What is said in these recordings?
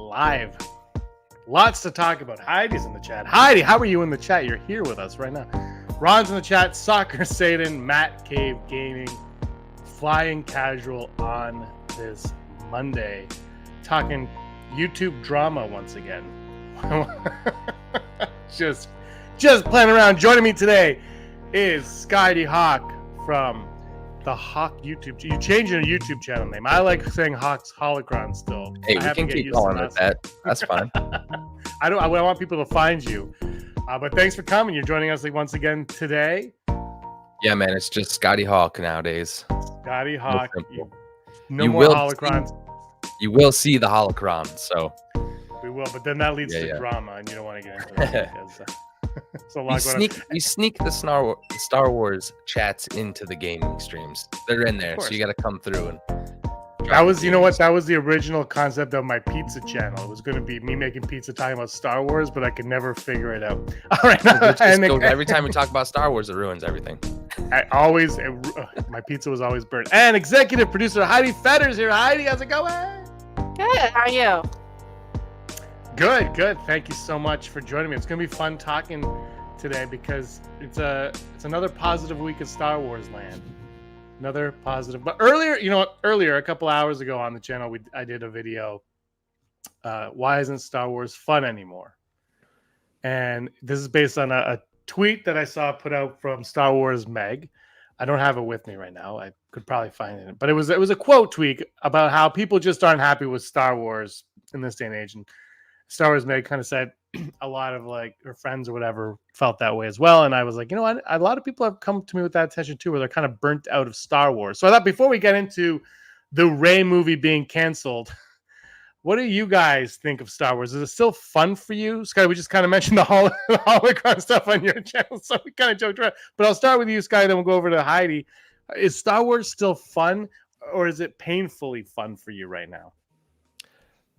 live. Lots to talk about. Heidi's in the chat. Heidi, how are you in the chat? You're here with us right now. Ron's in the chat. Soccer Satan, Matt Cave Gaming, Flying Casual on this Monday. Talking YouTube drama once again. just playing around. Joining me today is Skydie Hawk from the Hawk YouTube. You changed your YouTube channel name. I like saying Hawk's Holocron still. Hey, we can keep calling it that. That's fine. I want people to find you. But thanks for coming. You're joining us once again today. Yeah, man, it's just Skydie Hawk nowadays. Skydie Hawk. No you more Holocrons. You will see the Holocron, so. We will, but then that leads to drama, and you don't want to get into it because it's a lot going on. You sneak the Star Wars chats into the gaming streams. They're in there, so you got to come through and. That was, you know what? That was the original concept of my pizza channel. It was going to be me making pizza talking about Star Wars, but I could never figure it out. All right, every time we talk about Star Wars, it ruins everything. My pizza was always burnt. And executive producer Heidi Fetter's here. Heidi, how's it going? Good. How are you? Good. Thank you so much for joining me. It's going to be fun talking today because it's another positive week of Star Wars land. Another positive. But earlier, a couple hours ago on the channel, I did a video. Why isn't Star Wars fun anymore? And this is based on a tweet that I saw put out from Star Wars Meg. I don't have it with me right now. I could probably find it, but it was a quote tweet about how people just aren't happy with Star Wars in this day and age. And Star Wars Meg kind of said a lot of like her friends or whatever felt that way as well. And I was like, a lot of people have come to me with that attention too, where they're kind of burnt out of Star Wars. So I thought before we get into the REY movie being canceled, what do you guys think of Star Wars? Is it still fun for you? Sky, we just kind of mentioned the holocron stuff on your channel, so we kind of joked around. But I'll start with you, Sky, then we'll go over to Heidi. Is Star Wars still fun, or is it painfully fun for you right now?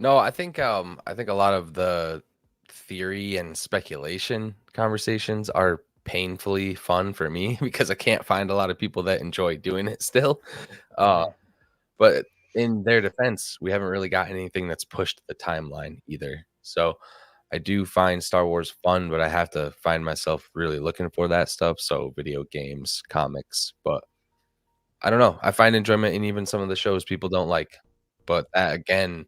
No, I think a lot of the theory and speculation conversations are painfully fun for me because I can't find a lot of people that enjoy doing it still. But in their defense, we haven't really got anything that's pushed the timeline either. So I do find Star Wars fun, but I have to find myself really looking for that stuff. So video games, comics, but I don't know. I find enjoyment in even some of the shows people don't like. But that, again,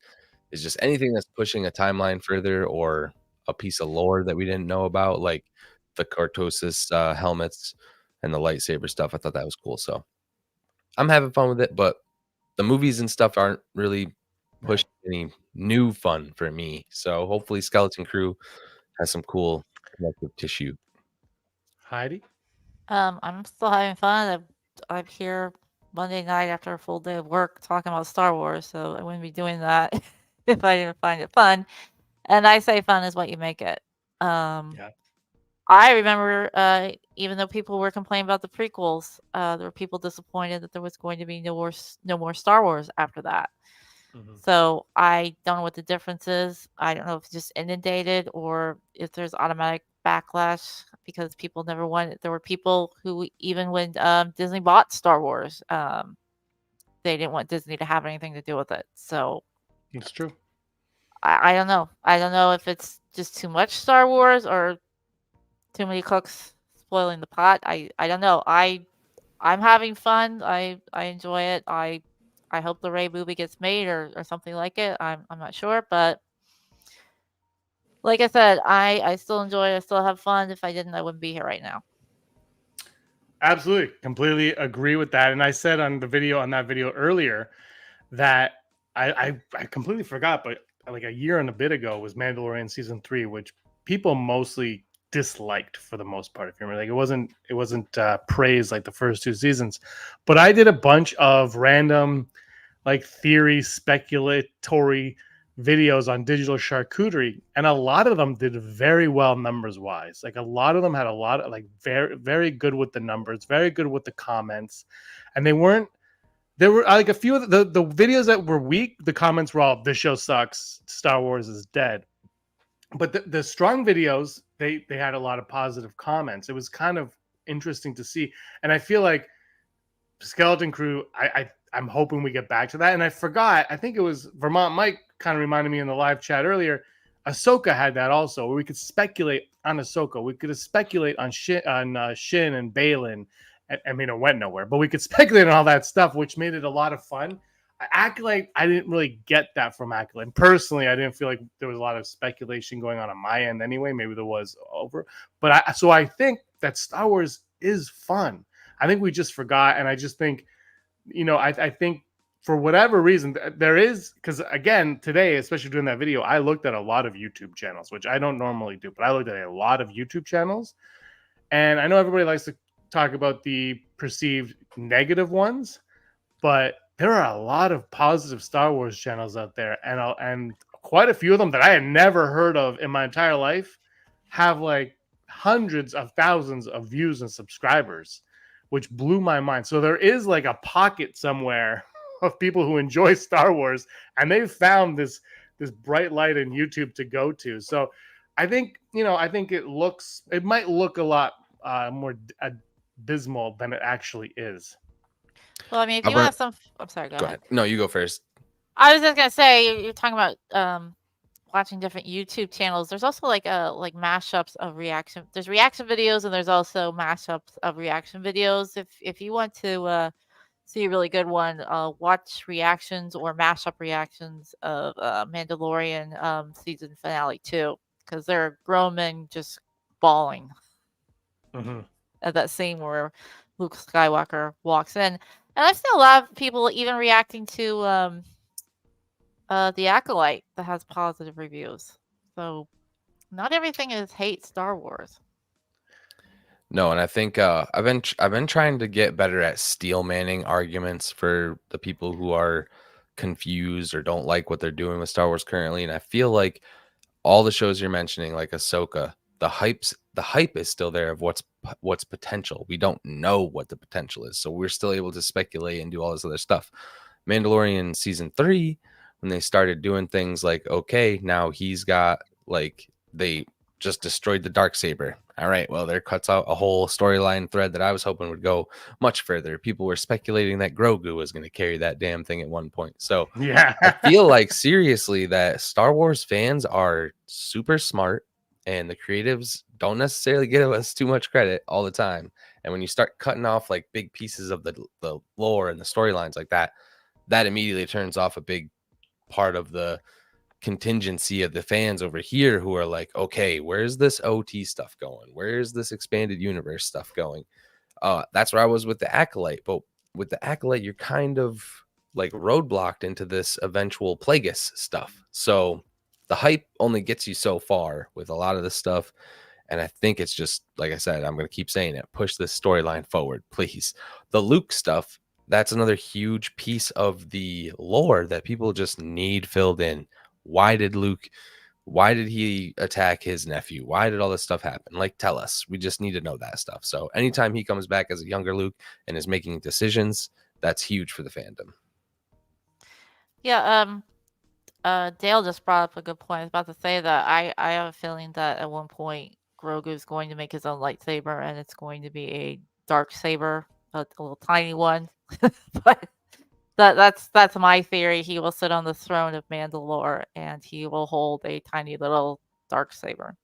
is just anything that's pushing a timeline further or a piece of lore that we didn't know about, like the Cortosis helmets and the lightsaber stuff. I thought that was cool. So I'm having fun with it, but the movies and stuff aren't really pushing any new fun for me. So hopefully Skeleton Crew has some cool connective tissue. Heidi? I'm still having fun. I'm here Monday night after a full day of work talking about Star Wars, so I wouldn't be doing that if I didn't find it fun. And I say fun is what you make it. I remember, even though people were complaining about the prequels, there were people disappointed that there was going to be no more Star Wars after that. Mm-hmm. So I don't know what the difference is. I don't know if it's just inundated or if there's automatic backlash because people never wanted. There were people who, even when Disney bought Star Wars, they didn't want Disney to have anything to do with it. So it's true. I don't know. I don't know if it's just too much Star Wars or too many cooks spoiling the pot. I don't know. I'm having fun. I enjoy it. I hope the REY movie gets made or something like it. I'm not sure, but like I said, I still enjoy it. I still have fun. If I didn't, I wouldn't be here right now. Absolutely. Completely agree with that. And I said on that video earlier that I completely forgot, but like a year and a bit ago was Mandalorian season 3, which people mostly disliked for the most part. If you remember, like it wasn't praised like the first 2 seasons. But I did a bunch of random like theory, speculatory videos on Digital Charcuterie, and a lot of them did very well numbers wise. Like a lot of them had a lot of like very, very good with the numbers, very good with the comments, and there were like a few of the videos that were weak. The comments were all, "This show sucks. Star Wars is dead." But the strong videos, they had a lot of positive comments. It was kind of interesting to see, and I feel like Skeleton Crew. I'm hoping we get back to that. And I forgot. I think it was Vermont Mike kind of reminded me in the live chat earlier. Ahsoka had that also, where we could speculate on Ahsoka. We could speculate on Shin and Balin. I mean, it went nowhere, but we could speculate on all that stuff, which made it a lot of fun. Acolyte, I didn't really get that from Acolyte. Personally, I didn't feel like there was a lot of speculation going on my end anyway. Maybe there was over. But I think that Star Wars is fun. I think we just forgot. And I just think, I think for whatever reason, there is, because again, today, especially doing that video, I looked at a lot of YouTube channels, which I don't normally do, but I looked at a lot of YouTube channels. And I know everybody likes to talk about the perceived negative ones, but there are a lot of positive Star Wars channels out there, and quite a few of them that I had never heard of in my entire life have like hundreds of thousands of views and subscribers, which blew my mind. So there is like a pocket somewhere of people who enjoy Star Wars, and they've found this bright light in YouTube to go to. So I think, it might look a lot more abysmal than it actually is. Well, I mean, if you want some, I'm sorry, go ahead. No, you go first. I was just gonna say, you're talking about watching different YouTube channels. There's also like mashups of reaction. There's reaction videos, and there's also mashups of reaction videos. If you want to see a really good one, watch reactions or mashup reactions of Mandalorian season finale 2, because they're grown men just bawling at that scene where Luke Skywalker walks in. And I've seen a lot of people even reacting to The Acolyte that has positive reviews. So not everything is hate Star Wars. No, and I think I've been trying to get better at steel manning arguments for the people who are confused or don't like what they're doing with Star Wars currently. And I feel like all the shows you're mentioning, like Ahsoka, the hype is still there of what's potential. We don't know what the potential is, so we're still able to speculate and do all this other stuff. Mandalorian season 3, when they started doing things like, okay, now he's got, like, they just destroyed the Darksaber. All right, well, there cuts out a whole storyline thread that I was hoping would go much further. People were speculating that Grogu was going to carry that damn thing at one point. So yeah, I feel like seriously that Star Wars fans are super smart, and the creatives don't necessarily give us too much credit all the time. And when you start cutting off like big pieces of the lore and the storylines like that, that immediately turns off a big part of the contingency of the fans over here who are like, okay, where's this OT stuff going? Where's this expanded universe stuff going? That's where I was with the Acolyte. But with the Acolyte, you're kind of like roadblocked into this eventual Plagueis stuff. So the hype only gets you so far with a lot of this stuff. And I think it's just, like I said, I'm going to keep saying it, push this storyline forward, please. The Luke stuff, that's another huge piece of the lore that people just need filled in. Why did he attack his nephew? Why did all this stuff happen? Like, tell us. We just need to know that stuff. So anytime he comes back as a younger Luke and is making decisions, that's huge for the fandom. Yeah, Dale just brought up a good point. I was about to say that I have a feeling that at one point Grogu is going to make his own lightsaber, and it's going to be a dark saber, a little tiny one. But that's my theory. He will sit on the throne of Mandalore, and he will hold a tiny little dark saber.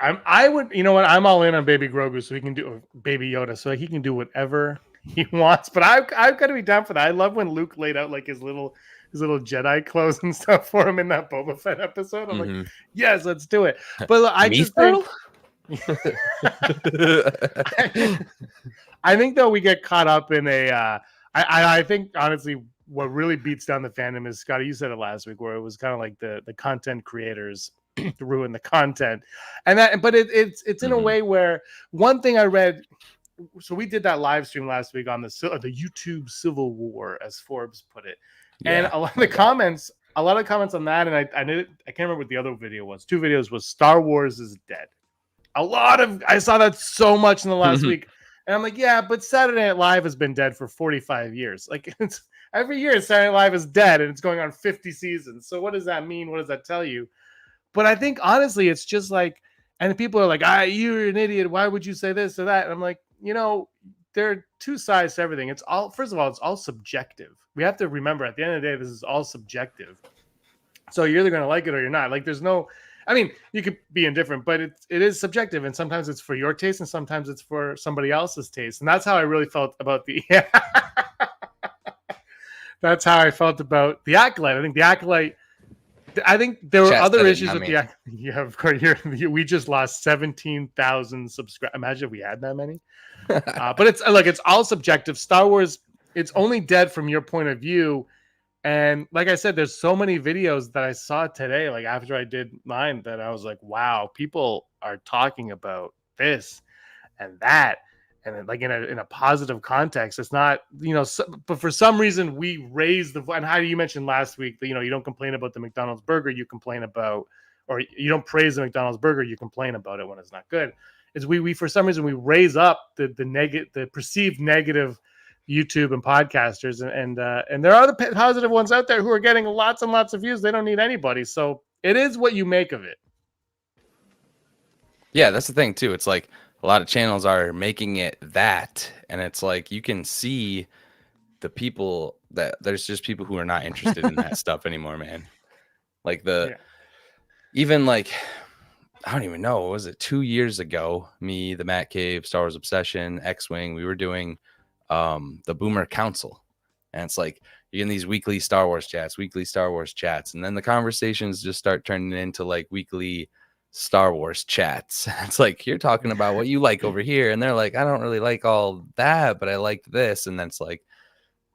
I would, you know what? I'm all in on Baby Grogu, so he can do Baby Yoda, so he can do whatever he wants. But I've got to be down for that. I love when Luke laid out like his little Jedi clothes and stuff for him in that Boba Fett episode. I'm like, yes, let's do it. But look, I just think, I think though we get caught up in a. I think honestly, what really beats down the fandom is, Scotty, you said it last week, where it was kind of like the content creators ruin the content, and that. But it's in a way where one thing I read. So we did that live stream last week on the YouTube Civil War, as Forbes put it, and a lot of the comments on that, and I can't remember what the other video was. 2 videos was Star Wars is dead. I saw that so much in the last week, and I'm like, yeah, but Saturday Night Live has been dead for 45 years. Like, it's every year Saturday Night Live is dead, and it's going on 50 seasons. So what does that mean? What does that tell you? But I think honestly, it's just like, and people are like, you're an idiot. Why would you say this or that? And I'm like, there are two sides to everything. It's all, first of all, it's all subjective. We have to remember at the end of the day, this is all subjective. So you're either going to like it or you're not. Like there's no, I mean, you could be indifferent, but it is subjective, and sometimes it's for your taste, and sometimes it's for somebody else's taste, and that's how I really felt about the. That's how I felt about the Acolyte. I think the Acolyte. I think there were other issues with the Acolyte. Yeah, of course. We just lost 17,000 subscribers. Imagine if we had that many. But it's all subjective. Star Wars, it's only dead from your point of view. And like I said, there's so many videos that I saw today, like after I did mine, that I was like, wow, people are talking about this and that. And like in a positive context. It's not, but for some reason we raise the, and Heidi, you mentioned last week that, you don't complain about the McDonald's burger, you complain about, or you don't praise the McDonald's burger, you complain about it when it's not good. Is we for some reason we raise up the perceived negative YouTube and podcasters, and there are the positive ones out there who are getting lots and lots of views. They don't need anybody. So it is what you make of it. Yeah, that's the thing too. It's like a lot of channels are making it that, and it's like you can see the people that there's just people who are not interested in that stuff anymore, man. Like even like, I don't even know, what was it 2 years ago? Me, the Matt Cave, Star Wars Obsession, X-Wing, we were doing the Boomer Council, and it's like you're in these weekly Star Wars chats, and then the conversations just start turning into like weekly Star Wars chats. It's like you're talking about what you like over here, and they're like, I don't really like all that, but I like this. And then it's like,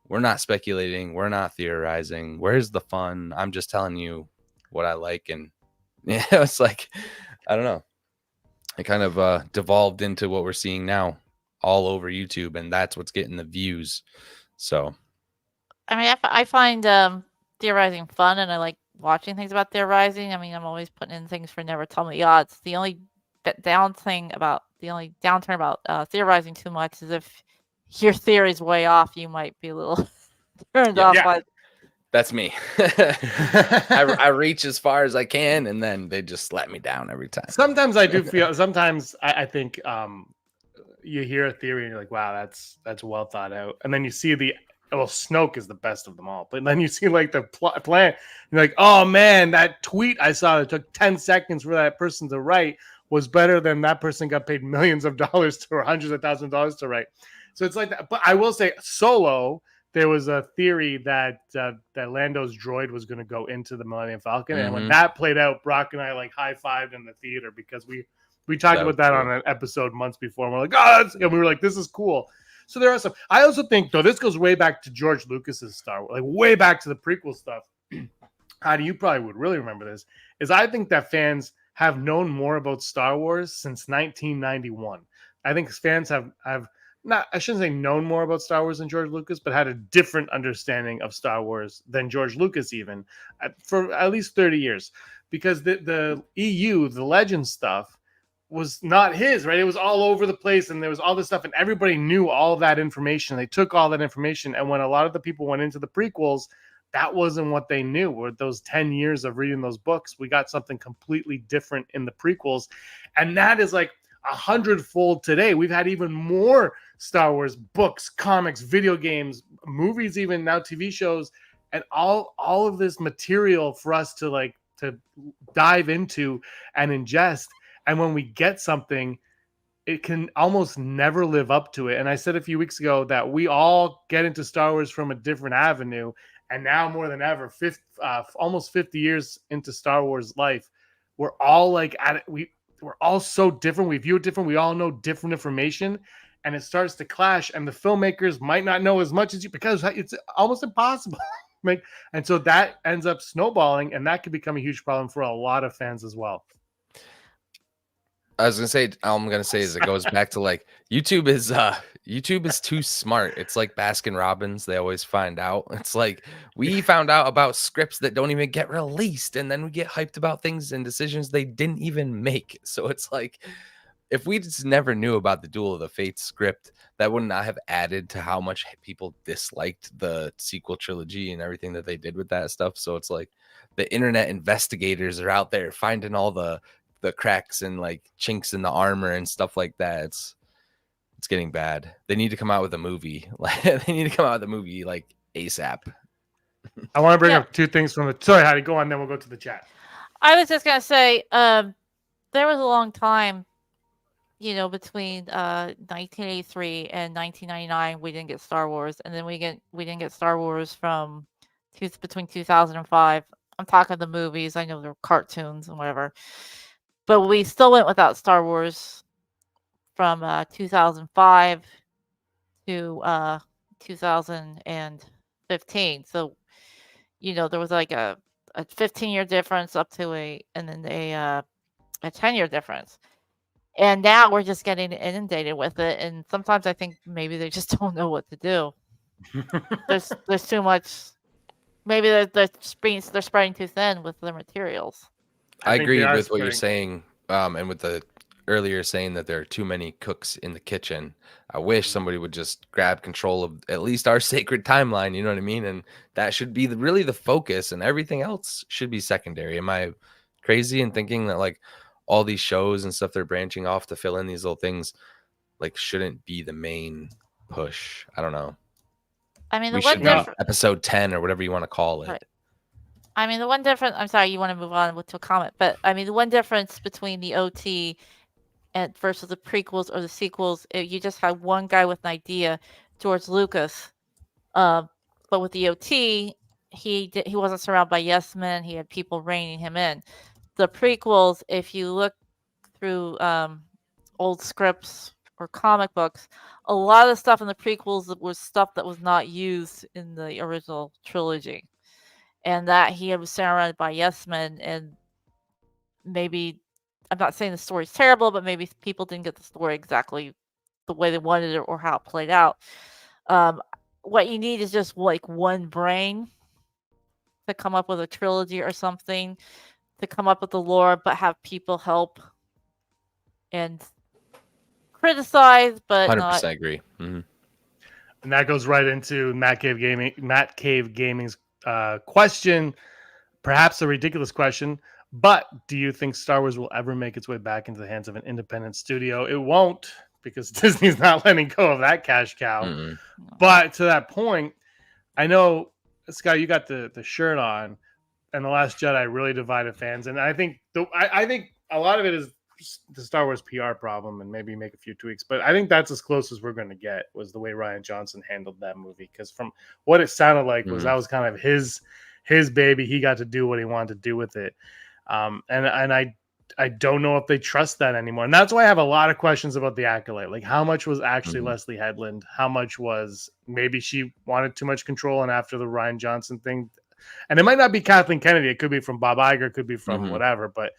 we're not speculating, we're not theorizing, where's the fun? I'm just telling you what I like. And yeah, it's like, I don't know, it kind of devolved into what we're seeing now all over YouTube, and that's what's getting the views. So I mean, I find theorizing fun, and I like watching things about theorizing. I mean, I'm always putting in things for Never Tell Me Odds. The only downturn about theorizing too much is if your theory's way off, you might be a little turned off by. That's me. I reach as far as I can, and then they just let me down every time. Sometimes I do feel. Sometimes I think you hear a theory and you're like, wow, that's well thought out, and then you see Snoke is the best of them all. But then you see like the plan. You're like, oh man, that tweet I saw that took 10 seconds for that person to write was better than that person got paid millions of dollars or hundreds of thousands of dollars to write. So it's like that. But I will say, Solo, there was a theory that Lando's droid was going to go into the Millennium Falcon, and when that played out, Brock and I like high-fived in the theater because we talked about that on an episode months before. And we're like, and we were like, this is cool. So there are some. I also think, though, this goes way back to George Lucas's Star Wars, like way back to the prequel stuff. Heidi, you probably would really remember this. Is I think that fans have known more about Star Wars since 1991. I think fans have not. I shouldn't say known more about Star Wars than George Lucas, but had a different understanding of Star Wars than George Lucas even for at least 30 years, because the EU, the Legend stuff, was not his, right? It was all over the place, and there was all this stuff, and everybody knew all that information. They took all that information, and when a lot of the people went into the prequels, that wasn't what they knew. With those 10 years of reading those books, we got something completely different in the prequels, and that is like 100-fold today. We've had even more Star Wars books, comics, video games, movies, even now TV shows, and all of this material for us to dive into and ingest. And when we get something, it can almost never live up to it. And I said a few weeks ago that we all get into Star Wars from a different avenue. And now more than ever, almost 50 years into Star Wars life, we're all like at it. We're all so different. We view it different. We all know different information. And it starts to clash. And the filmmakers might not know as much as you, because it's almost impossible. And so that ends up snowballing. And that could become a huge problem for a lot of fans as well. I was gonna say, all I'm gonna say is it goes back to like YouTube is too smart. It's like Baskin Robbins. They always find out. It's like we found out about scripts that don't even get released, and then we get hyped about things and decisions they didn't even make. So it's like, if we just never knew about the Duel of the Fates script, that would not have added to how much people disliked the sequel trilogy and everything that they did with that stuff. So it's like the internet investigators are out there finding all the cracks and like chinks in the armor and stuff like that. It's It's getting bad. They need to come out with a movie. Like they need to come out with a movie like ASAP. I want to bring up two things from the. Sorry, Heidi, go on. Then we'll go to the chat. I was just gonna say, there was a long time, between 1983 and 1999, we didn't get Star Wars, and then we didn't get Star Wars from between 2005. I'm talking the movies. I know they're cartoons and whatever, but we still went without Star Wars from 2005 to 2015. So there was like a 15-year difference up to and then a 10-year difference. And now we're just getting inundated with it. And sometimes I think maybe they just don't know what to do. There's too much. Maybe they're spreading too thin with their materials. I agree with what you're saying, and with the earlier saying that there are too many cooks in the kitchen. I wish somebody would just grab control of at least our sacred timeline. You know what I mean? And that should be really the focus, and everything else should be secondary. Am I crazy in thinking that like all these shows and stuff they're branching off to fill in these little things like shouldn't be the main push? I don't know. I mean, we should be episode 10 or whatever you want to call it. Right. I mean, the one difference. I'm sorry, you want to move on to a comment, but I mean, the one difference between the OT and versus the prequels or the sequels, you just had one guy with an idea, George Lucas. But with the OT, he wasn't surrounded by yes men. He had people reining him in. The prequels, if you look through old scripts or comic books, a lot of the stuff in the prequels was stuff that was not used in the original trilogy, and that he was surrounded by yes men. And maybe, I'm not saying the story's terrible, but maybe people didn't get the story exactly the way they wanted it or how it played out. What you need is just like one brain to come up with a trilogy or something, to come up with the lore, but have people help and criticize, but 100% not. agree. Mm-hmm. And that goes right into Matt Cave Gaming's question, perhaps a ridiculous question, but do you think Star Wars will ever make its way back into the hands of an independent studio? It won't, because Disney's not letting go of that cash cow. Mm-hmm. But to that point, I know, Scott, you got the shirt on, and The Last Jedi really divided fans, and I think I think a lot of it is the Star Wars PR problem, and maybe make a few tweaks. But I think that's as close as we're going to get, was the way Rian Johnson handled that movie, because from what it sounded like was that was kind of his baby. He got to do what he wanted to do with it, and I don't know if they trust that anymore. And that's why I have a lot of questions about The Acolyte. Like, how much was actually Leslie Headland? How much was maybe she wanted too much control? And after the Rian Johnson thing, and it might not be Kathleen Kennedy. It could be from Bob Iger. It could be from whatever. But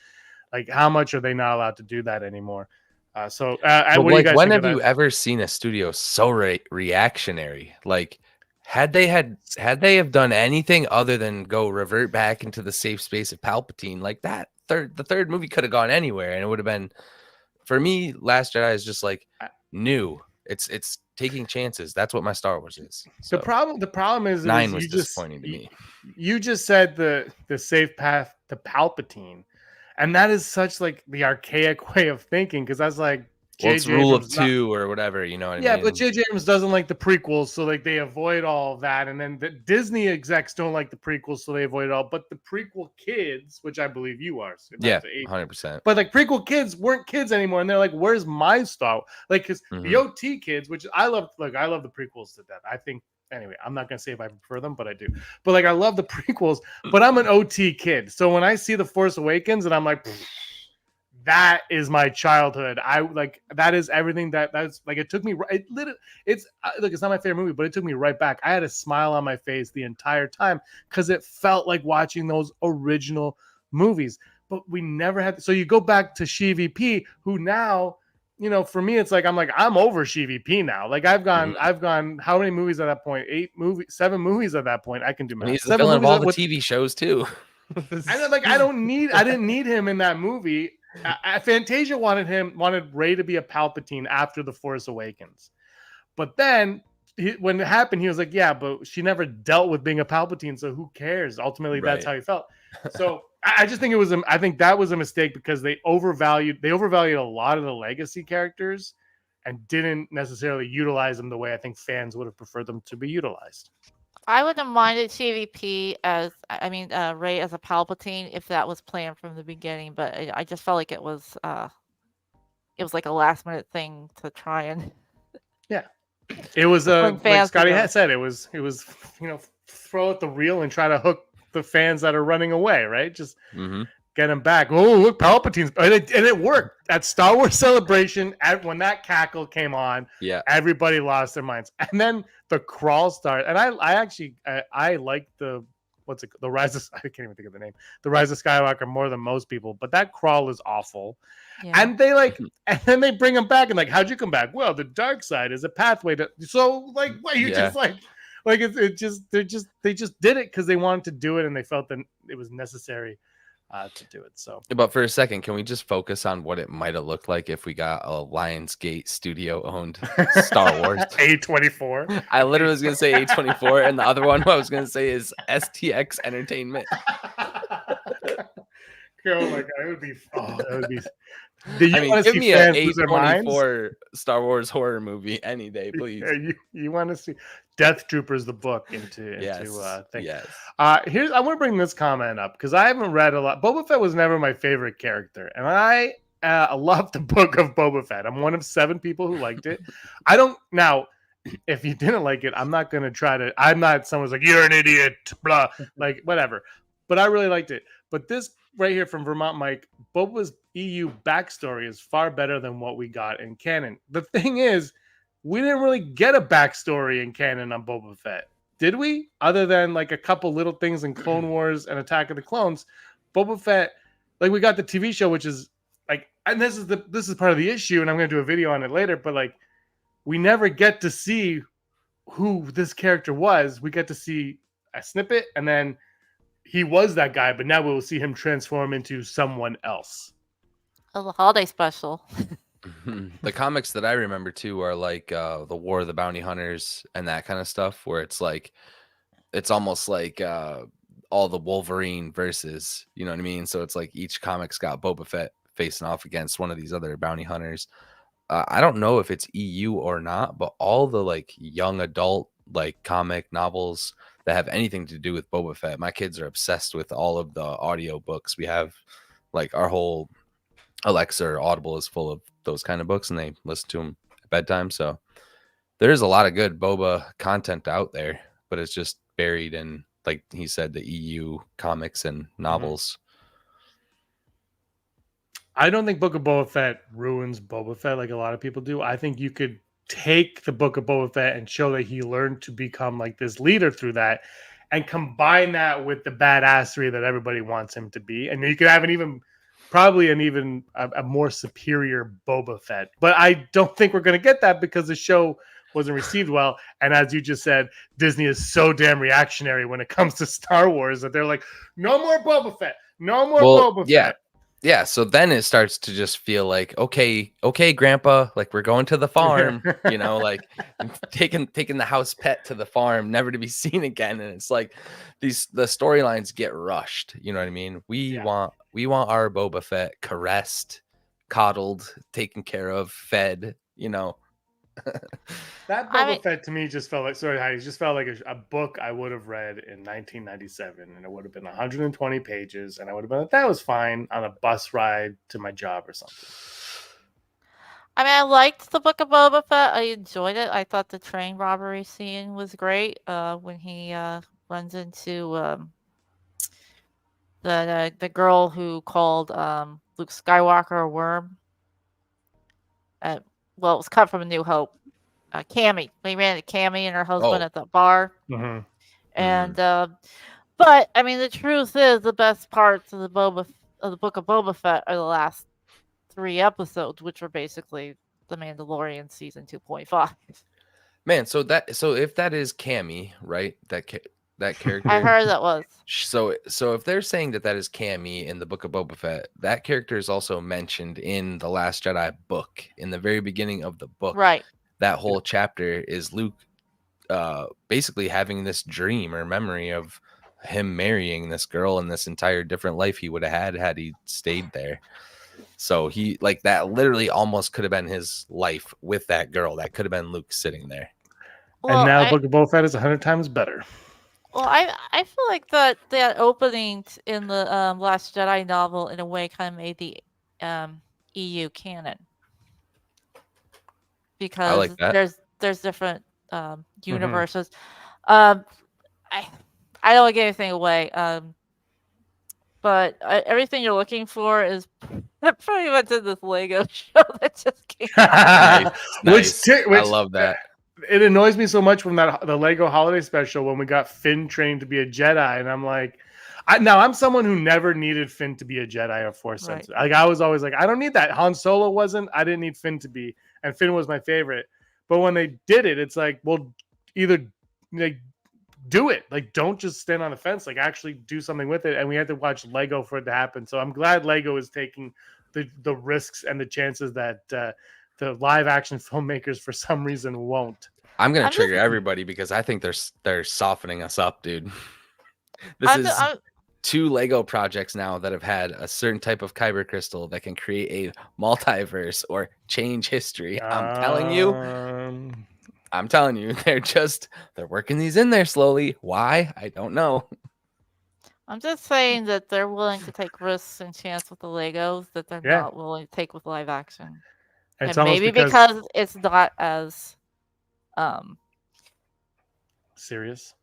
like, how much are they not allowed to do that anymore? What do you guys when think have you ever seen a studio so reactionary? Like, had they have done anything other than go revert back into the safe space of Palpatine, like that, the third movie could have gone anywhere, and it would have been, for me, Last Jedi is just like new. It's taking chances. That's what my Star Wars is. So, the problem is 9 was disappointing to me. You just said the safe path to Palpatine, and that is such like the archaic way of thinking, because that's like, it's rule of two or whatever, you know what I mean? Yeah, but J.J. Abrams doesn't like the prequels, so like they avoid all of that. And then the Disney execs don't like the prequels, so they avoid it all. But the prequel kids, which I believe you are, so yeah, 100%. But like prequel kids weren't kids anymore, and they're like, "Where's my Star?" Like, because the OT kids, which I love, like I love the prequels to death. I think anyway, I'm not gonna say if I prefer them, but I do. But like, I love the prequels, but I'm an OT kid, so when I see The Force Awakens, and I'm like, that is my childhood. I like, that is everything that's like, it took me, it's look, it's not my favorite movie, but it took me right back. I had a smile on my face the entire time, because it felt like watching those original movies. But we never had, so you go back to She VP, who now, for me, it's like, I'm over She VP now. Like, I've gone how many movies at that point? 7 movies at that point. I can do math. He's the villain of all the TV shows too. And like, I didn't need him in that movie. Fantasia wanted Rey to be a Palpatine after The Force Awakens, but then when it happened, he was like, "Yeah, but she never dealt with being a Palpatine, so who cares?" Ultimately, that's how he felt. So I just think I think that was a mistake, because they overvalued a lot of the legacy characters, and didn't necessarily utilize them the way I think fans would have preferred them to be utilized. I wouldn't have minded TVP as, Rey as a Palpatine if that was planned from the beginning, but I just felt like it was like a last minute thing to try and It was bring like fans Scotty together. had said, it was throw at the reel and try to hook the fans that are running away, right? Just get them back. Oh, look, Palpatine's, and it worked at Star Wars Celebration. When that cackle came on, everybody lost their minds, and then the crawl started. And I like the Rise of, I can't even think of the name, the Rise of Skywalker more than most people, but that crawl is awful. Yeah. And they and then they bring them back and like, how'd you come back? Well, the dark side is a pathway to. So like, what you just like they just did it because they wanted to do it and they felt that it was necessary to do it. So, but for a second, can we just focus on what it might have looked like if we got a Lionsgate studio owned Star Wars? A24. I literally was gonna say A24, and the other one I was gonna say is STX Entertainment. Oh my god, it would be. Give me an A24 Star Wars horror movie any day, please. You want to see Death Troopers the book into thing. Yes. I want to bring this comment up because I haven't read a lot. Boba Fett was never my favorite character, and I love the book of Boba Fett. I'm one of 7 people who liked it. I don't now. If you didn't like it, I'm not going to try to. I'm not someone's like you're an idiot, blah, like whatever. But I really liked it. But this right here from Vermont Mike, Boba's EU backstory is far better than what we got in canon. The thing is, we didn't really get a backstory in canon on Boba Fett, did we? Other than like a couple little things in Clone Wars and Attack of the Clones, Boba Fett, like we got the TV show, which is like, and this is part of the issue, and I'm going to do a video on it later. But like, we never get to see who this character was. We get to see a snippet, and then he was that guy, but now we'll see him transform into someone else. Oh, the holiday special. The comics that I remember too are like the War of the Bounty Hunters and that kind of stuff, where it's like it's almost like all the Wolverine versus, you know what I mean? So it's like each comic's got Boba Fett facing off against one of these other bounty hunters. I don't know if it's EU or not, but all the like young adult like comic novels that have anything to do with Boba Fett, my kids are obsessed with all of the audio books. We have like our whole Alexa or Audible is full of those kind of books, and they listen to them at bedtime. So there's a lot of good Boba content out there, but it's just buried in, like he said, the EU comics and novels. I don't think Book of Boba Fett ruins Boba Fett like a lot of people do. I think you could take the Book of Boba Fett and show that he learned to become like this leader through that, and combine that with the badassery that everybody wants him to be, and you could have probably a more superior Boba Fett. But I don't think we're going to get that because the show wasn't received well, and as you just said, Disney is so damn reactionary when it comes to Star Wars that they're like, no more Boba Fett, no more Boba Fett. Yeah, so then it starts to just feel like, okay, Grandpa, like we're going to the farm, you know, like taking the house pet to the farm, never to be seen again. And it's like the storylines get rushed. You know what I mean? We want our Boba Fett caressed, coddled, taken care of, fed, you know. That Boba Fett to me just felt like, sorry, Heidi, just felt like a book I would have read in 1997, and it would have been 120 pages, and I would have been like, that was fine on a bus ride to my job or something. I mean, I liked the Book of Boba Fett. I enjoyed it. I thought the train robbery scene was great when he runs into the girl who called Luke Skywalker a worm. Well, it was cut from A New Hope. Cammy. They ran into Cammy and her husband at the bar. Mm-hmm. And but I mean, the truth is, the best parts of the Book of Boba Fett are the last 3 episodes, which were basically The Mandalorian season 2.5. Man, so if that is Cammy, right? That character. I heard that was. So if they're saying that is Cammy in the Book of Boba Fett, that character is also mentioned in the Last Jedi book in the very beginning of the book. Right. That whole chapter is Luke basically having this dream or memory of him marrying this girl and this entire different life he would have had he stayed there. So he like that literally almost could have been his life with that girl. That could have been Luke sitting there. And Well, now I Book of Boba Fett is 100 times better. I feel like that opening in the Last Jedi novel in a way kind of made the EU canon I like because that. there's different Mm-hmm. universes. Um, I don't want to give anything away. But everything you're looking for is pretty much in this Lego show that just came out. Nice. I Which love that. it annoys me so much from the Lego holiday special when we got Finn trained to be a Jedi, and I'm like, I'm someone who never needed Finn to be a Jedi or Force Right. sensitive. Like I was always like, I don't need that. Han Solo wasn't. I didn't need Finn to be, and Finn was my favorite. But when they did it, it's like, well, either like do it, like don't just stand on the fence, like actually do something with it. And we had to watch Lego for it to happen. So I'm glad Lego is taking the risks and the chances that the live action filmmakers for some reason won't. I'm gonna trigger everybody because I think they're softening us up, dude. This I'm, is I'm, 2 Lego projects now that have had a certain type of kyber crystal that can create a multiverse or change history. I'm telling you, they're working these in there slowly. Why? I don't know. I'm just saying that they're willing to take risks and chance with the Legos that they're Yeah. not willing to take with live action. It's And almost maybe because it's not as serious.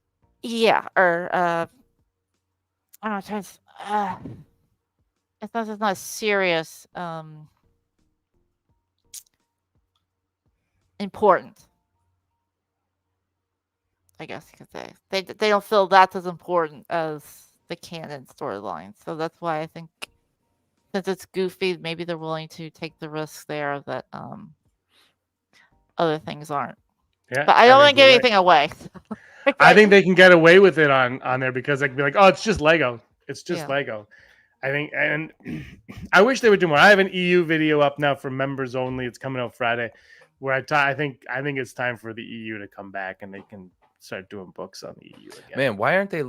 yeah, or I don't know, it's not serious important. I guess you could say. They don't feel that's as important as the canon storyline. So that's why I think since it's goofy, maybe they're willing to take the risk there that other things aren't. Yeah. But I don't want to give anything away. I think they can get away with it on there because they can be like, oh, it's just Lego. It's just Lego. I think, and I wish they would do more. I have an EU video up now for members only. It's coming out Friday, where I think it's time for the EU to come back and they can start doing books on the EU again. Man, why aren't they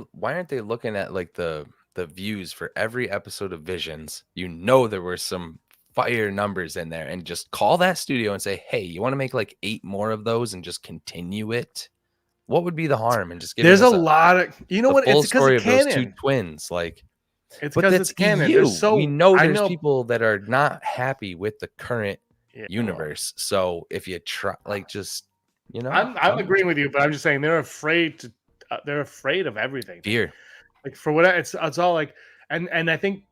looking at like the views for every episode of Visions? You know there were some fire numbers in there, and just call that studio and say, hey, you want to make like 8 more of those and just continue it? What would be the harm? And just give there's a lot of what full it's because story of those 2 canon. Twins, like it's because it's canon. EU. So we know there's people that are not happy with the current universe. So if you try, like, just I'm agreeing with you, but I'm just saying they're afraid of everything. Fear, like for what it's all like, and I think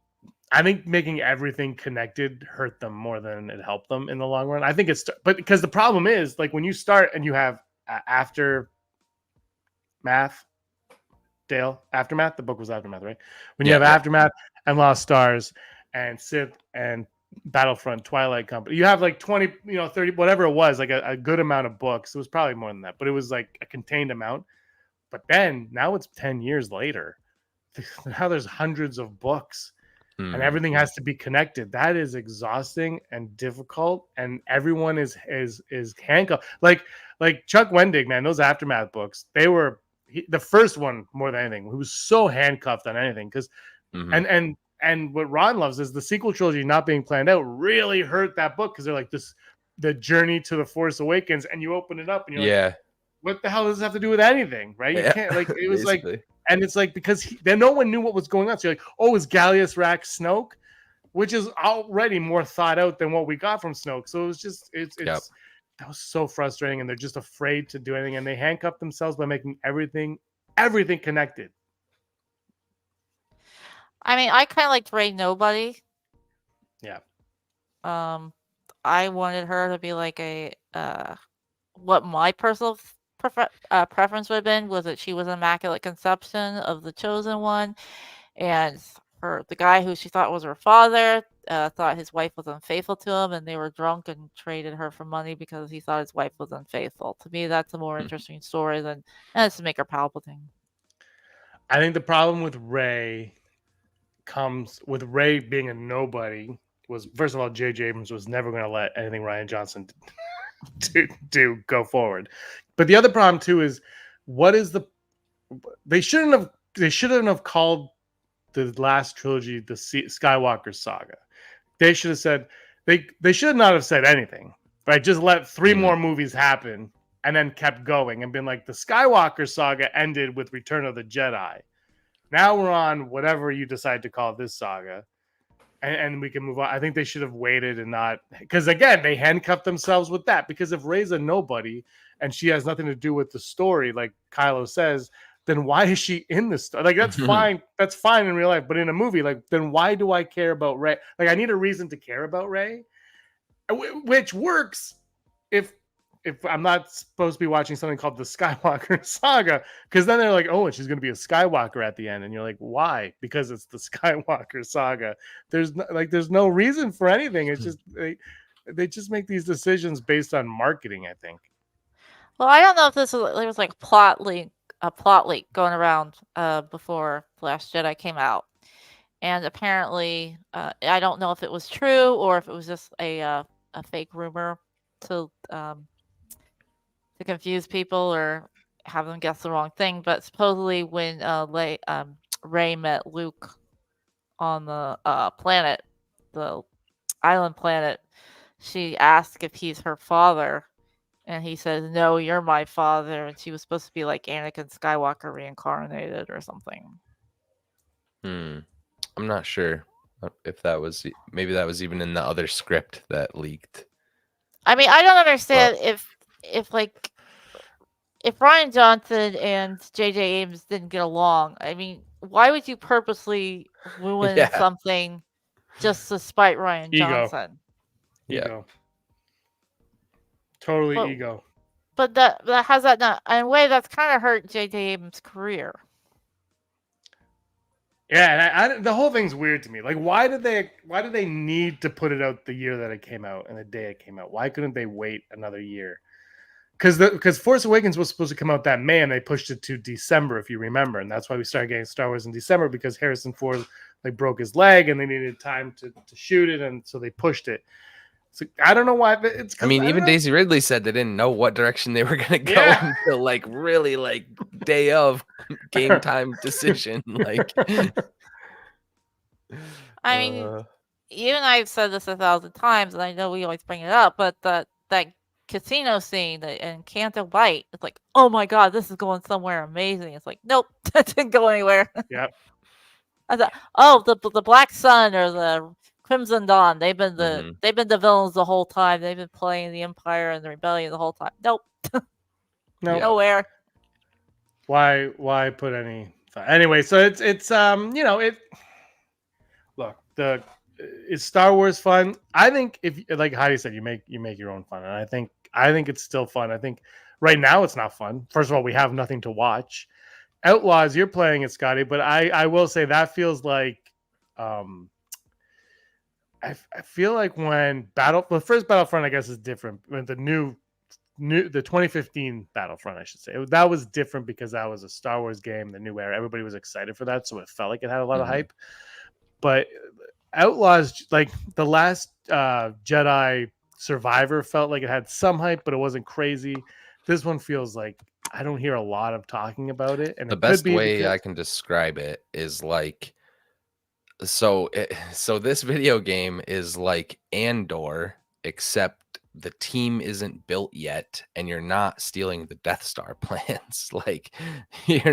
making everything connected hurt them more than it helped them in the long run. I think but because the problem is like when you start and you have Aftermath, the book was Aftermath, right? When you have Aftermath and Lost Stars and Sith and Battlefront, Twilight Company, you have like 20, 30, whatever it was, like a good amount of books. It was probably more than that, but it was like a contained amount. But then now it's 10 years later. Now there's hundreds of books and everything has to be connected. That is exhausting and difficult, and everyone is handcuffed. Like Chuck Wendig, man, those Aftermath books, they were the first one more than anything. He was so handcuffed on anything because and what Ron loves is the sequel trilogy not being planned out really hurt that book because they're like the journey to the Force Awakens, and you open it up and you're like, what the hell does this have to do with anything, right? You can't, like, it was like, and it's like because then no one knew what was going on. So you're like, oh, is Gallius Rax Snoke, which is already more thought out than what we got from Snoke. So it was just that was so frustrating, and they're just afraid to do anything, and they handcuff themselves by making everything connected. I mean, I kind of liked Rey Nobody. Yeah. I wanted her to be like a what my personal preference would have been was that she was an immaculate conception of the chosen one, and the guy who she thought was her father thought his wife was unfaithful to him, and they were drunk and traded her for money because he thought his wife was unfaithful. To me, that's a more interesting story than it's to make her Palpatine. I think the problem with Rey comes with Rey being a nobody was, first of all, J.J. Abrams was never going to let anything Rian Johnson do go forward. But the other problem too is they shouldn't have called the last trilogy the Skywalker saga, they should have said they should not have said anything. Right? Just let 3 Mhm. more movies happen and then kept going and been like the Skywalker saga ended with Return of the Jedi. Now we're on whatever you decide to call this saga. And we can move on. I think they should have waited and not, because again, they handcuffed themselves with that. Because if Rey's a nobody and she has nothing to do with the story, like Kylo says, then why is she in the story? Like that's fine. That's fine in real life, but in a movie, like then why do I care about Rey? Like I need a reason to care about Rey, which works if I'm not supposed to be watching something called the Skywalker saga, because then they're like, oh, and she's going to be a Skywalker at the end, and you're like, why? Because it's the Skywalker saga. There's no reason for anything. It's just they just make these decisions based on marketing, I think. Well, I don't know if there was like a plot leak going around before The Last Jedi came out, and apparently, I don't know if it was true or if it was just a fake rumor to confuse people or have them guess the wrong thing. But supposedly, when Rey met Luke on the planet, the island planet, she asked if he's her father, and he says, "No, you're my father." And she was supposed to be like Anakin Skywalker reincarnated or something. I'm not sure if that was maybe that was even in the other script that leaked. I mean, I don't understand if Rian Johnson and J.J. Abrams didn't get along. I mean, why would you purposely ruin something just to spite Rian Johnson? Ego. Totally ego. But that has that not in a way that's kind of hurt J.J. Abrams' career. Yeah, and the whole thing's weird to me. Like, why did they need to put it out the year that it came out and the day it came out? Why couldn't they wait another year? Because Force Awakens was supposed to come out that May, and they pushed it to December, if you remember, and that's why we started getting Star Wars in December, because Harrison Ford like broke his leg and they needed time to shoot it, and so they pushed it. So I don't know why. I mean, even Daisy Ridley said they didn't know what direction they were going to go until like really like day of game time decision. Like, I mean, you and I have said this 1,000 times, and I know we always bring it up, but that casino scene in Canto Bight, it's like, oh my god, this is going somewhere amazing. It's like, nope, that didn't go anywhere. Yep. I thought, oh, the Black Sun or the Crimson Dawn, they've been the villains the whole time. They've been playing the Empire and the Rebellion the whole time. Nope. Nowhere. Why put any anyway? So it's look, is Star Wars fun? I think if like Heidi said, you make your own fun, and I think it's still fun. I think right now it's not fun. First of all, we have nothing to watch. Outlaws, you're playing it, Scotty, but I will say that feels like I feel like when the first Battlefront, I guess, is different. When the 2015 Battlefront, I should say, that was different because that was a Star Wars game, the new era. Everybody was excited for that, so it felt like it had a lot of hype. But Outlaws, like the last Jedi Survivor, felt like it had some hype, but it wasn't crazy. This one feels like I don't hear a lot of talking about it. And the best way I can describe it is like, so this video game is like Andor, except the team isn't built yet, and you're not stealing the Death Star plans. Like so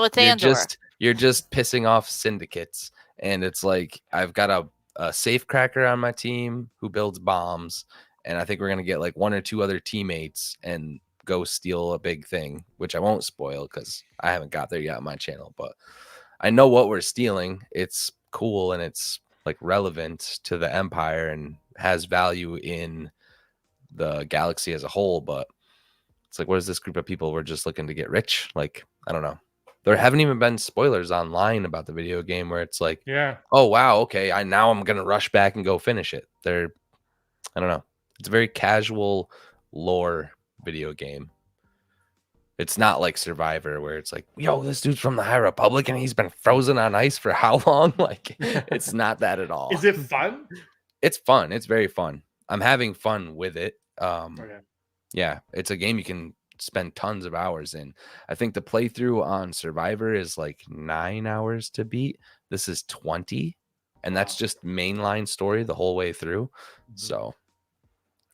it's Andor. You're just pissing off syndicates. And it's like, I've got a safecracker on my team who builds bombs, and I think we're going to get like 1 or 2 other teammates and go steal a big thing, which I won't spoil because I haven't got there yet on my channel, but I know what we're stealing. It's cool and it's like relevant to the Empire and has value in the galaxy as a whole, but it's like, what is this group of people? We're just looking to get rich. Like, I don't know. There haven't even been spoilers online about the video game where it's like, oh wow, okay, now I'm gonna rush back and go finish it. I don't know. It's a very casual lore video game. It's not like Survivor where it's like, yo, this dude's from the High Republic and he's been frozen on ice for how long? Like, it's not that at all. Is it fun? It's fun. It's very fun. I'm having fun with it. Yeah, it's a game you can spend tons of hours in. I think the playthrough on Survivor is like 9 hours to beat. This is 20. and that's just mainline story the whole way through. So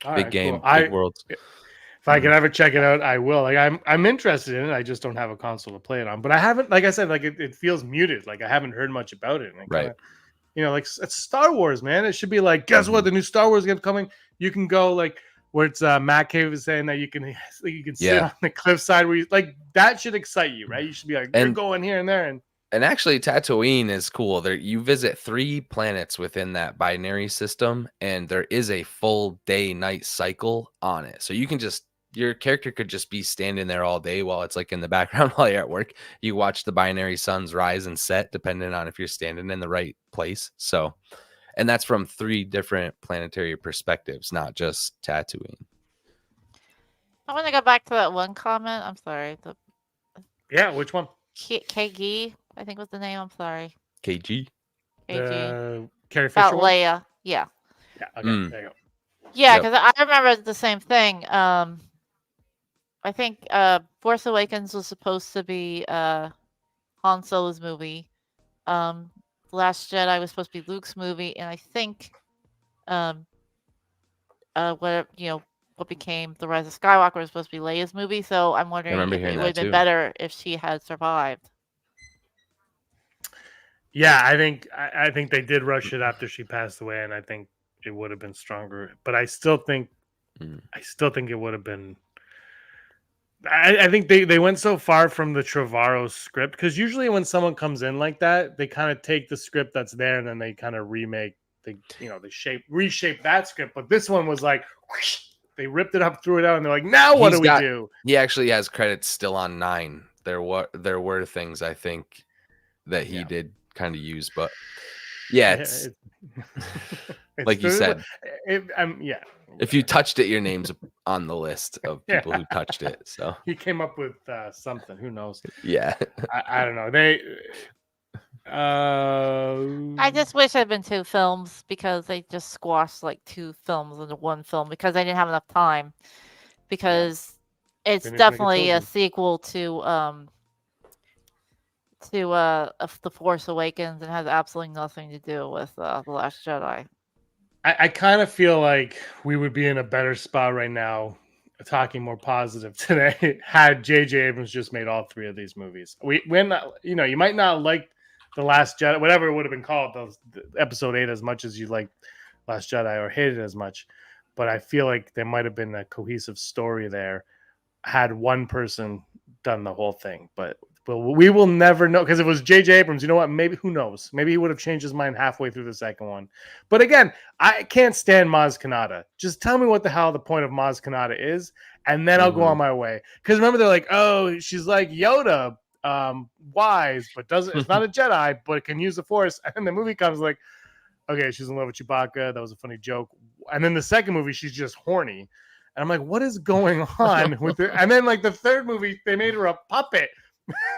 All big right, game, cool. big worlds. If I could ever check it out, I will. Like I'm interested in it. I just don't have a console to play it on. But I haven't, like I said, like it feels muted. Like I haven't heard much about it. And it Right. kinda, you know, like it's Star Wars, man. It should be like, guess what? The new Star Wars game coming. You can go like where it's Matt Cave is saying that you can sit on the cliffside where you like that should excite you, right? You should be like, you're going here and there. And actually, Tatooine is cool. There, you visit 3 planets within that binary system, and there is a full day-night cycle on it. So you can just, your character could just be standing there all day while it's like in the background while you're at work. You watch the binary suns rise and set, depending on if you're standing in the right place. So, and that's from 3 different planetary perspectives, not just Tatooine. I want to go back to that one comment. I'm sorry. Yeah, which one? KG, I think was the name. I'm sorry. KG. KG. Carrie Fisher About one? Leia. Yeah. Yeah. Okay. There you go. Yeah, because I remember the same thing. I think Force Awakens was supposed to be Han Solo's movie. Last Jedi was supposed to be Luke's movie, and I think what became The Rise of Skywalker was supposed to be Leia's movie. So I'm wondering if it would have been better if she had survived. Yeah, I think they did rush it after she passed away, and I think it would have been stronger. But I still think it would have been. I think they went so far from the Trevorrow script, because usually when someone comes in like that, they kind of take the script that's there and then they kind of remake. They reshape that script. But this one was like, whoosh, they ripped it up, threw it out, and they're like, now what do we do? He actually has credits still on 9. There were things I think that he did kind of use, but it's like you said, if you touched it, your name's on the list of people who touched it. So he came up with something. Who knows? Yeah, I don't know. I just wish it had been 2 films, because they just squashed like 2 films into one film because they didn't have enough time. Because it's definitely a sequel to The Force Awakens, and has absolutely nothing to do with The Last Jedi. I kind of feel like we would be in a better spot right now, talking more positive today, had J.J. Abrams just made all 3 of these movies. You might not like The Last Jedi, whatever it would have been called, Episode 8, as much as you like Last Jedi or hate it as much, but I feel like there might have been a cohesive story there had one person done the whole thing. But we will never know, because if it was J.J. Abrams, you know what? Maybe, who knows? Maybe he would have changed his mind halfway through the second one. But again, I can't stand Maz Kanata. Just tell me what the hell the point of Maz Kanata is, and then I'll go on my way. Because remember, they're like, oh, she's like Yoda, wise, but it's not a Jedi, but can use the Force. And then the movie comes like, okay, she's in love with Chewbacca. That was a funny joke. And then the second movie, she's just horny. And I'm like, what is going on with it? And then like the third movie, they made her a puppet.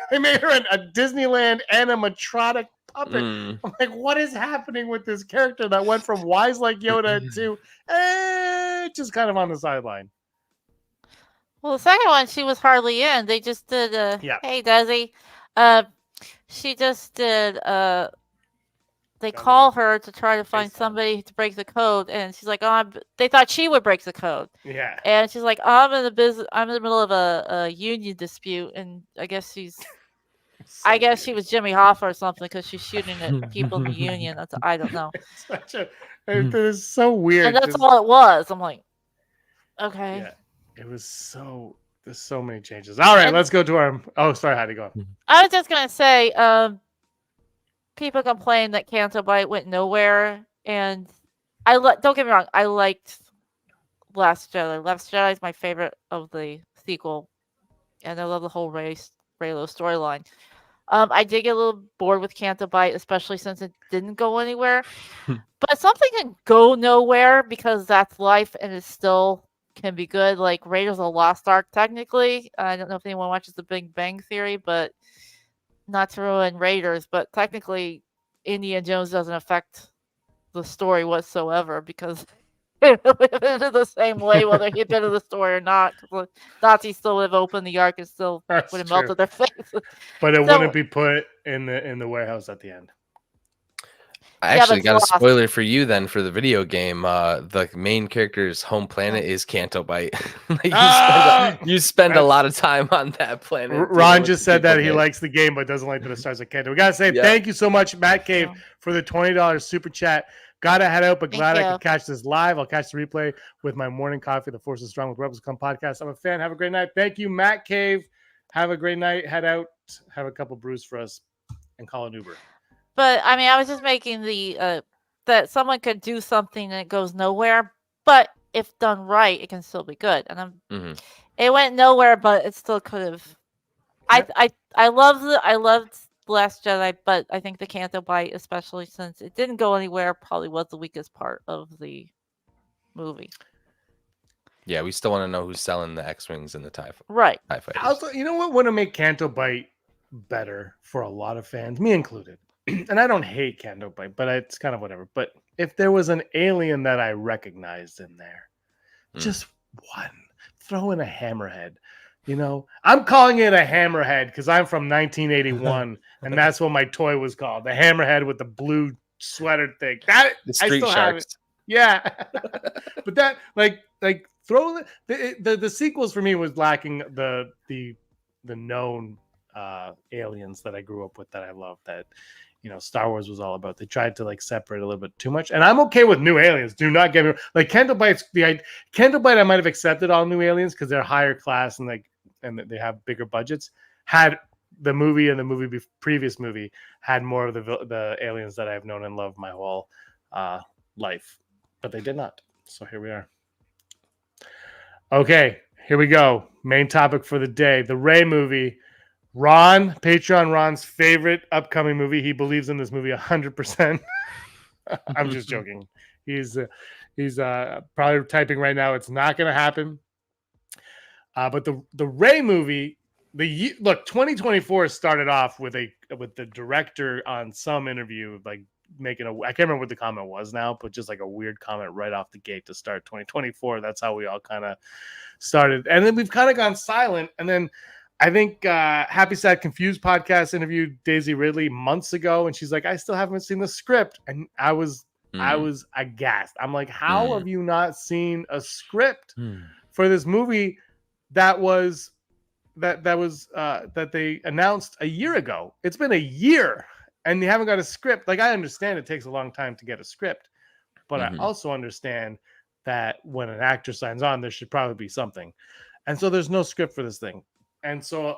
They made her a Disneyland animatronic puppet. I'm like, what is happening with this character that went from wise like Yoda to just kind of on the sideline? Well, the second one, she was hardly in. They just did hey, Desi. She just did they call her to try to find somebody to break the code, and she's like, "Oh, they thought she would break the code." Yeah. And she's like, "Oh, I'm in the middle of a union dispute," and I guess she was Jimmy Hoffa or something, because she's shooting at people in the union. I don't know. It is so weird. And that's all it was. I'm like, okay. Yeah. It was there's so many changes. All right, let's go to our. Oh, sorry, Heidi, go on. I was just gonna say, people complain that Canto Bight went nowhere, and don't get me wrong, I liked Last Jedi. Last Jedi is my favorite of the sequel, and I love the whole Reylo storyline. I did get a little bored with Canto Bight, especially since it didn't go anywhere. But something can go nowhere, because that's life, and it still can be good. Like Raiders of the Lost Ark, technically. I don't know if anyone watches The Big Bang Theory, but not to ruin Raiders, but technically Indiana Jones doesn't affect the story whatsoever, because it ended the same way whether he'd been in the story or not. The Nazis still would have opened the Ark and still would have melted their faces. But it wouldn't be put in the warehouse at the end. I Yeah, actually but got a Lost. spoiler for you then for the video game. The main character's home planet is Canto Bite. You spend a lot of time on that planet. Ron just said that he likes the game but doesn't like that it starts at Canto. We gotta say thank you so much, Matt Cave, for the $20 super chat. Gotta head out, but glad I could catch this live. I'll catch the replay with my morning coffee. The Force is Strong with Rebels Come podcast. I'm a fan. Have a great night. Thank you, Matt Cave. Have a great night. Head out. Have a couple brews for us and call an Uber. But I mean, I was just making the that someone could do something and it goes nowhere, but if done right, it can still be good. And it went nowhere, but it still could have. I loved Last Jedi, but I think the Canto Bite, especially since it didn't go anywhere, probably was the weakest part of the movie. Yeah, we still want to know who's selling the X-Wings and the TIE right. Fighters. Also, you know what would have made Canto Bite better for a lot of fans, me included? And I don't hate Canto Bite, but it's kind of whatever. But if there was an alien that I recognized in there, just one, throw in a hammerhead. You know, I'm calling it a hammerhead because I'm from 1981, and that's what my toy was called, the hammerhead with the blue sweater thing. That the Street I still Sharks. have it. Yeah, but that like throw the sequels for me was lacking the known aliens that I grew up with that I love, that Star Wars was all about. They tried to like separate a little bit too much, and I'm okay with new aliens. Do not get me like Canto Bite. Canto Bite, I might have accepted all new aliens because they're higher class and they have bigger budgets. Had the movie and the previous movie had more of the aliens that I've known and loved my whole life, but they did not. So here we are. Okay, here we go. Main topic for the day: the Rey movie. Patreon Ron's favorite upcoming movie. He believes in this movie 100%. I'm just joking. He's probably typing right now. It's not going to happen. But the Rey movie, 2024 started off with the director on some interview like making I can't remember what the comment was now, but just like a weird comment right off the gate to start 2024. That's how we all kind of started, and then we've kind of gone silent, and then. I think Happy Sad Confused podcast interviewed Daisy Ridley months ago, and she's like, "I still haven't seen the script," and I was aghast. I'm like, "How have you not seen a script for this movie that they announced a year ago? It's been a year, and you haven't got a script." Like, I understand it takes a long time to get a script, but I also understand that when an actor signs on, there should probably be something, and so there's no script for this thing. And so,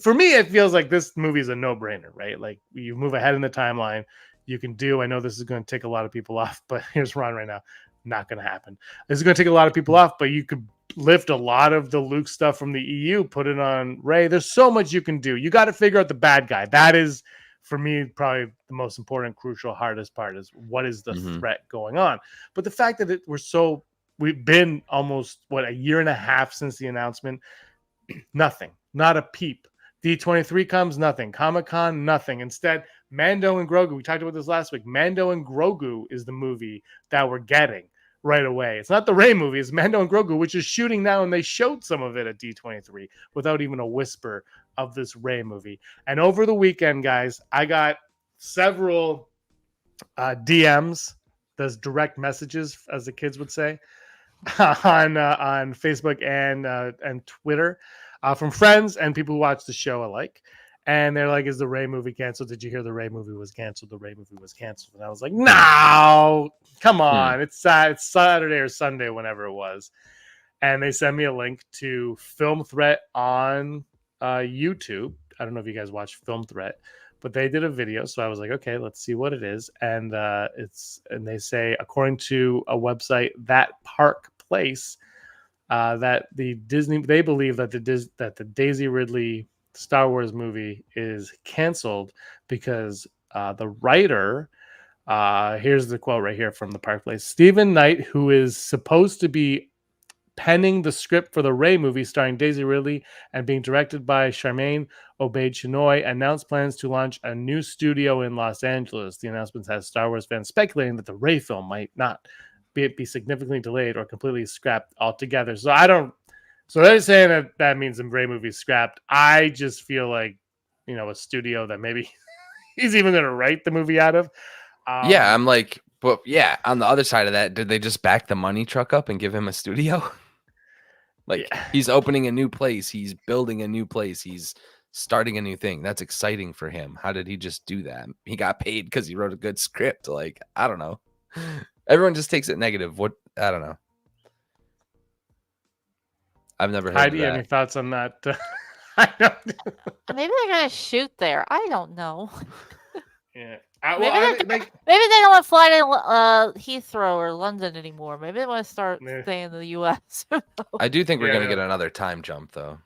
for me, it feels like this movie is a no-brainer, right? Like, you move ahead in the timeline, you can do. I know this is going to take a lot of people off, but here's Ron right now. Not going to happen. This is going to take a lot of people off, but you could lift a lot of the Luke stuff from the EU, put it on Rey. There's so much you can do. You got to figure out the bad guy. That is, for me, probably the most important, crucial, hardest part is what is the threat going on. But the fact that we've been almost a year and a half since the announcement. Nothing, not a peep. D23 comes, nothing. Comic-Con, nothing. Instead, Mando and Grogu. We talked about this last week. Mando and Grogu is the movie that we're getting right away. It's not the Rey movie. It's Mando and Grogu, which is shooting now, and they showed some of it at D23 without even a whisper of this Rey movie. And over the weekend, guys, I got several DMs, those direct messages, as the kids would say, on Facebook and Twitter from friends and people who watch the show alike. And they're like, "Is the Rey movie canceled? Did you hear the Rey movie was canceled? The Rey movie was canceled." And I was like, "No, come on. It's Saturday or Sunday, whenever it was." And they sent me a link to Film Threat on YouTube. I don't know if you guys watch Film Threat, but they did a video. So I was like, okay, let's see what it is. And they say, according to a website, That Park Place, that they believe that the Daisy Ridley Star Wars movie is canceled because the writer, here's the quote right here from The Park Place: "Stephen Knight, who is supposed to be penning the script for the Rey movie starring Daisy Ridley and being directed by Charmaine Obaid-Chinoy, announced plans to launch a new studio in Los Angeles. The announcement has Star Wars fans speculating that the Rey film might not be significantly delayed or completely scrapped altogether." So they're saying that means the Rey movie is scrapped. I just feel like, a studio that maybe he's even going to write the movie out of. Yeah, I'm like, but yeah, on the other side of that, did they just back the money truck up and give him a studio? Like, Yeah. he's opening a new place, he's building a new place, he's starting a new thing. That's exciting for him. How did he just do that? He got paid because he wrote a good script. Like, I don't know. Everyone just takes it negative. What? I don't know. I've never heard of Heidi, that. any thoughts on that? I don't. Maybe they're gonna shoot there. I don't know. Yeah. Maybe they don't want to fly to Heathrow or London anymore. Maybe they want to start staying in the U.S. I do think we're gonna get another time jump, though.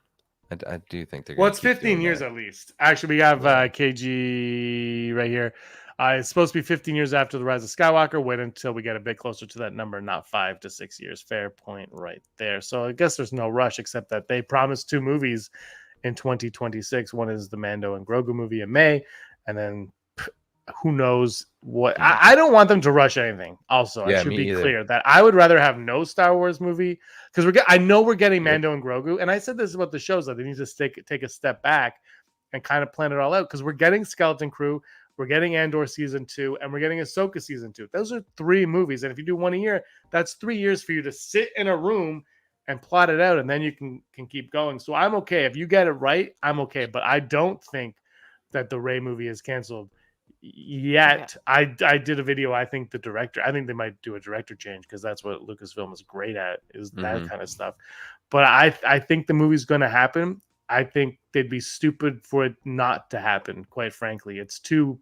I do think they're. Well, it's 15 years at least. Actually, we have KG right here. It's supposed to be 15 years after the Rise of Skywalker. Wait until we get a bit closer to that number, not 5 to 6 years. Fair point right there. So I guess there's no rush, except that they promised 2 movies in 2026. One is the Mando and Grogu movie in May, and then who knows what. I don't want them to rush anything. Also, I should be clear that I would rather have no Star Wars movie, because I know we're getting Mando and Grogu, and I said this about the shows, that they need to take a step back and kind of plan it all out, because we're getting Skeleton Crew, we're getting Andor season 2, and we're getting Ahsoka season 2. Those are 3 movies, and if you do one a year, that's 3 years for you to sit in a room and plot it out, and then you can keep going. So I'm okay if you get it right. I'm okay, but I don't think that the Rey movie is canceled yet. Yeah. I did a video. I think they might do a director change, because that's what Lucasfilm is great at, is that kind of stuff. But I think the movie's going to happen. I think they'd be stupid for it not to happen, quite frankly. It's too.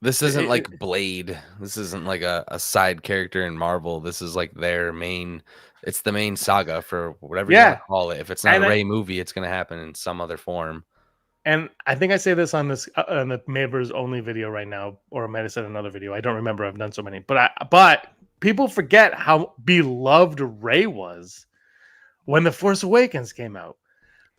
This isn't like Blade. This isn't like a side character in Marvel. This is like their main. It's the main saga, for whatever you want to call it. If it's not a Rey movie, it's going to happen in some other form. And I think I say this on the Neighbors Only video right now, or I might have said another video. I don't remember. I've done so many. But people forget how beloved Rey was when The Force Awakens came out.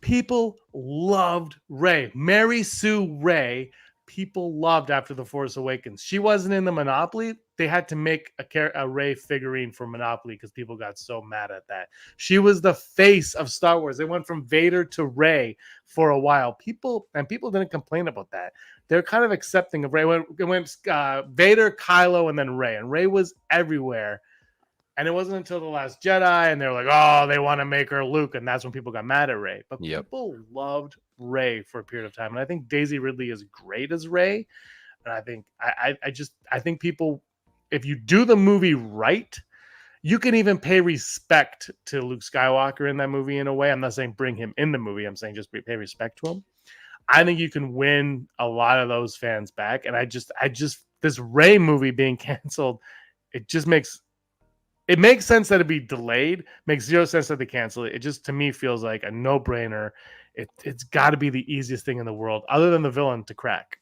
People loved Rey. Mary Sue Rey, people loved after The Force Awakens. She wasn't in the Monopoly. They had to make a Rey figurine for Monopoly because people got so mad at that. She was the face of Star Wars. They went from Vader to Rey for a while. People didn't complain about that. They're kind of accepting of Rey. It went Vader, Kylo, and then Rey. And Rey was everywhere. And it wasn't until The Last Jedi, and they're like, oh, they want to make her Luke. And that's when people got mad at Rey. But people loved Rey for a period of time. And I think Daisy Ridley is great as Rey. And I think I think people, if you do the movie right, you can even pay respect to Luke Skywalker in that movie in a way. I'm not saying bring him in the movie. I'm saying just pay respect to him. I think you can win a lot of those fans back. And I just this Rey movie being canceled, it makes sense that it'd be delayed. Makes zero sense that they cancel it. It just, to me, feels like a no-brainer. It's got to be the easiest thing in the world, other than the villain, to crack.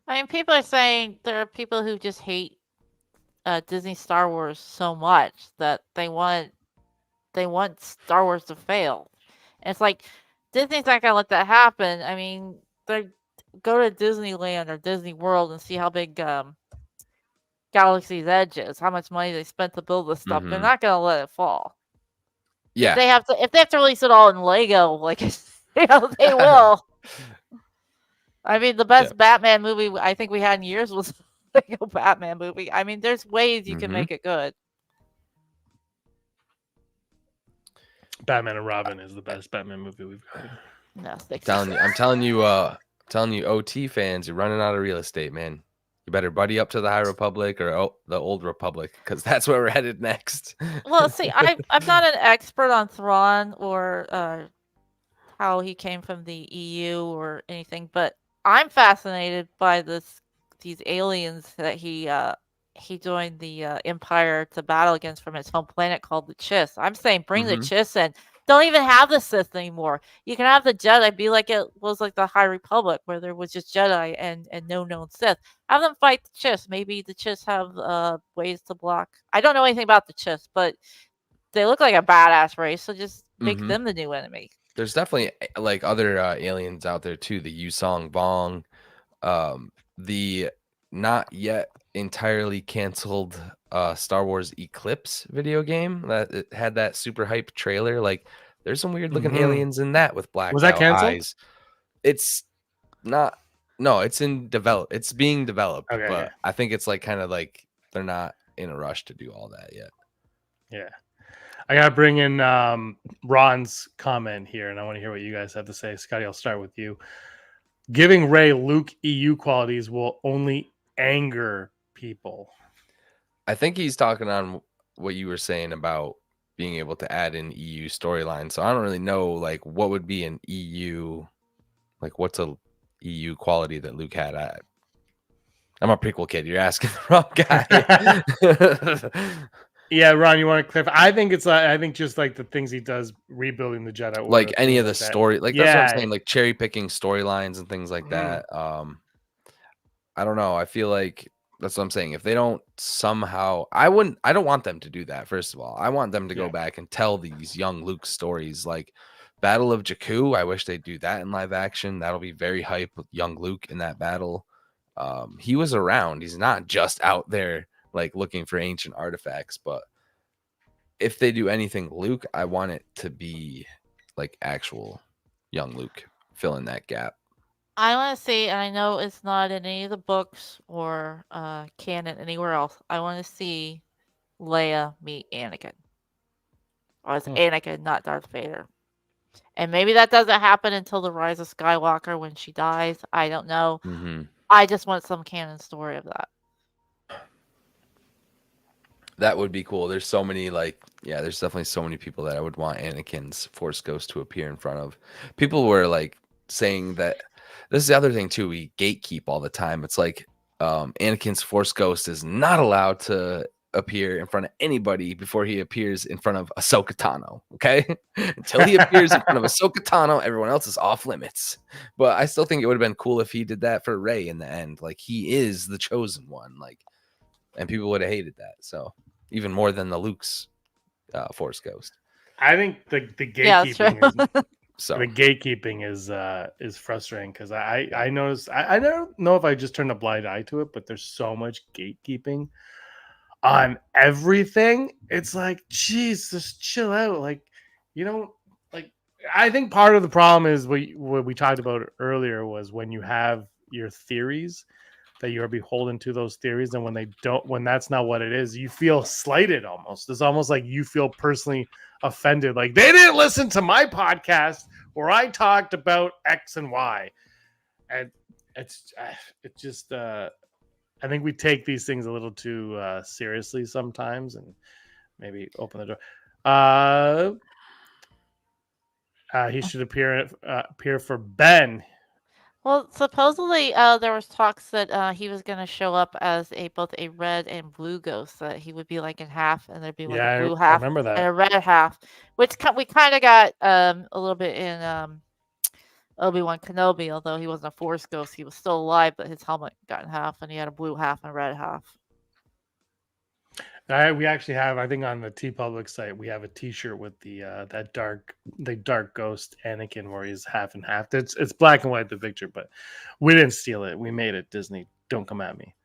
I mean, people are saying there are people who just hate Disney Star Wars so much that they want Star Wars to fail. And it's like, Disney's not gonna let that happen. I mean, they go to Disneyland or Disney World and see how big Galaxy's Edge is, how much money they spent to build this stuff. They're not gonna let it fall. Yeah. If they have to release it all in Lego, like they will. I mean, the best Batman movie I think we had in years was Lego Batman movie. I mean, there's ways you can make it good. Batman and Robin is the best Batman movie we've got. No, I'm telling you, OT fans, you're running out of real estate, man. You better buddy up to the High Republic or the Old Republic, because that's where we're headed next. Well, see, I'm not an expert on Thrawn or how he came from the EU or anything, but I'm fascinated by these aliens that he joined the Empire to battle against from his home planet called the Chiss. I'm saying bring the Chiss in. Don't even have the Sith anymore. You can have the Jedi be like it was like the High Republic, where there was just Jedi and no known Sith. Have them fight the Chiss. Maybe the Chiss have ways to block. I don't know anything about the Chiss, but they look like a badass race, so just make them the new enemy. There's definitely like other aliens out there too. The Yusong Bong, the not yet entirely canceled Star Wars Eclipse video game that it had that super hype trailer. Like, there's some weird looking aliens in that with black Was that canceled? eyes. It's not No, it's in develop. It's being developed, Okay, but okay. I think it's like kind of like they're not in a rush to do all that yet. Yeah. I gotta bring in Ron's comment here, and I want to hear what you guys have to say. Scotty, I'll start with you. Giving Rey Luke EU qualities will only anger people. I think he's talking on what you were saying about being able to add in EU storyline. So I don't really know like what would be an EU, like what's a EU quality that Luke had. I'm a prequel kid. You're asking the wrong guy. Yeah, Ron, you want to clarify? I think it's I think just like the things he does rebuilding the Jedi Order, Like any things of the like that. story, like that's what I'm saying, like cherry picking storylines and things like that. I don't know. I feel like that's what I'm saying. If they don't somehow, I don't want them to do that. First of all, I want them to go back and tell these young Luke stories, like Battle of Jakku. I wish they'd do that in live action. That'll be very hype with young Luke in that battle. He was around. He's not just out there like looking for ancient artifacts. But if they do anything Luke, I want it to be like actual young Luke filling that gap. I want to see, and I know it's not in any of the books or canon anywhere else. I want to see Leia meet Anakin. Or it's Anakin, not Darth Vader. And maybe that doesn't happen until the Rise of Skywalker when she dies. I don't know. I just want some canon story of that. That would be cool. There's so many there's definitely so many people that I would want Anakin's Force Ghost to appear in front of. People were like saying that this is the other thing too. We gatekeep all the time. It's like Anakin's Force Ghost is not allowed to appear in front of anybody before he appears in front of Ahsoka Tano. Okay, until he appears in front of Ahsoka Tano, everyone else is off limits. But I still think it would have been cool if he did that for Rey in the end. Like he is the chosen one. Like, and people would have hated that. So even more than the Luke's Force Ghost. I think the gatekeeping so the gatekeeping is frustrating because I noticed I don't know if I just turned a blind eye to it, but there's so much gatekeeping on everything. It's like, geez, just chill out. Like, you don't like. I think part of the problem is what we talked about earlier was when you have your theories that you are beholden to those theories, and when that's not what it is, you feel slighted almost. It's almost like you feel personally offended, like they didn't listen to my podcast where I talked about X and Y. And it's just I think we take these things a little too seriously sometimes, and maybe open the door. He should appear for Ben. Well, supposedly there was talks that he was going to show up as both a red and blue ghost. That he would be like in half, and there'd be like a blue half and a red half, which we kind of got a little bit in Obi-Wan Kenobi. Although he wasn't a Force ghost, he was still alive, but his helmet got in half, and he had a blue half and a red half. We actually have, I think on the TeePublic site, we have a T-shirt with the dark ghost Anakin where he's half and half. It's black and white, the picture, but we didn't steal it. We made it. Disney, don't come at me.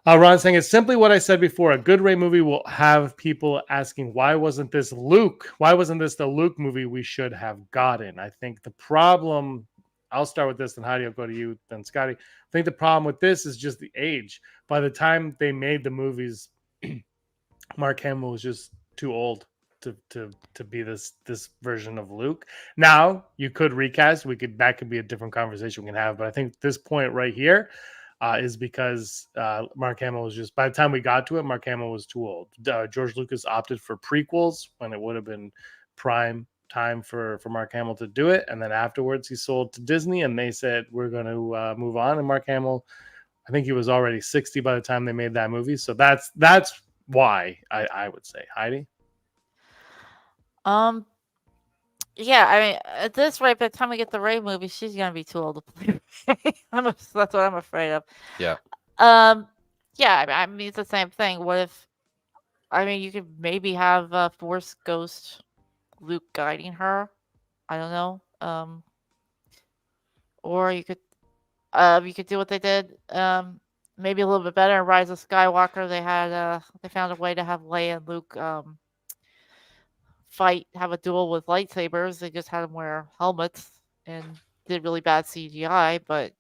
Ron saying it's simply what I said before. A good Rey movie will have people asking, why wasn't this Luke? Why wasn't this the Luke movie we should have gotten? I think the problem, I'll start with this, then Heidi will go to you, then Scotty. I think the problem with this is just the age. By the time they made the movies, Mark Hamill was just too old to be this version of Luke. Now you could recast. That could be a different conversation we can have. But I think this point right here is because Mark Hamill was just, by the time we got to it, Mark Hamill was too old. George Lucas opted for prequels when it would have been prime time for Mark Hamill to do it, and then afterwards he sold to Disney, and they said we're going to move on. And Mark Hamill, I think he was already 60 by the time they made that movie. So that's why I would say. Heidi? Yeah, I mean, at this rate, by the time we get the Rey movie, she's gonna be too old to play Rey. That's what I'm afraid of. Yeah. Yeah, I mean, it's the same thing. What if, I mean, you could maybe have a Force Ghost Luke guiding her. I don't know. Or you could do what they did. Maybe a little bit better in Rise of Skywalker. They found a way to have Leia and Luke have a duel with lightsabers. They just had them wear helmets and did really bad CGI, but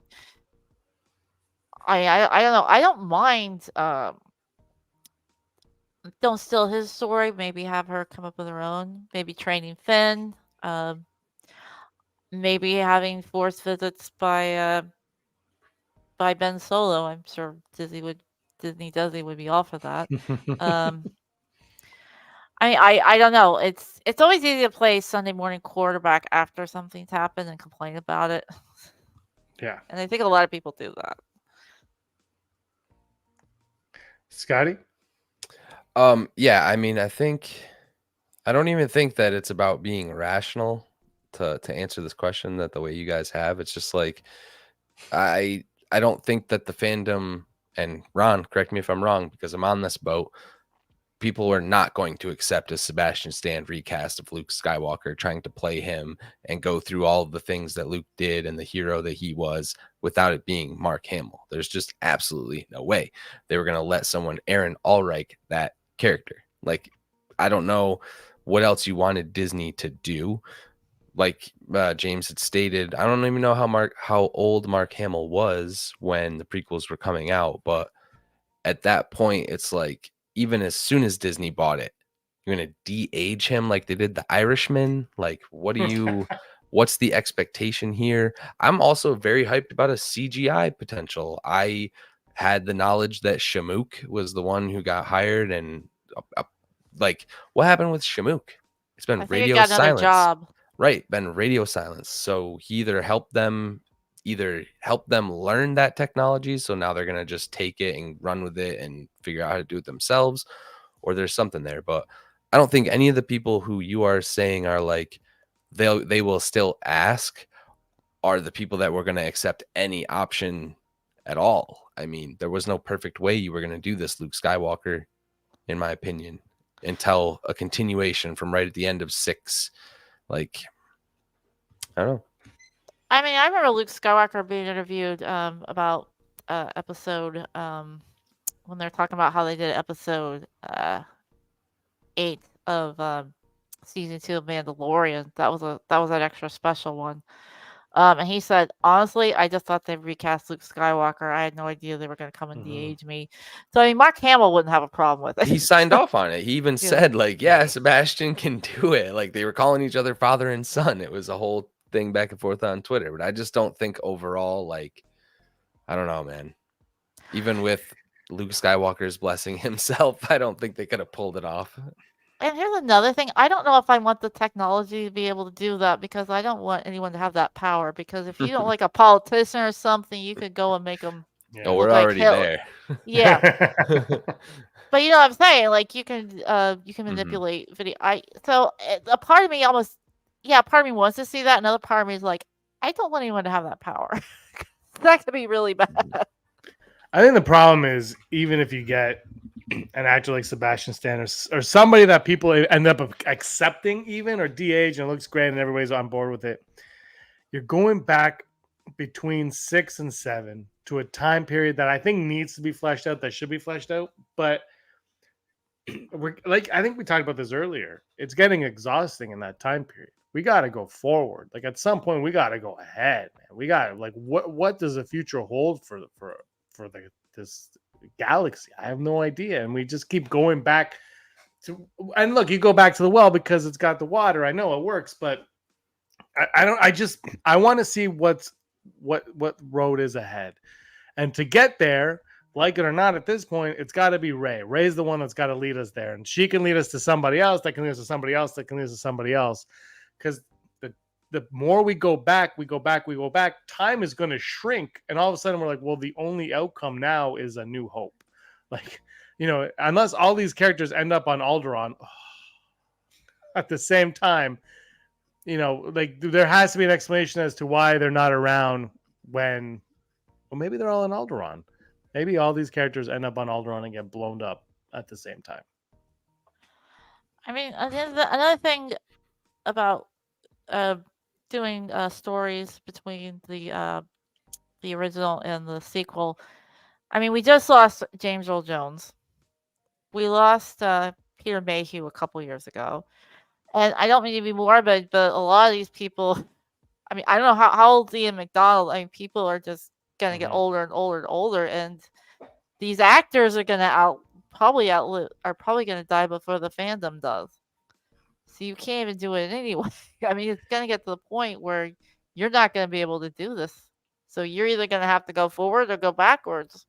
I don't know. I don't mind. Don't steal his story. Maybe have her come up with her own. Maybe training Finn. Maybe having force visits by Ben Solo. I'm sure Disney would be all for that. I don't know. It's always easy to play Sunday morning quarterback after something's happened and complain about it. Yeah. And I think a lot of people do that. Scotty? Yeah, I mean, I don't even think that it's about being rational to answer this question that the way you guys have. It's just like I don't think that the fandom, and Ron, correct me if I'm wrong because I'm on this boat, people are not going to accept a Sebastian Stan recast of Luke Skywalker trying to play him and go through all of the things that Luke did and the hero that he was without it being Mark Hamill. There's just absolutely no way they were going to let someone Aaron Allreich that character. Like, I don't know what else you wanted Disney to do. Like James had stated, I don't even know how old Mark Hamill was when the prequels were coming out, but at that point, it's like, even as soon as Disney bought it, you're going to de-age him like they did the Irishman. Like, what's the expectation here? I'm also very hyped about a CGI potential. I had the knowledge that Shamook was the one who got hired, and like, what happened with Shamook? It's been I think radio he got another silence. job. Right, been radio silence. So he either helped them learn that technology, so now they're going to just take it and run with it and figure out how to do it themselves, or there's something there. But I don't think any of the people who you are saying are like they will still ask are the people that were going to accept any option at all. I mean, there was no perfect way you were going to do this, Luke Skywalker, in my opinion, until a continuation from right at the end of 6. Like, I don't know. I mean, I remember Luke Skywalker being interviewed about episode when they're talking about how they did episode 8 of season 2 of Mandalorian. That was an extra special one. And he said, honestly, I just thought they'd recast Luke Skywalker. I had no idea they were going to come and de-age me. So, I mean, Mark Hamill wouldn't have a problem with it. He signed off on it. He even Yeah. said, like, yeah, Sebastian can do it. Like, they were calling each other father and son. It was a whole thing back and forth on Twitter. But I just don't think overall, like, I don't know, man. Even with Luke Skywalker's blessing himself, I don't think they could have pulled it off. And here's another thing. I don't know if I want the technology to be able to do that because I don't want anyone to have that power. Because if you don't like a politician or something, you could go and make them. Yeah. Oh, we're like already there. Yeah. But you know what I'm saying? Like you can Mm-hmm. manipulate video. So a part of me part of me wants to see that. Another part of me is like, I don't want anyone to have that power. That could be really bad. I think the problem is, even if you get an actor like Sebastian Stan or somebody that people end up accepting, even, or DH, and it looks great and everybody's on board with it, you're going back between 6 and 7 to a time period that I think needs to be fleshed out, that should be fleshed out. But I think we talked about this earlier. It's getting exhausting in that time period. We got to go forward. Like, at some point, we got to go ahead, man. We got to, like, what does the future hold for this galaxy? I have no idea. And we just keep going back to, and look, you go back to the well because it's got the water. I know it works, but I want to see what road is ahead. And to get there, like it or not, at this point, it's got to be Rey. Rey's the one that's got to lead us there. And she can lead us to somebody else that can lead us to somebody else that can lead us to somebody else. Because the more we go back, time is going to shrink. And all of a sudden, we're like, well, the only outcome now is A New Hope. Like, unless all these characters end up on Alderaan at the same time, like, there has to be an explanation as to why they're not around when, well, maybe they're all on Alderaan. Maybe all these characters end up on Alderaan and get blown up at the same time. I mean, another thing about doing stories between the original and the sequel. I mean, we just lost James Earl Jones. We lost Peter Mayhew a couple years ago. And I don't mean to be morbid, but a lot of these people, I mean, I don't know how old Ian McDonald, I mean, people are just gonna get older and older and older, and these actors are gonna probably gonna die before the fandom does. So you can't even do it anyway. I mean, it's gonna get to the point where you're not gonna be able to do this. So you're either gonna have to go forward or go backwards.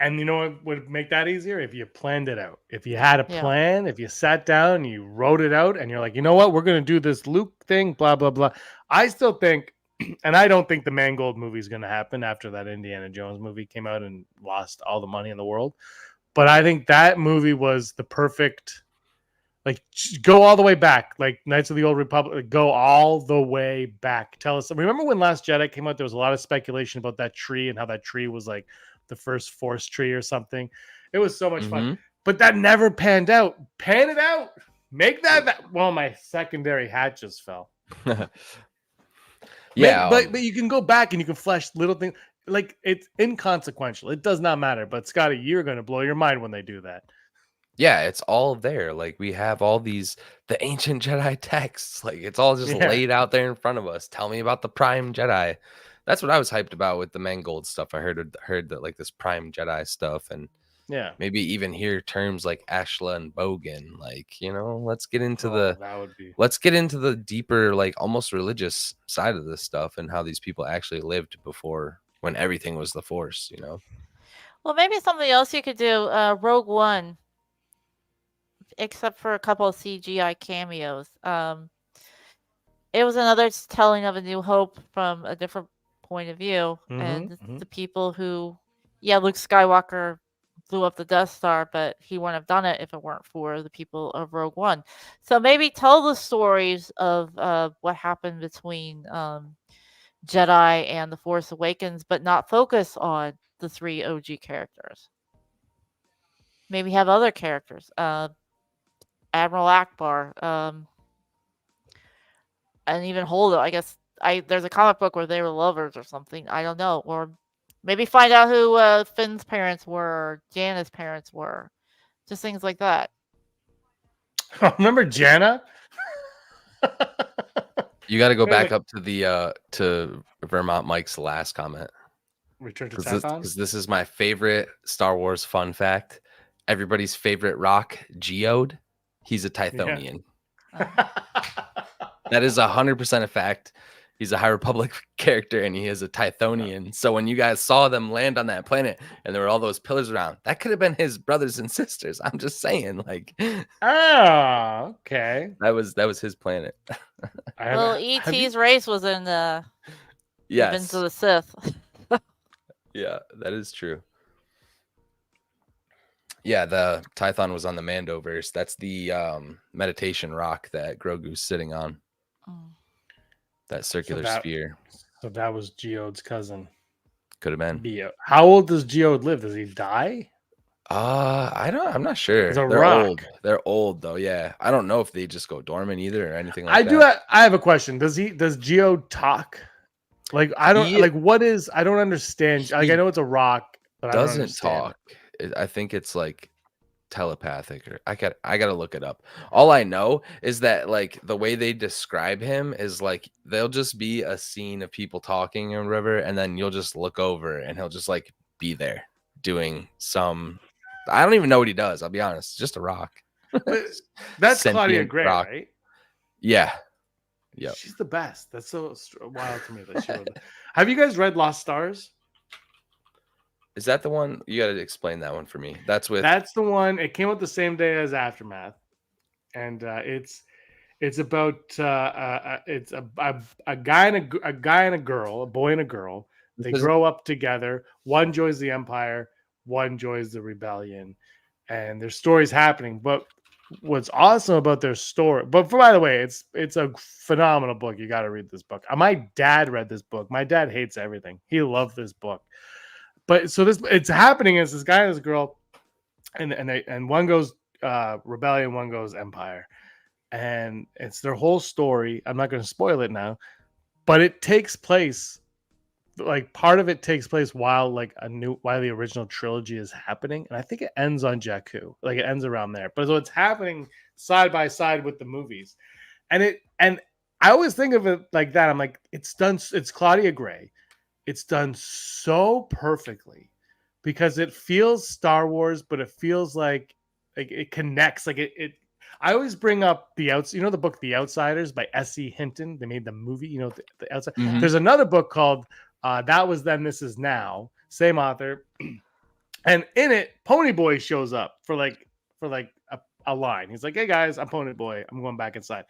And you know what would make that easier? If you planned it out. If you had a Yeah. plan, if you sat down and you wrote it out and you're like, you know what, we're going to do this Luke thing, blah, blah, blah. I still think, and I don't think the Mangold movie is going to happen after that Indiana Jones movie came out and lost all the money in the world. But I think that movie was the perfect, like, go all the way back, like Knights of the Old Republic, go all the way back. Tell us. Remember when Last Jedi came out? There was a lot of speculation about that tree and how that tree was like the first Force tree or something. It was so much fun, but that never panned out. Pan it out. Make that. Well, my secondary hat just fell. Yeah, but you can go back and you can flesh little things. Like, it's inconsequential. It does not matter. But Scotty, you're going to blow your mind when they do that. Yeah, it's all there. Like, we have all the ancient Jedi texts. Like, it's all just laid out there in front of us. Tell me about the Prime Jedi. That's what I was hyped about with the Mangold stuff. I heard that, like, this Prime Jedi stuff, and maybe even hear terms like Ashla and Bogan. Like, you know, let's get into the deeper, like, almost religious side of this stuff and how these people actually lived before, when everything was the Force, you know. Well, maybe something else you could do, Rogue One, except for a couple of CGI cameos. It was another telling of A New Hope from a different point of view, and the people who, Luke Skywalker blew up the Death Star, but he wouldn't have done it if it weren't for the people of Rogue One. So maybe tell the stories of what happened between Jedi and The Force Awakens, but not focus on the 3 OG characters. Maybe have other characters. Admiral Akbar, and even Holdo. I guess there's a comic book where they were lovers or something. I don't know. Or maybe find out who Finn's parents were, or Jana's parents were. Just things like that. Remember Jana? You got to go back up to the to Vermont Mike's last comment. Return to Tython? Because this is my favorite Star Wars fun fact. Everybody's favorite rock, Geode. He's a Tythonian. Yeah. That is 100% a fact. He's a High Republic character, and he is a Tythonian. So when you guys saw them land on that planet, and there were all those pillars around, that could have been his brothers and sisters. I'm just saying, like. Oh, okay. That was his planet. Well, E.T.'s race was in the Revenge of the Sith. Yeah, that is true. Yeah, the Tython was on the Mandoverse. That's the meditation rock that Grogu's sitting on. That circular sphere. So that was Geode's cousin. Could have been. Geode. How old does Geode live? Does he die? I'm not sure. They're rock. old. They're old though. Yeah, I don't know if they just go dormant either or anything like that. I have a question. Does Geode talk? Like, I don't I don't understand. Like, I know it's a rock, but I don't understand. Talk. I think it's like telepathic, or I gotta look it up. All I know is that, like, the way they describe him is like there'll just be a scene of people talking or whatever, and then you'll just look over and he'll just like be there doing some. I don't even know what he does. I'll be honest. It's just a rock. That's Claudia Gray, rock. Right? Yeah. Yeah. She's the best. That's so wild to me that she would. Have you guys read Lost Stars? Is that the one? You got to explain that one for me. That's the one. It came out the same day as Aftermath, and it's about it's a guy and a girl, a boy and a girl. They grow up together. One joins the Empire, one joins the Rebellion, and their story's happening. But what's awesome about their story, by the way, it's a phenomenal book. You got to read this book. My dad read this book. My dad hates everything. He loved this book. But so it's happening as this guy and this girl, and one goes Rebellion, one goes Empire, and it's their whole story. I'm not going to spoil it now, but it takes place, like, part of it takes place while the original trilogy is happening, and I think it ends on Jakku, like it ends around there. But so it's happening side by side with the movies, and I always think of it like that. I'm like, it's Claudia Gray. it's done so perfectly because it feels Star Wars, but it feels like it connects. Like it I always bring up the book The Outsiders by S.E. Hinton. They made the movie, the Outside. Mhm. There's another book called That Was Then, This Is Now. Same author. And in it, Ponyboy shows up for a line. He's like, "Hey guys, I'm Ponyboy. I'm going back inside."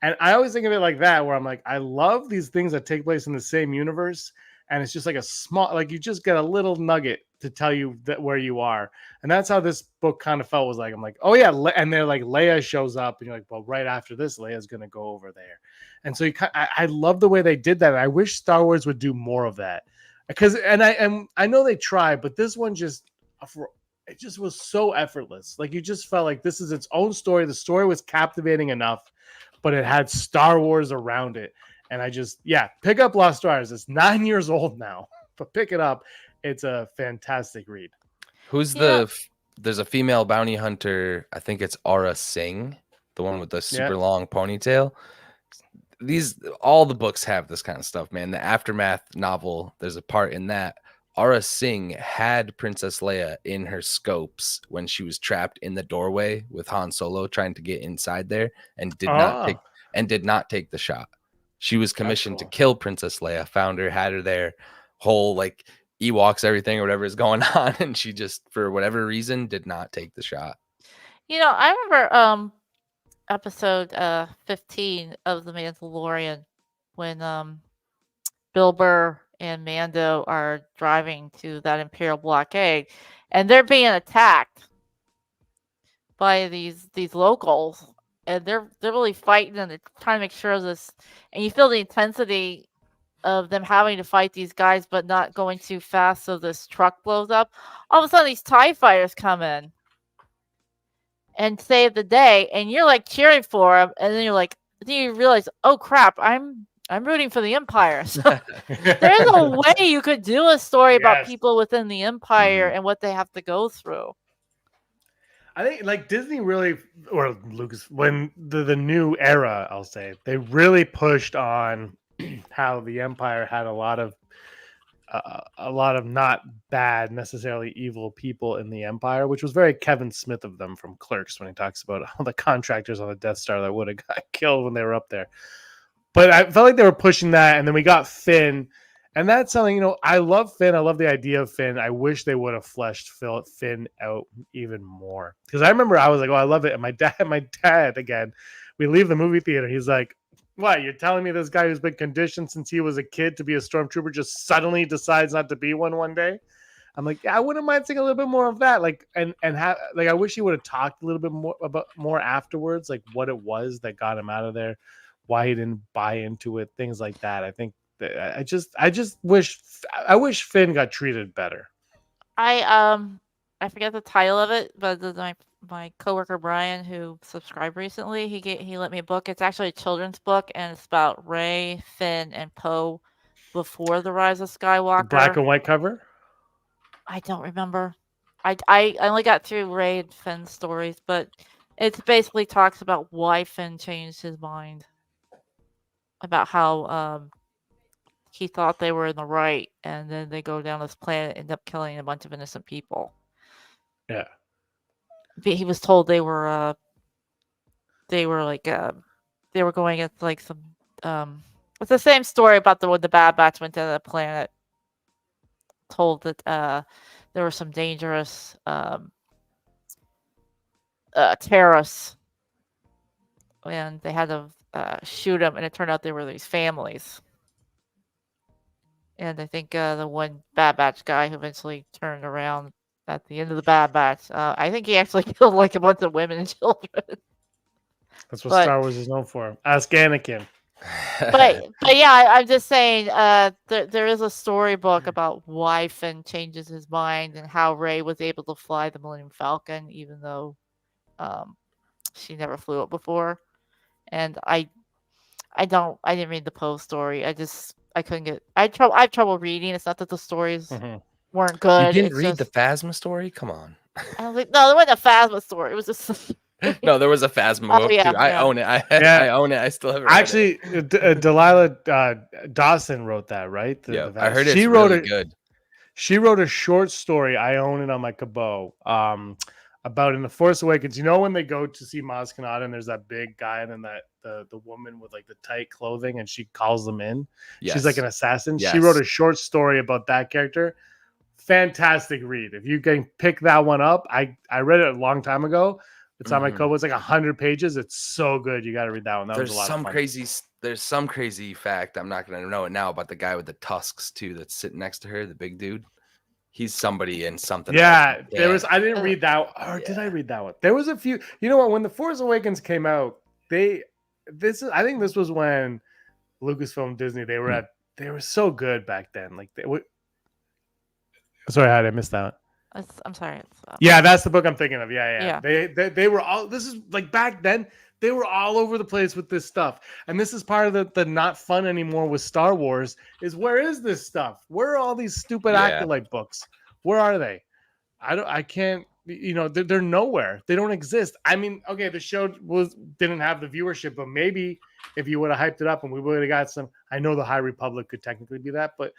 And I always think of it like that, where I'm like, I love these things that take place in the same universe, and it's just like a small, like you just get a little nugget to tell you that where you are, and that's how this book kind of felt. Was like, I'm like, oh yeah, and they're like, Leia shows up, and you're like, well, right after this, Leia's gonna go over there, and so I love the way they did that. I wish Star Wars would do more of that, because I know they try, but this one it just was so effortless. Like you just felt like this is its own story. The story was captivating enough, but it had Star Wars around it. And pick up Lost Stars. It's 9 years old now, but pick it up. It's a fantastic read. Who's there's a female bounty hunter. I think it's Aura Singh, the one with the super long ponytail. All the books have this kind of stuff, man. The Aftermath novel, there's a part in that. Aura Singh had Princess Leia in her scopes when she was trapped in the doorway with Han Solo trying to get inside there, and did not take the shot. She was commissioned to kill Princess Leia, found her, had her there, whole like Ewoks, everything or whatever is going on, and she just, for whatever reason, did not take the shot. I remember episode 15 of The Mandalorian when Bill Burr and Mando are driving to that Imperial blockade, and they're being attacked by these locals, and they're really fighting, and they're trying to make sure of this, and you feel the intensity of them having to fight these guys but not going too fast, so this truck blows up. All of a sudden these TIE fighters come in and save the day, and you're like cheering for them, and then you realize, oh crap, I'm rooting for the Empire. So there's a way you could do a story about people within the Empire and what they have to go through. I think like Disney really, or Lucas, when the new era, I'll say, they really pushed on how the Empire had a lot of not bad, necessarily evil people in the Empire, which was very Kevin Smith of them from Clerks when he talks about all the contractors on the Death Star that would have got killed when they were up there. But I felt like they were pushing that, and then we got Finn, and that's something, I love Finn. I love the idea of Finn. I wish they would have fleshed Finn out even more, because I remember I was like, oh, I love it. And my dad again, we leave the movie theater. He's like, what, you're telling me this guy who's been conditioned since he was a kid to be a stormtrooper just suddenly decides not to be one day? I'm like, yeah, I wouldn't mind seeing a little bit more of that. Like, and I wish he would have talked a little bit more afterwards, like what it was that got him out of there, why he didn't buy into it, things like that. I think that I just wish Finn got treated better. I forget the title of it, but my coworker Brian, who subscribed recently, he lent me a book. It's actually a children's book, and it's about Rey, Finn, and Poe before the Rise of Skywalker. The black and white cover? I don't remember. I only got through Rey and Finn's stories, but it basically talks about why Finn changed his mind, about how he thought they were in the right, and then they go down this planet, end up killing a bunch of innocent people. Yeah. He was told they were going against like some it's the same story about when the Bad Batch went to the planet, told that there were some dangerous terrorists, and they had to shoot them, and it turned out they were these families. And I think the one Bad Batch guy who eventually turned around at the end of the Bad Batch, I think he actually killed like a bunch of women and children. That's what Star Wars is known for. Ask Anakin. But yeah, I'm just saying there is a storybook about why Finn changes his mind and how Rey was able to fly the Millennium Falcon, even though she never flew it before. And I didn't read the Poe story. I couldn't get. I have trouble reading. It's not that the stories weren't good. You didn't read the Phasma story? Come on. I was like, no, there wasn't a Phasma story. It was just No, there was a Phasma Oh, book yeah, too. I yeah. own it. Yeah. I own it. I still haven't read it. Actually, Delilah Dawson wrote that, right? Yeah, I Phasma. heard She it's wrote really it. good. She wrote a short story. I own it on my Kabo. About in the Force Awakens. You know when they go to see Maz Kanata and there's that big guy and then that the woman with like the tight clothing and she calls them in. She's like Yes. an assassin. She Yes. wrote a short story about that character. Fantastic read. If you can pick that one up, I read it a long time ago. It's on my Kobo. It's like 100 pages. It's so good. You got to read that one. That was There's a lot some of fun. crazy. There's some crazy fact. I'm not gonna know it now about the guy with the tusks too. That's sitting next to her, the big dude. He's somebody in something. Yeah, else. there was. I didn't read that. Or did I read that one? There was a few. You know what? When the Force Awakens came out, I think this was when Lucasfilm, Disney, they were so good back then. Like sorry, how did I miss that? I'm sorry. Yeah, that's the book I'm thinking of. Yeah. Yeah. They were all. This is like back then. They were all over the place with this stuff, and this is part of the not fun anymore with Star Wars. Is where is this stuff? Where are all these stupid acolyte books? Where are they? I can't. You know, they're nowhere. They don't exist. I mean, okay, the show didn't have the viewership, but maybe if you would have hyped it up and we would have got some. I know the High Republic could technically be that, but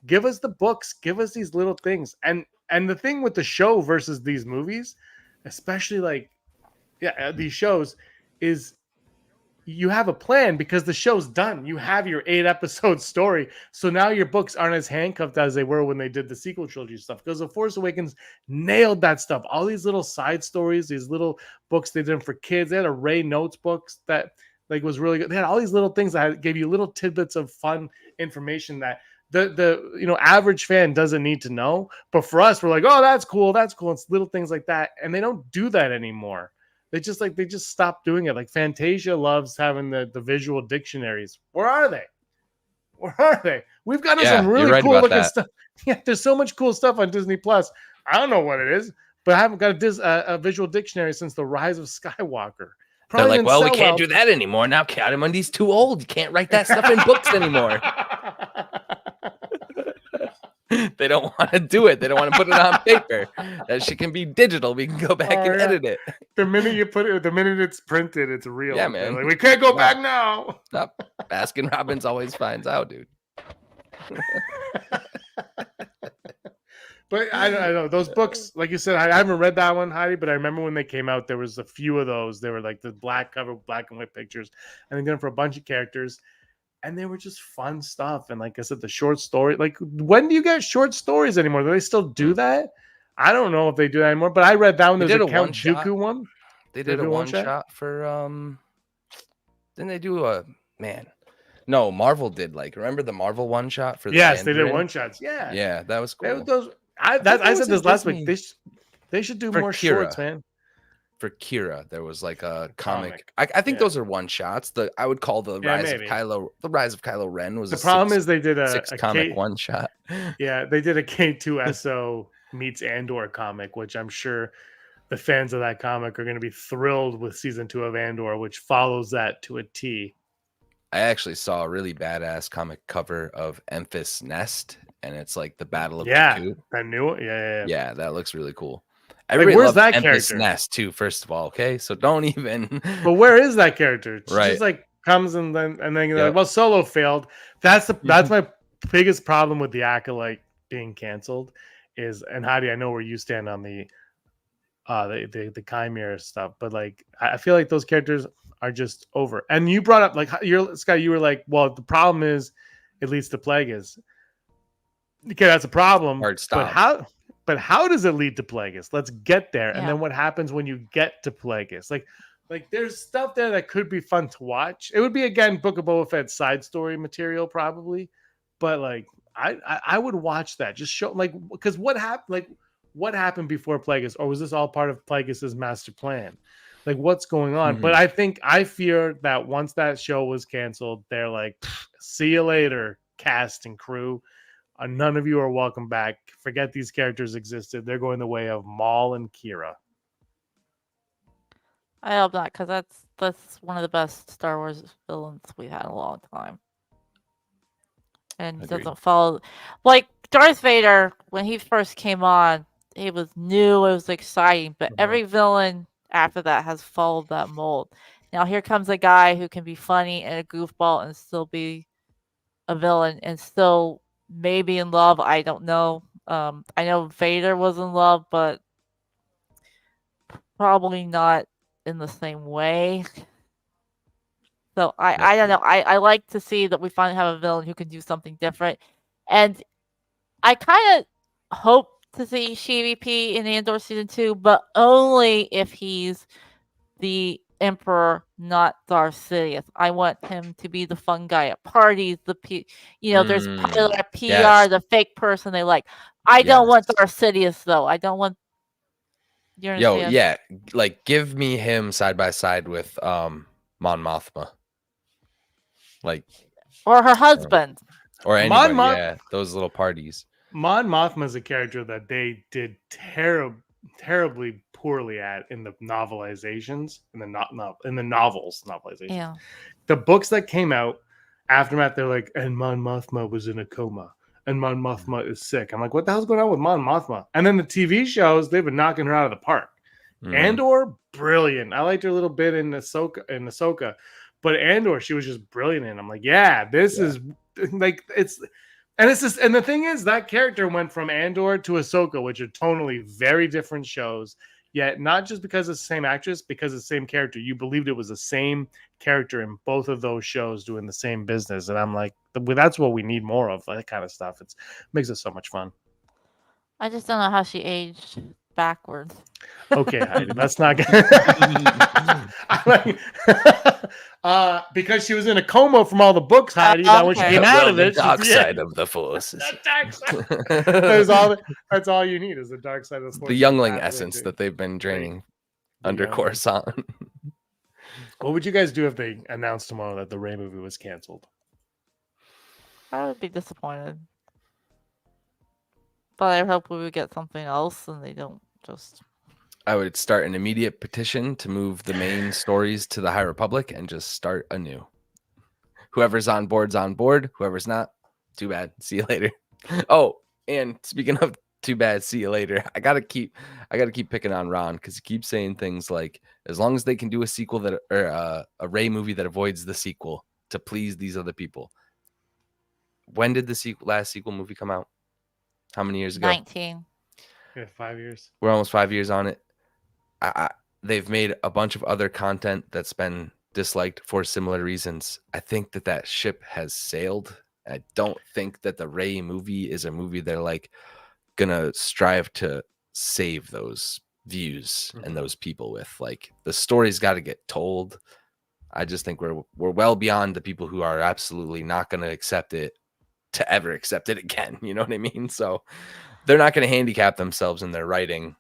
give us the books. Give us these little things. And the thing with the show versus these movies, especially like these shows, is you have a plan because the show's done. You have your 8-episode story. So now your books aren't as handcuffed as they were when they did the sequel trilogy stuff. Because The Force Awakens nailed that stuff. All these little side stories, these little books they did for kids. They had a REY Notes books that like was really good. They had all these little things that gave you little tidbits of fun information that the average fan doesn't need to know. But for us, we're like, oh, that's cool. It's little things like that. And they don't do that anymore. They just stopped doing it. Like Fantasia loves having the visual dictionaries. Where are they? We've got some really cool looking stuff. Yeah, there's so much cool stuff on Disney Plus. I don't know what it is, but I haven't got a visual dictionary since The Rise of Skywalker. They're like, well, we can't do that anymore. Now Kiadimundi's too old. You can't write that stuff in books anymore. They don't want to do it. They don't want to put it on paper. That shit can be digital. We can go back and edit it. The minute it's printed, it's real. Yeah, man. Like, we can't go back now. Stop. Baskin Robbins always finds out, dude. But I don't know. Those books, like you said, I haven't read that one, Heidi, but I remember when they came out, there was a few of those. They were like the black cover, black and white pictures, and they did them for a bunch of characters. And they were just fun stuff. And like I said, the short story, like when do you get short stories anymore? Do they still do that? I don't know if they do that anymore, but I read that one. There's a Count Dooku one. They did a one shot for didn't they do a No, Marvel did remember the Marvel one shot for Yes, they did one shots. Yeah. Yeah, that was cool. I said this last week. They should do more shorts, man. For Kira, there was like a comic. I think those are one shots. I would call the Rise of Kylo. The Rise of Kylo Ren was the problem is they did a comic one shot. Yeah, they did a K2SO meets Andor comic, which I'm sure the fans of that comic are going to be thrilled with season 2 of Andor, which follows that to a T. I actually saw a really badass comic cover of Emphas Nest, and it's like the Battle of Jakku. That new one? Yeah, that looks really cool. Where's that Emphas character? Nest too, first of all, okay? So don't even. But where is that character? She right. just like comes and then like, well, Solo failed. That's my biggest problem with the Acolyte being canceled. And Heidi, I know where you stand on the Chimera stuff, but like I feel like those characters are just over. And you brought up you were like, well, the problem is it leads to Plagueis. Okay, that's a problem. Hard stop. But how does it lead to Plagueis? Let's get there. Yeah. And then what happens when you get to Plagueis? Like there's stuff there that could be fun to watch. It would be, again, Book of Boba Fett side story material probably. But like I would watch that. Just show because what happened before Plagueis? Or was this all part of Plagueis' master plan? Like what's going on? Mm-hmm. But I fear that once that show was canceled, they're like, see you later, cast and crew. None of you are welcome back. Forget these characters existed. They're going the way of Maul and Kira. I hope not, because that's one of the best Star Wars villains we had in a long time. And agreed. Doesn't follow like Darth Vader when he first came on. He was new. It was exciting, but every villain after that has followed that mold. Now here comes a guy who can be funny and a goofball and still be a villain and still maybe in love. I don't know. I know Vader was in love, but probably not in the same way. So I don't know. I like to see that we finally have a villain who can do something different. And I kind of hope to see CVP in Andor season 2, but only if he's the Emperor, not Darth Sidious. I want him to be the fun guy at parties. There's pilot PR, yes. the fake person they like. I don't want Darth Sidious though. I don't want. You understand? Yo, yeah, like give me him side by side with Mon Mothma, like, or her husband, or anybody. Yeah, those little parties. Mon Mothma is a character that they did terribly poorly at in the novelizations, in the novels novelizations. Yeah. The books that came out aftermath, they're like, and Mon Mothma was in a coma, and Mon Mothma is sick. I'm like, what the hell's going on with Mon Mothma? And then the TV shows, they've been knocking her out of the park. Andor, brilliant. I liked her a little bit in Ahsoka, but Andor, she was just brilliant in. I'm like, this is like and it's just, and the thing is, that character went from Andor to Ahsoka, which are tonally very different shows. Yet not just because it's the same actress, because it's the same character. You believed it was the same character in both of those shows doing the same business. And I'm like, that's what we need more of, that kind of stuff. It makes it so much fun. I just don't know how she aged backwards. Okay, Heidi, that's not good. Because she was in a coma from all the books, Heidi. Now when she came out of it, the dark side of the Force. That's all you need is the dark side of the Force. The youngling essence that they've been draining under Coruscant. What would you guys do if they announced tomorrow that the REY movie was canceled? I would be disappointed. But I hope we would get something else and they don't just... I would start an immediate petition to move the main stories to the High Republic and just start anew. Whoever's on board's on board. Whoever's not, too bad. See you later. Oh, and speaking of too bad, see you later. I gotta keep picking on Ron because he keeps saying things like, as long as they can do a sequel a REY movie that avoids the sequel to please these other people. When did the last sequel movie come out? How many years ago? 19. Yeah, 5 years. We're almost 5 years on it. They've made a bunch of other content that's been disliked for similar reasons. I think that ship has sailed. I don't think that the REY movie is a movie they're like gonna strive to save those views and those people with. Like, the story's got to get told. I just think we're well beyond the people who are absolutely not gonna accept it to ever accept it again. You know what I mean? So they're not going to handicap themselves in their writing,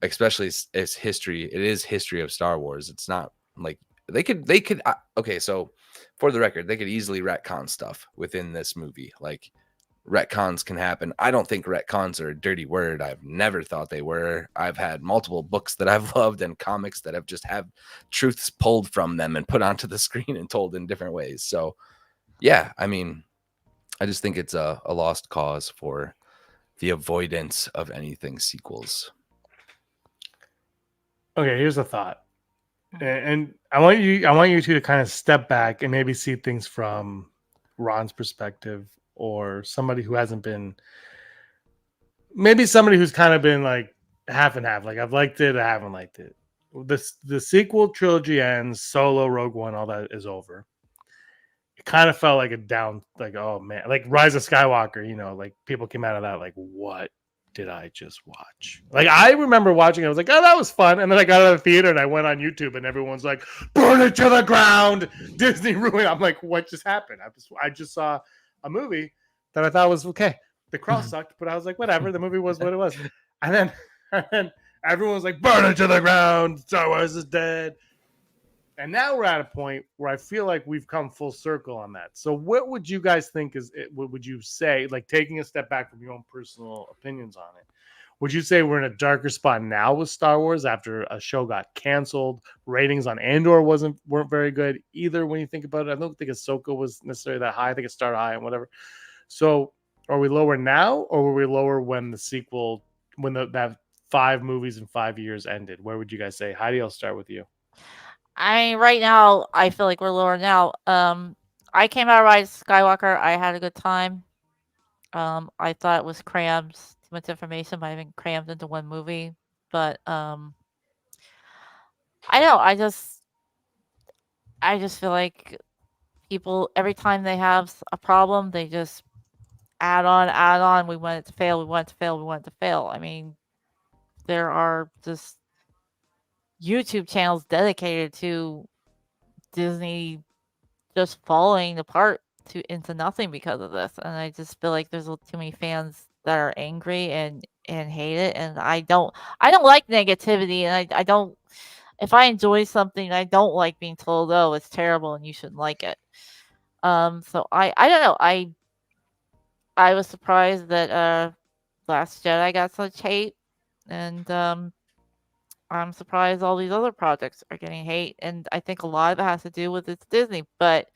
especially as history. It is history of Star Wars. It's not like they could. Okay, so for the record, they could easily retcon stuff within this movie. Like, retcons can happen. I don't think retcons are a dirty word. I've never thought they were. I've had multiple books that I've loved and comics that have just have truths pulled from them and put onto the screen and told in different ways. So yeah, I mean, I just think it's a lost cause for the avoidance of anything sequels. Okay, here's a thought. And I want you two to kind of step back and maybe see things from Ron's perspective, or somebody who hasn't been, maybe somebody who's kind of been like half and half. Like, I've liked it, I haven't liked it. The sequel trilogy ends, Solo, Rogue One, all that is over. It kind of felt like a down, like, oh man, like Rise of Skywalker, like people came out of that like, what did I just watch? Like, I remember watching it, I was like, oh, that was fun. And then I got out of the theater and I went on YouTube and everyone's like, burn it to the ground, Disney ruined. I'm like, what just happened? I just saw a movie that I thought was okay. The cross sucked, but I was like, whatever, the movie was what it was. And then everyone was like, burn it to the ground, Star Wars is dead. And now we're at a point where I feel like we've come full circle on that. So what would you guys think what would you say, like taking a step back from your own personal opinions on it? Would you say we're in a darker spot now with Star Wars after a show got canceled? Ratings on Andor weren't very good either when you think about it. I don't think Ahsoka was necessarily that high. I think it started high and whatever. So are we lower now, or were we lower when the sequel, when that 5 movies in 5 years ended, where would you guys say? Heidi, I'll start with you. I mean, right now, I feel like we're lower now. I came out of Rise of Skywalker. I had a good time. I thought it was crammed, too much information might have been crammed into one movie. But I don't know. I just feel like people every time they have a problem, they just add on. We want it to fail. We want it to fail. We want it to fail. I mean, there are just YouTube channels dedicated to Disney just falling apart into nothing because of this, and I just feel like there's too many fans that are angry and hate it, and I don't like negativity, and I don't. If I enjoy something, I don't like being told, "Oh, it's terrible and you shouldn't like it." So I don't know. I was surprised that Last Jedi got such hate, and I'm surprised all these other projects are getting hate, and I think a lot of it has to do with it's Disney. But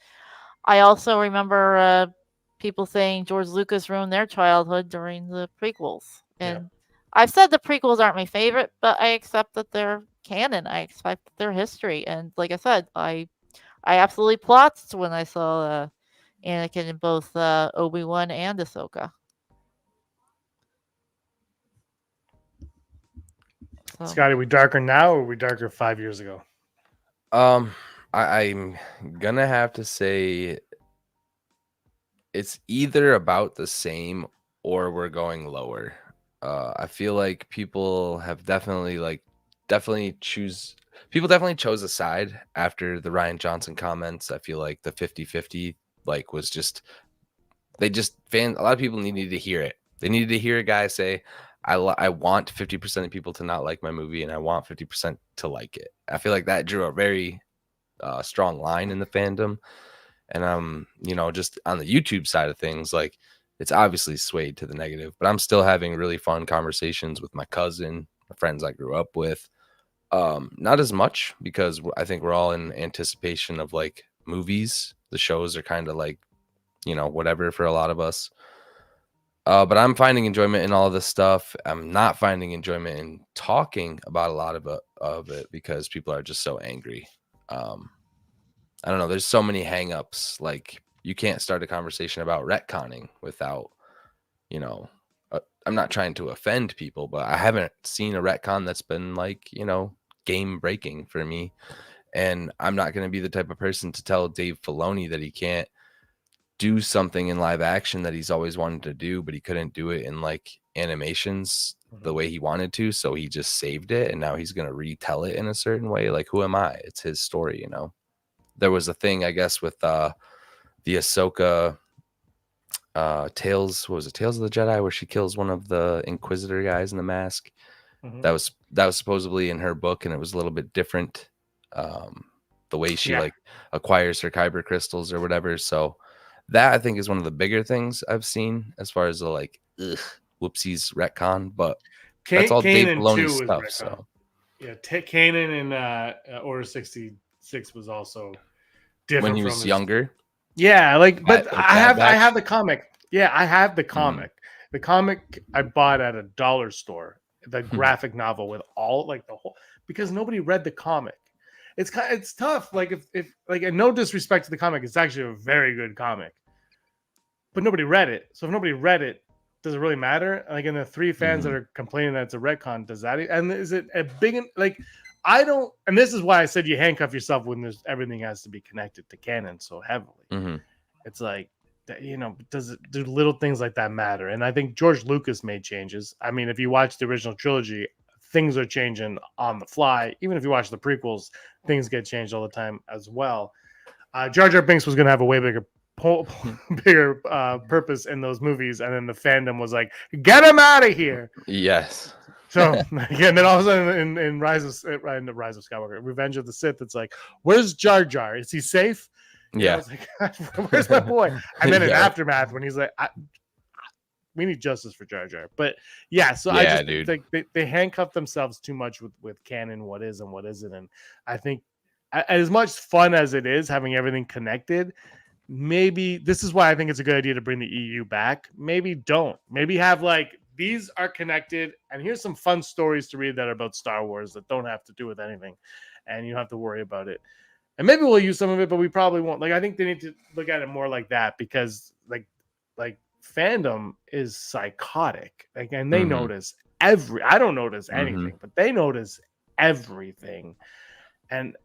I also remember people saying George Lucas ruined their childhood during the prequels, and I've said the prequels aren't my favorite, but I accept that they're canon. I accept that they're history, and like I said, I absolutely plotzed when I saw Anakin in both Obi-Wan and Ahsoka. So. Scotty, we darker now or we darker 5 years ago? I'm gonna have to say it's either about the same or we're going lower. I feel like people have definitely chose a side after the Rian Johnson comments. I feel like the 50-50 was just a lot of people needed to hear it. They needed to hear a guy say, I want 50% of people to not like my movie and I want 50% to like it. I feel like that drew a very strong line in the fandom. And just on the YouTube side of things, it's obviously swayed to the negative, but I'm still having really fun conversations with my cousin, my friends I grew up with. Not as much because I think we're all in anticipation of movies. The shows are kind of whatever for a lot of us. But I'm finding enjoyment in all of this stuff. I'm not finding enjoyment in talking about a lot of it because people are just so angry. I don't know. There's so many hangups. You can't start a conversation about retconning without, I'm not trying to offend people, but I haven't seen a retcon that's been game breaking for me. And I'm not going to be the type of person to tell Dave Filoni that he can't do something in live action that he's always wanted to do, but he couldn't do it in animations the way he wanted to. So he just saved it. And now he's going to retell it in a certain way. Who am I? It's his story, There was a thing, I guess, with the Ahsoka Tales. What was it? Tales of the Jedi, where she kills one of the Inquisitor guys in the mask. Mm-hmm. That was supposedly in her book, and it was a little bit different. The way she acquires her kyber crystals or whatever. So that I think is one of the bigger things I've seen as far as the whoopsies retcon. But that's all Dave Filoni's stuff. So yeah, Kanan in Order 66 was also different when he was younger. Yeah, but I have the comic. Yeah, I have the comic. Mm-hmm. The comic I bought at a dollar store. The graphic novel with all the whole, because nobody read the comic. It's tough. If and no disrespect to the comic, it's actually a very good comic. But nobody read it. So if nobody read it, does it really matter? In the 3 fans that are complaining that it's a retcon, does that? And is it a big I don't, and this is why I said you handcuff yourself when everything has to be connected to canon so heavily. Mm-hmm. It's do little things like that matter? And I think George Lucas made changes. I mean, if you watch the original trilogy, things are changing on the fly. Even if you watch the prequels, things get changed all the time as well. Jar Jar Binks was going to have a way bigger purpose in those movies, and then the fandom was like, "Get him out of here!" Yes. So and then all of a sudden in Rise of Skywalker, Revenge of the Sith, it's like, "Where's Jar Jar? Is he safe?" Yeah. I was like, "Where's my boy?" And then in Aftermath, when he's like, "We need justice for Jar Jar." But I just think they handcuff themselves too much with canon, what is and what isn't. And I think as much fun as it is having everything connected, maybe this is why I think it's a good idea to bring the EU back. Maybe don't. Maybe have these are connected, and here's some fun stories to read that are about Star Wars that don't have to do with anything, and you don't have to worry about it. And maybe we'll use some of it, but we probably won't. Like, I think they need to look at it more like that, because like fandom is psychotic. Like, and they notice I don't notice anything, but they notice everything. And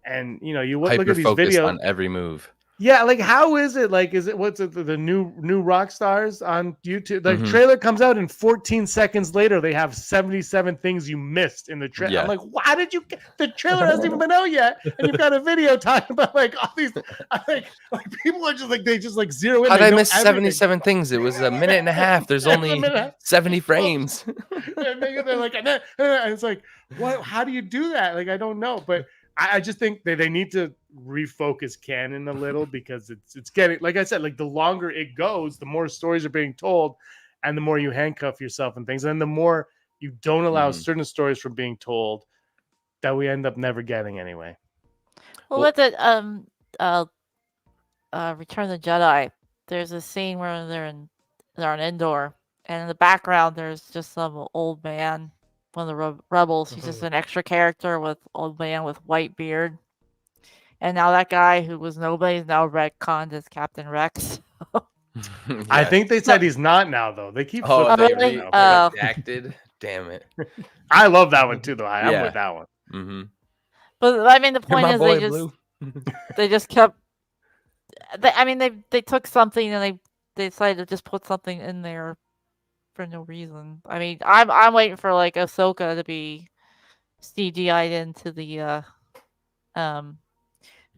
you know, you look at these videos on every move. Yeah, like, how is it? Like, is it what's it, the new rock stars on YouTube? The trailer comes out, and 14 seconds later, they have 77 things you missed in the trailer. Yeah. I'm like, why did you? The trailer hasn't even been out yet, and you've got a video talking about like all these. Like people are just like they just like zero in. How did I miss 77 things? It was a minute and a half. There's only 70 frames. And they're like, and it's like, what? How do you do that? Like, I don't know, but. I just think they need to refocus canon a little, because it's getting, like I said, like the longer it goes, the more stories are being told, and the more you handcuff yourself and things, and the more you don't allow certain stories from being told that we end up never getting anyway. Well, with it, Return of the Jedi, there's a scene where they're on Endor, and in the background there's just some old man. One of the rebels. He's just an extra character with old man with white beard. And now that guy who was nobody is now retconned as Captain Rex. Yeah. I think they said he's not now, though. They keep redacted. Damn it. I love that one too, though. I'm with that one. But I mean, the point is they just kept. They took something and they decided to just put something in there for no reason. I mean, I'm waiting for like Ahsoka to be CGI'd into the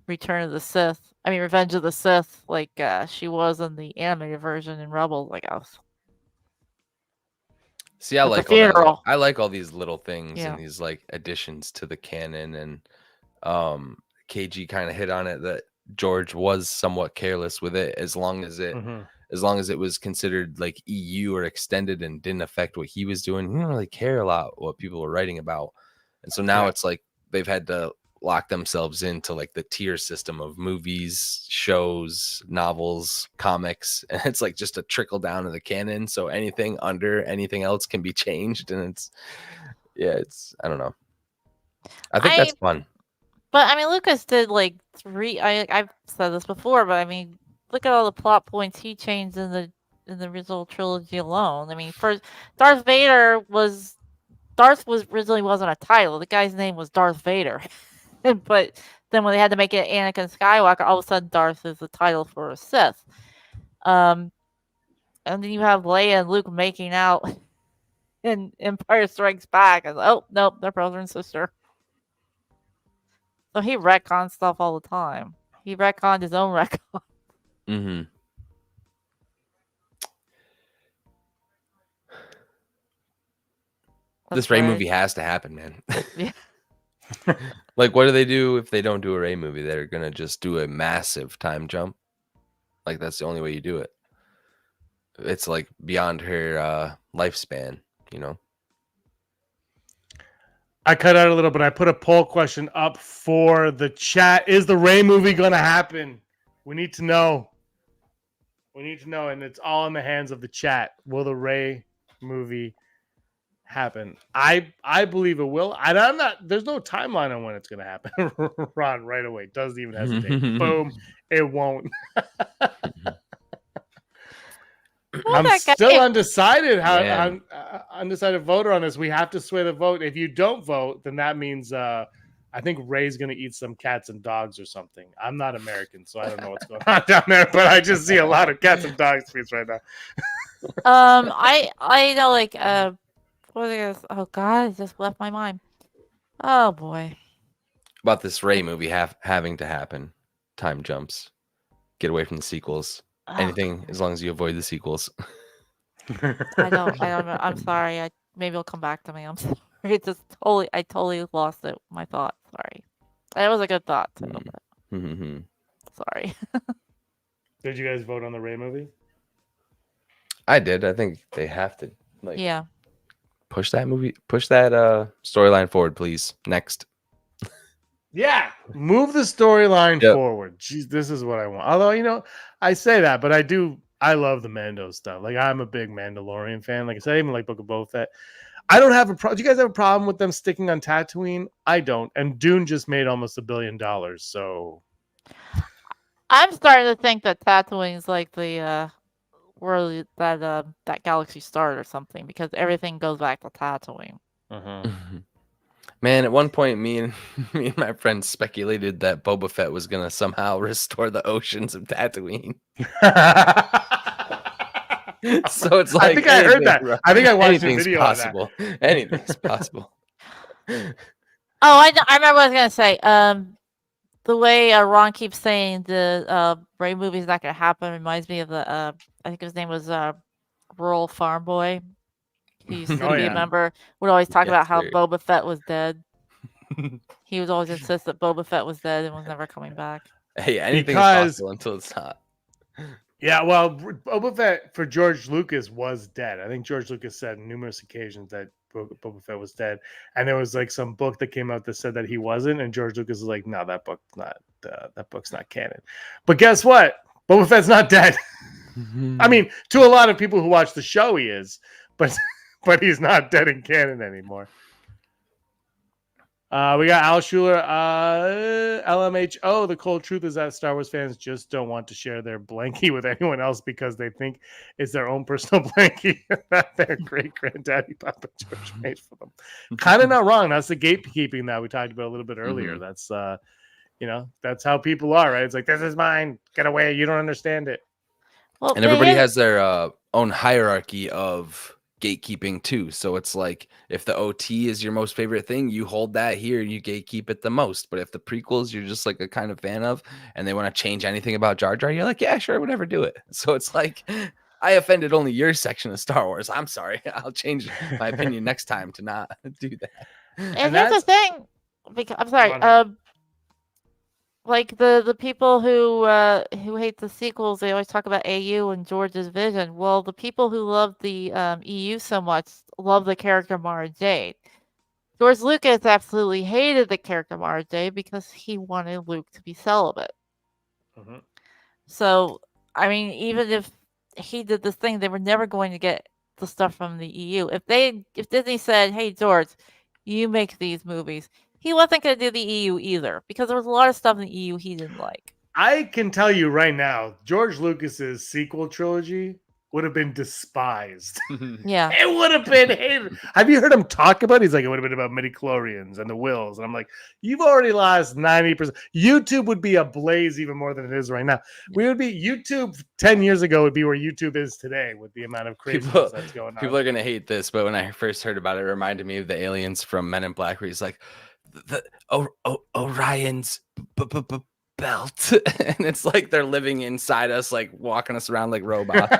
Return of the Sith. I mean, Revenge of the Sith, like she was in the animated version in Rebels, I guess. See, I like all these little things and these like additions to the canon, and KG kind of hit on it that George was somewhat careless with it, as long as it was considered like EU or extended and didn't affect what he was doing. He didn't really care a lot what people were writing about. And so now it's like they've had to lock themselves into like the tier system of movies, shows, novels, comics. And it's like just a trickle down of the canon. So anything under anything else can be changed. And I don't know. I think that's fun. But I mean, Lucas did like 3. I've said this before, but I mean, look at all the plot points he changed in the original trilogy alone. I mean, first Darth originally wasn't a title. The guy's name was Darth Vader. But then when they had to make it Anakin Skywalker, all of a sudden Darth is the title for a Sith. And then you have Leia and Luke making out in Empire Strikes Back. And oh nope, they're brother and sister. So he retcons stuff all the time. He retconned his own retcon. Mm-hmm. This Rey movie has to happen, man. Yeah. Like, what do they do if they don't do a Rey movie? They're gonna just do a massive time jump. Like, that's the only way you do it. It's like beyond her lifespan, you know. I cut out a little, but I put a poll question up for the chat. Is the Rey movie gonna happen? We need to know. We need to know, and it's all in the hands of the chat. Will the Rey movie happen? I believe it will. I'm not. There's no timeline on when it's gonna happen. Ron right away doesn't even hesitate. Boom, it won't. I'm still undecided. I'm undecided voter on this. We have to sway the vote. If you don't vote, then that means I think Ray's gonna eat some cats and dogs or something. I'm not American, so I don't know what's going on down there, but I just see a lot of cats and dogs tweets right now. I know, like what was I gonna, oh god, it just left my mind. Oh boy. About this Rey movie having to happen. Time jumps. Get away from the sequels. Anything as long as you avoid the sequels. I don't know. I'm sorry. Maybe it'll come back to me. I'm sorry. I totally lost it. My thought. Sorry. That was a good thought too. Sorry. Did you guys vote on the Rey movie? I did. I think they have to push that storyline forward, please. Next. Yeah, move the storyline forward. Jeez, this is what I want. Although, I say that, but I do I love the Mando stuff. Like, I'm a big Mandalorian fan. Like I said, I even like Book of Boba Fett. I don't have a problem. Do you guys have a problem with them sticking on Tatooine? I don't. And Dune just made almost $1 billion. So I'm starting to think that Tatooine's like the where that galaxy started or something, because everything goes back to Tatooine. Man, at one point, me and my friends speculated that Boba Fett was gonna somehow restore the oceans of Tatooine. So it's like, I think I heard that. bro. I think I watched a Anything's video possible. on that. Anything's possible. Oh, I remember what I was gonna say. The way Ron keeps saying the Rey movie is not gonna happen reminds me of the I think his name was Rural Farm Boy. He used to be a member. Would always talk about how Boba Fett was dead. He would always insist that Boba Fett was dead and was never coming back. Hey, anything is possible until it's not. Yeah, well, Boba Fett for George Lucas was dead. I think George Lucas said on numerous occasions that Boba Fett was dead, and there was like some book that came out that said that he wasn't, and George Lucas was like, "No, that book's not canon." But guess what? Boba Fett's not dead. I mean, to a lot of people who watch the show, he is, but he's not dead in canon anymore. We got Al Schuler, LMHO. The cold truth is that Star Wars fans just don't want to share their blankie with anyone else because they think it's their own personal blankie that their great granddaddy Papa George made for them. Kind of not wrong. That's the gatekeeping that we talked about a little bit earlier. That's that's how people are, right? It's like, this is mine. Get away. You don't understand it. Well, and everybody has their own hierarchy of gatekeeping too. So it's like, if the OT is your most favorite thing, you hold that here, you gatekeep it the most. But if the prequels you're just like a kind of fan of, and they want to change anything about Jar Jar, you're like, yeah, sure, whatever, do it. So it's like, I offended only your section of Star Wars. I'm sorry. I'll change my opinion next time to not do that. And here's the thing, because I'm sorry, like the people who hate the sequels, they always talk about AU and George's vision. Well, the people who love the EU so much love the character Mara Jade. George Lucas absolutely hated the character Mara Jade because he wanted Luke to be celibate. So, I mean, even if he did this thing, they were never going to get the stuff from the EU. If Disney said, "Hey, George, you make these movies," he wasn't going to do the EU either, because there was a lot of stuff in the EU he didn't like. I can tell you right now, George Lucas's sequel trilogy would have been despised. Yeah. It would have been hated. Have you heard him talk about it? He's like, it would have been about midichlorians and the wills. And I'm like, you've already lost 90%. YouTube would be ablaze even more than it is right now. We would be, YouTube 10 years ago would be where YouTube is today with the amount of craziness that's going on. People are going to hate this, but when I first heard about it, it reminded me of the aliens from Men in Black, where he's like, the Orion's belt, and it's like they're living inside us, like walking us around like robots.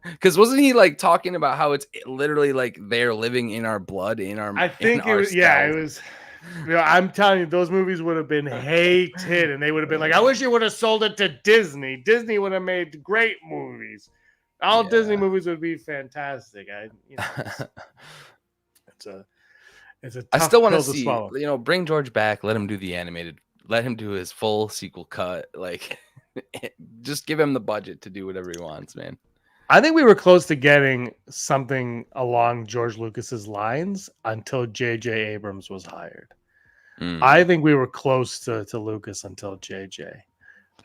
Because wasn't he like talking about how it's literally like they're living in our blood, in our? I think it was. Yeah, it was. You know, I'm telling you, those movies would have been hated, and they would have been like, I wish you would have sold it to Disney. Disney would have made great movies. All Disney movies would be fantastic. I still want to see, bring George back, let him do the animated, let him do his full sequel cut. Like, just give him the budget to do whatever he wants, man. I think we were close to getting something along George Lucas's lines until J.J. Abrams was hired. I think we were close to Lucas until J.J.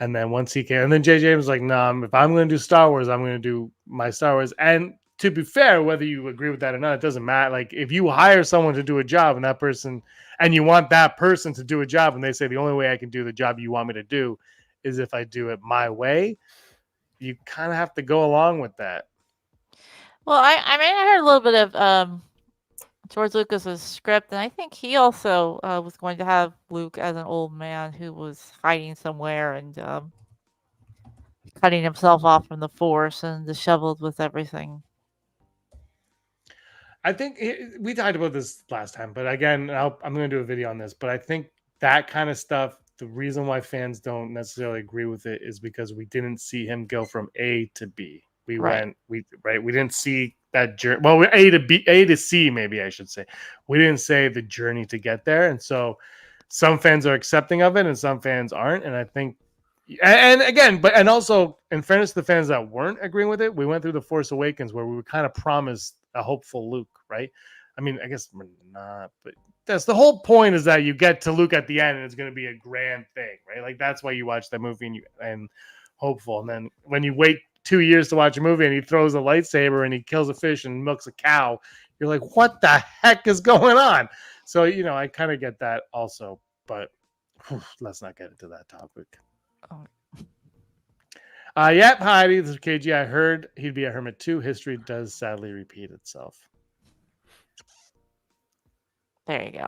And then once he came, and then J.J. was like, no, if I'm going to do Star Wars, I'm going to do my Star Wars. And to be fair, whether you agree with that or not, it doesn't matter. Like, if you hire someone to do a job and that person, and you want that person to do a job, and they say the only way I can do the job you want me to do is if I do it my way, you kind of have to go along with that. Well, I heard a little bit of George Lucas's script, and I think he also was going to have Luke as an old man who was hiding somewhere and cutting himself off from the Force and disheveled with everything. I think we talked about this last time, but again, I'm going to do a video on this. But I think that kind of stuff, the reason why fans don't necessarily agree with it is because we didn't see him go from A to B. We didn't see that journey. Well, A to C, maybe I should say. We didn't say the journey to get there, and so some fans are accepting of it, and some fans aren't. And I think, And again, and also in fairness to the fans that weren't agreeing with it, we went through the Force Awakens where we were kind of promised a hopeful Luke, right? I mean, I guess we're not, but that's the whole point, is that you get to Luke at the end and it's going to be a grand thing, right? Like that's why you watch that movie and hopeful. And then when you wait 2 years to watch a movie and he throws a lightsaber and he kills a fish and milks a cow, you're like, what the heck is going on? So, I kind of get that also, but let's not get into that topic. Oh. Yep, Heidi, this is KG. I heard he'd be a hermit too. History does sadly repeat itself. There you go.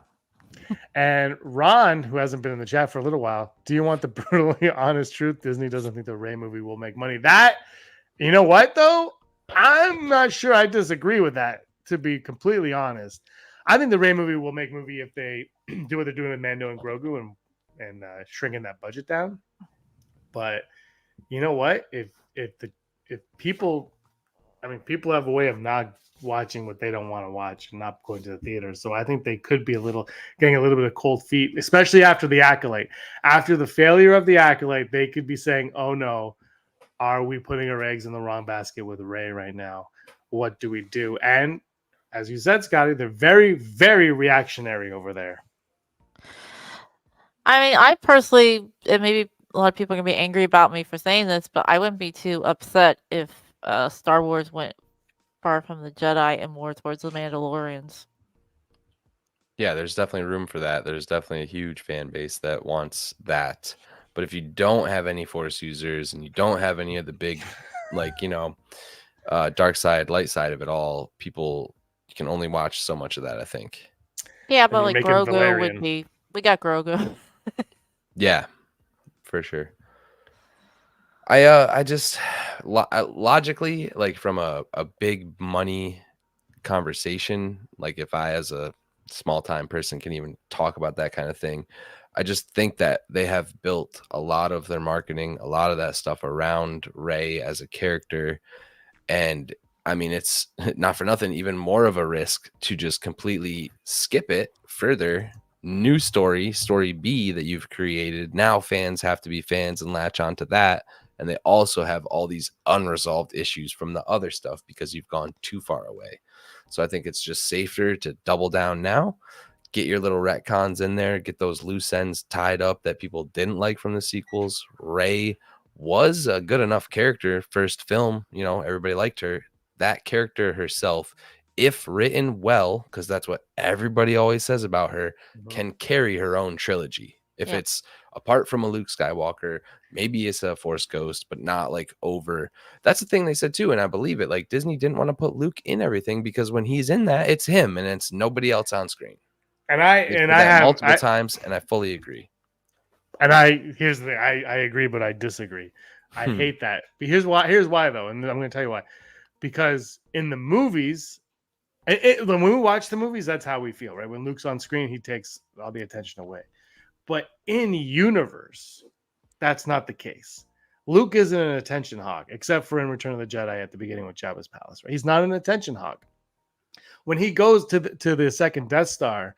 And Ron, who hasn't been in the chat for a little while, do you want the brutally honest truth? Disney doesn't think the Rey movie will make money. That, you know what, though? I'm not sure I disagree with that, to be completely honest. I think the Rey movie will make movie if they do what they're doing with Mando and Grogu and shrinking that budget down. But you know what? If people, people have a way of not watching what they don't want to watch and not going to the theater. So I think they could be getting a little bit of cold feet, especially after the Acolyte. After the failure of the Acolyte, they could be saying, "Oh no, are we putting our eggs in the wrong basket with Rey right now? What do we do?" And as you said, Scotty, they're very, very reactionary over there. I mean, I personally, and maybe a lot of people are going to be angry about me for saying this, but I wouldn't be too upset if Star Wars went far from the Jedi and more towards the Mandalorians. Yeah, there's definitely room for that. There's definitely a huge fan base that wants that. But if you don't have any Force users and you don't have any of the big, dark side, light side of it all, people can only watch so much of that, I think. Yeah, but like Grogu would be. We got Grogu. Yeah, for sure. I just logically, like from a big money conversation, like if I as a small time person can even talk about that kind of thing, I just think that they have built a lot of their marketing, a lot of that stuff around Rey as a character. And I mean, it's not for nothing, even more of a risk to just completely skip it further. New story B that you've created. Now fans have to be fans and latch onto that. And they also have all these unresolved issues from the other stuff because you've gone too far away. So I think it's just safer to double down now, get your little retcons in there, get those loose ends tied up that people didn't like from the sequels. Rey was a good enough character. First film, everybody liked her. That character herself, if written well, because that's what everybody always says about her, can carry her own trilogy. If it's apart from a Luke Skywalker, maybe it's a Force ghost, but not like over. That's the thing they said too, and I believe it. Like Disney didn't want to put Luke in everything because when he's in that, it's him and it's nobody else on screen. And I have multiple times, and I fully agree. And here's the thing, I agree, but I disagree. I hate that. But here's why though, and I'm going to tell you why. Because in the movies, when we watch the movies, that's how we feel, right? When Luke's on screen, he takes all the attention away. But in universe, that's not the case. Luke isn't an attention hog, except for in Return of the Jedi at the beginning with Jabba's palace. Right? He's not an attention hog. When he goes to the second Death Star,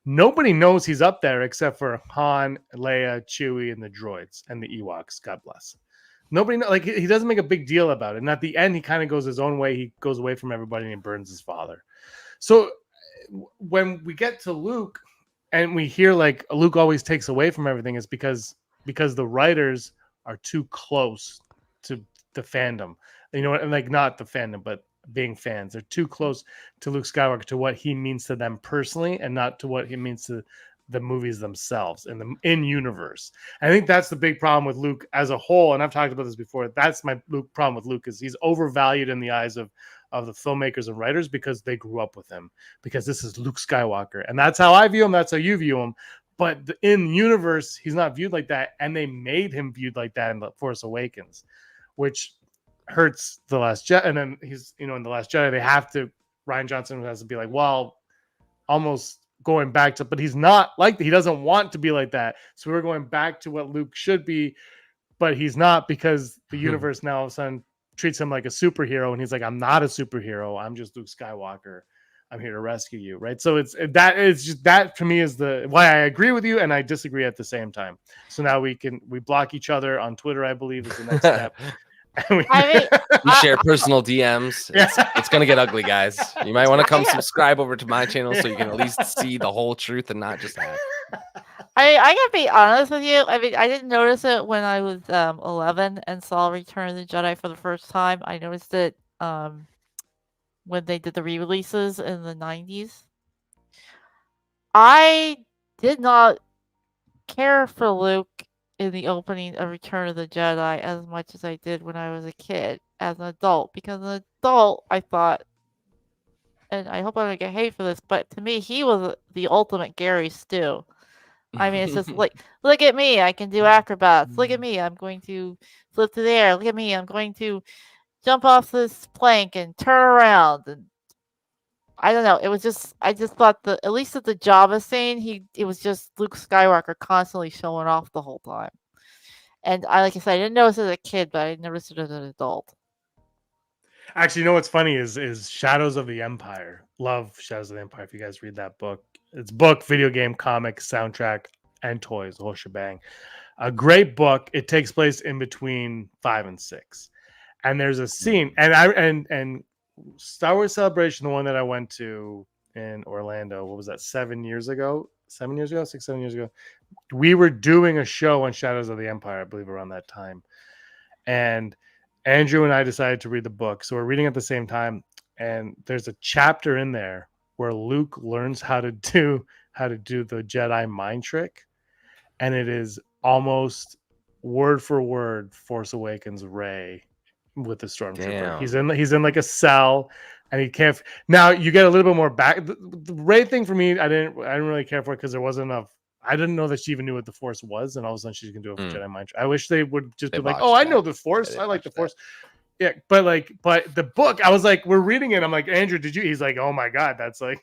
nobody knows he's up there except for Han, Leia, Chewie, and the droids and the Ewoks. God bless. Nobody he doesn't make a big deal about it. And at the end, he kind of goes his own way. He goes away from everybody and he burns his father. So when we get to Luke and we hear like Luke always takes away from everything, is because the writers are too close to the fandom. And like not the fandom, but being fans. They're too close to Luke Skywalker, to what he means to them personally and not to what he means to the movies themselves in universe. I think that's the big problem with Luke as a whole. And I've talked about this before. That's my problem with Luke, is he's overvalued in the eyes of the filmmakers and writers because they grew up with him, because this is Luke Skywalker. And that's how I view him. That's how you view him. But in universe, he's not viewed like that. And they made him viewed like that in The Force Awakens, which hurts The Last Jedi. And then he's, in The Last Jedi, Rian Johnson has to be like, well, almost going back to, but he's not like that. He doesn't want to be like that. So we're going back to what Luke should be, but he's not, because the universe now all of a sudden treats him like a superhero. And he's like, I'm not a superhero. I'm just Luke Skywalker. I'm here to rescue you, right? So it's just that to me is the why I agree with you and I disagree at the same time. So now we block each other on Twitter, I believe, is the next step. I mean, We share personal DMs. It's gonna get ugly, guys. You might want to come Yeah. subscribe over to my channel so you can at least see the whole truth and not just half. I gotta be honest with you. I mean, I didn't notice it when I was 11 and saw Return of the Jedi for the first time. I noticed it when they did the re-releases in the 90s. I did not care for Luke in the opening of Return of the Jedi as much as I did when I was a kid, as an adult. Because as an adult, I thought, and I hope I don't get hate for this, but to me, he was the ultimate Gary Stu. I mean, it's just like, look at me, I can do acrobats. Look at me, I'm going to flip through the air. Look at me, I'm going to jump off this plank and turn around. And I don't know. It was just, I just thought at least at the Jabba scene, it was just Luke Skywalker constantly showing off the whole time. And like I said, I didn't notice it as a kid, but I noticed it as an adult. Actually, you know what's funny is Shadows of the Empire. Love Shadows of the Empire. If you guys read that book, it's book, video game, comic, soundtrack, and toys, the whole shebang. A great book. It takes place in between 5 and 6, and there's a scene, and Star Wars Celebration, the one that I went to in Orlando. What was that? 7 years ago? 7 years ago? 6, 7 years ago. We were doing a show on Shadows of the Empire, I believe, around that time, and Andrew and I decided to read the book. So we're reading at the same time. And there's a chapter in there where Luke learns how to do the Jedi mind trick. And it is almost word for word Force Awakens Rey with the Stormtrooper. Damn. He's in like a cell and he can't. Now you get a little bit more back. The Rey thing for me, I didn't really care for it because there wasn't enough. I didn't know that she even knew what the Force was, and all of a sudden she's gonna do it for Jedi mind trick. I wish they would just be like, "Oh, I know the Force. I like the Force." Yeah, but the book, I was like, we're reading it. I'm like, Andrew, did you? He's like, oh my god, that's like.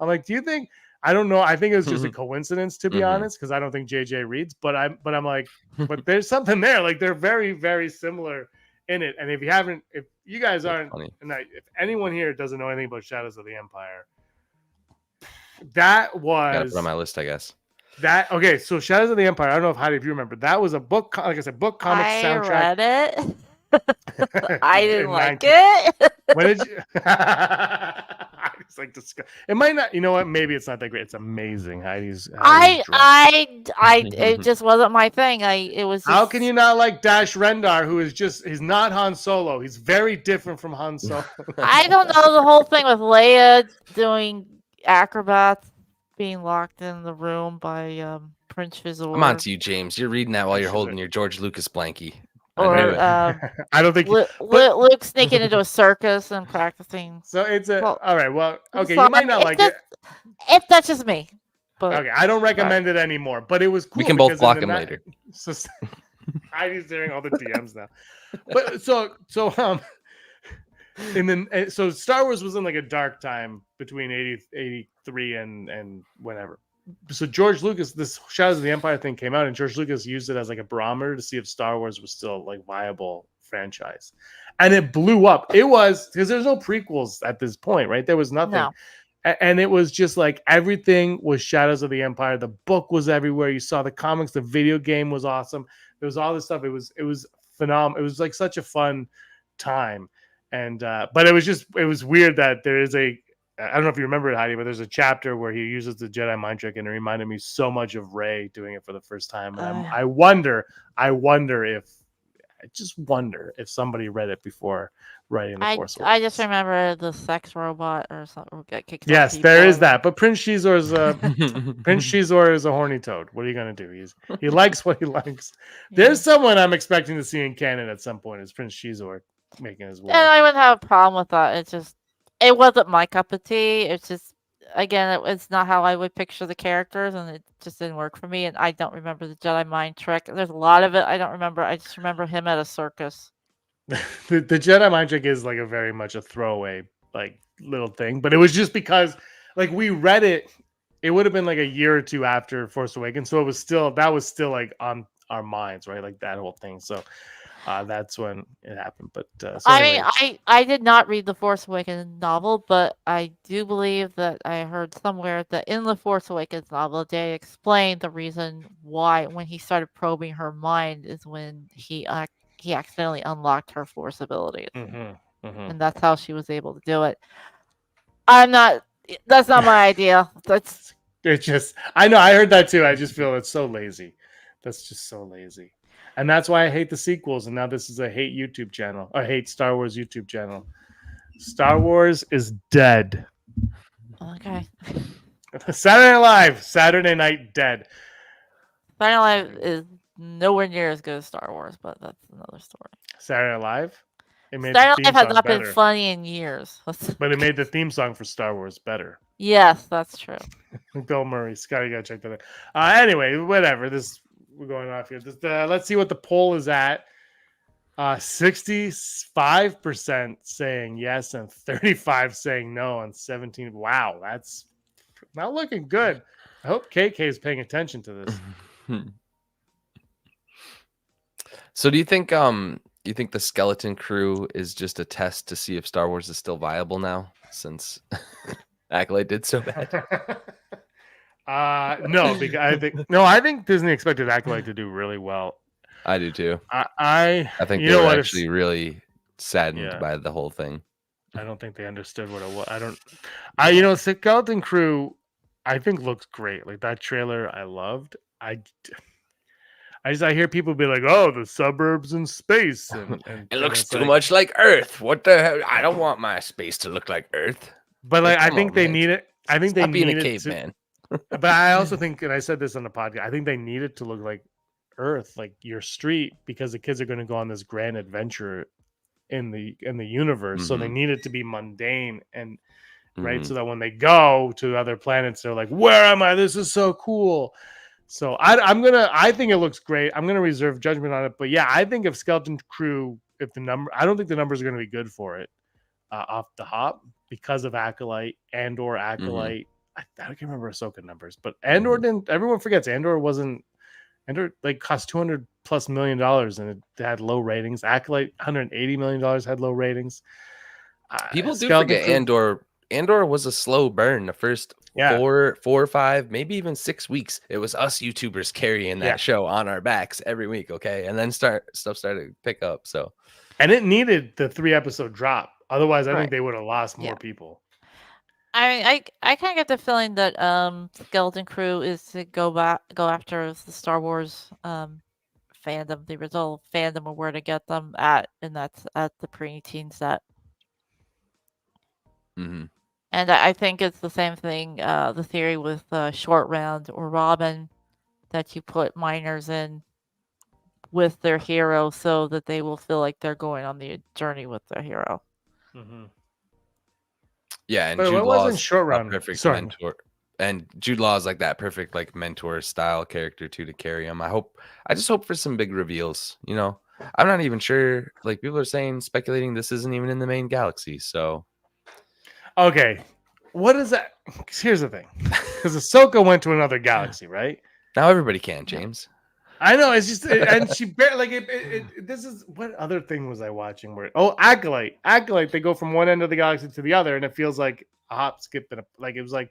I'm like, do you think? I don't know. I think it was just a coincidence, to be honest, because I don't think JJ reads. But I'm like, but there's something there. Like they're very, very similar in it. And if you guys aren't, and if anyone here doesn't know anything about Shadows of the Empire, that was gotta put on my list, I guess. Okay, so Shadows of the Empire. I don't know if Heidi, if you remember, that was a book. Like I said, book, comic, soundtrack. I read it. I didn't like it. When did you? It's like it might not. You know what? Maybe it's not that great. It's amazing. Heidi's it just wasn't my thing. It was. How can you not like Dash Rendar, who is he's not Han Solo. He's very different from Han Solo. I don't know the whole thing with Leia doing acrobats, being locked in the room by Prince Vizor. Come on to you, James. You're reading that while you're holding your George Lucas blankie. Or I don't think Luke sneaking into a circus and practicing. So it's all right. Well, okay, so you might not like it. If that's just me. But, okay, I don't recommend it anymore. But it was cool. We can both block him later. So Heidi's doing all the DMs now. But so so Star Wars was in like a dark time between 83 and whenever. So George Lucas, this Shadows of the Empire thing came out, and George Lucas used it as like a barometer to see if Star Wars was still like viable franchise, and it blew up. It was because there's no prequels at this point, right? There was nothing, and it was just like everything was Shadows of the Empire. The book was everywhere. You saw the comics. The video game was awesome. There was all this stuff. It was phenomenal. It was like such a fun time, and but it was weird that there is I don't know if you remember it, Heidi, but there's a chapter where he uses the Jedi mind trick, and it reminded me so much of Rey doing it for the first time. And I wonder if somebody read it before writing the Force Awakens. I just remember the sex robot or something. Yes, there is that. But Prince Shizor is a horny toad. What are you gonna do? He likes what he likes. There's someone I'm expecting to see in canon at some point is Prince Shizor making his way. And I wouldn't have a problem with that. It wasn't my cup of tea. It's just, again, it's not how I would picture the characters, and it just didn't work for me. And I don't remember the Jedi mind trick. There's a lot of it I don't remember. I just remember him at a circus. the Jedi mind trick is like a very much a throwaway like little thing, but it was just because like we read it. It would have been like a year or two after Force Awakens, so that was still like on our minds, right? Like that whole thing. So That's when it happened. But so I anyways. mean, I did not read the Force Awakens novel, but I do believe that I heard somewhere that in the Force Awakens novel, they explained the reason why when he started probing her mind is when he accidentally unlocked her Force abilities, and that's how she was able to do it. That's not my idea. It's just, I know, I heard that too. I just feel it's so lazy. That's just so lazy. And that's why I hate the sequels. And now this is a hate YouTube channel. I hate Star Wars YouTube channel. Star Wars is dead. Okay. Saturday Night dead. Saturday Night Live is nowhere near as good as Star Wars, but that's another story. Saturday Night Live? Saturday Night Live has not been funny in years. But it made the theme song for Star Wars better. Yes, that's true. Bill Murray. Scott, you gotta check that out. Anyway, whatever. We're going off here. Let's see what the poll is at. 65% saying yes and 35% saying no and 17. Wow, that's not looking good. I hope KK is paying attention to this. So do you think the Skeleton Crew is just a test to see if Star Wars is still viable now since Acolyte did so bad? No, because I think Disney expected Acolyte to do really well. I do too. I think they were actually really saddened by the whole thing. I don't think they understood what it was. Skeleton Crew, I think looks great. Like that trailer, I loved. I hear people be like, "Oh, the suburbs in space," and it looks too much like Earth. What the hell? I don't want my space to look like Earth. But like, I think they need it. I think they need a caveman. But I also think, and I said this on the podcast, I think they need it to look like Earth, like your street, because the kids are going to go on this grand adventure in the universe. So they need it to be mundane and right, so that when they go to other planets, they're like, "Where am I? This is so cool." So I think it looks great. I'm gonna reserve judgment on it, but yeah, I think if Skeleton Crew, I don't think the numbers are gonna be good for it off the hop because of Acolyte or Acolyte. I can't remember Ahsoka numbers, but Andor didn't. Everyone forgets Andor like cost $200+ million and it had low ratings. Acolyte $180 million had low ratings. People do forget Andor. Andor was a slow burn. The first 4 or 5, maybe even 6 weeks. It was us YouTubers carrying that show on our backs every week. Okay, and then stuff started to pick up. So, and it needed the 3-episode drop. Otherwise, I think they would have lost more people. I kind of get the feeling that Skeleton Crew is to go after the Star Wars fandom, the original fandom, or where to get them at, and that's at the preteen set. And I think it's the same thing, the theory with Short Round or Robin, that you put minors in with their hero so that they will feel like they're going on the journey with their hero. Yeah, and Jude Law's perfect mentor. And Jude Law is like that perfect like mentor style character too to carry him. I just hope for some big reveals. You know, I'm not even sure. Like people are speculating this isn't even in the main galaxy. So. Okay, what is that? Here's the thing, because Ahsoka went to another galaxy, right? Now everybody can, James. I know, it's just, and she barely this is, what other thing was I watching where? Acolyte, they go from one end of the galaxy to the other, and it feels like a hop, skip, and it was like,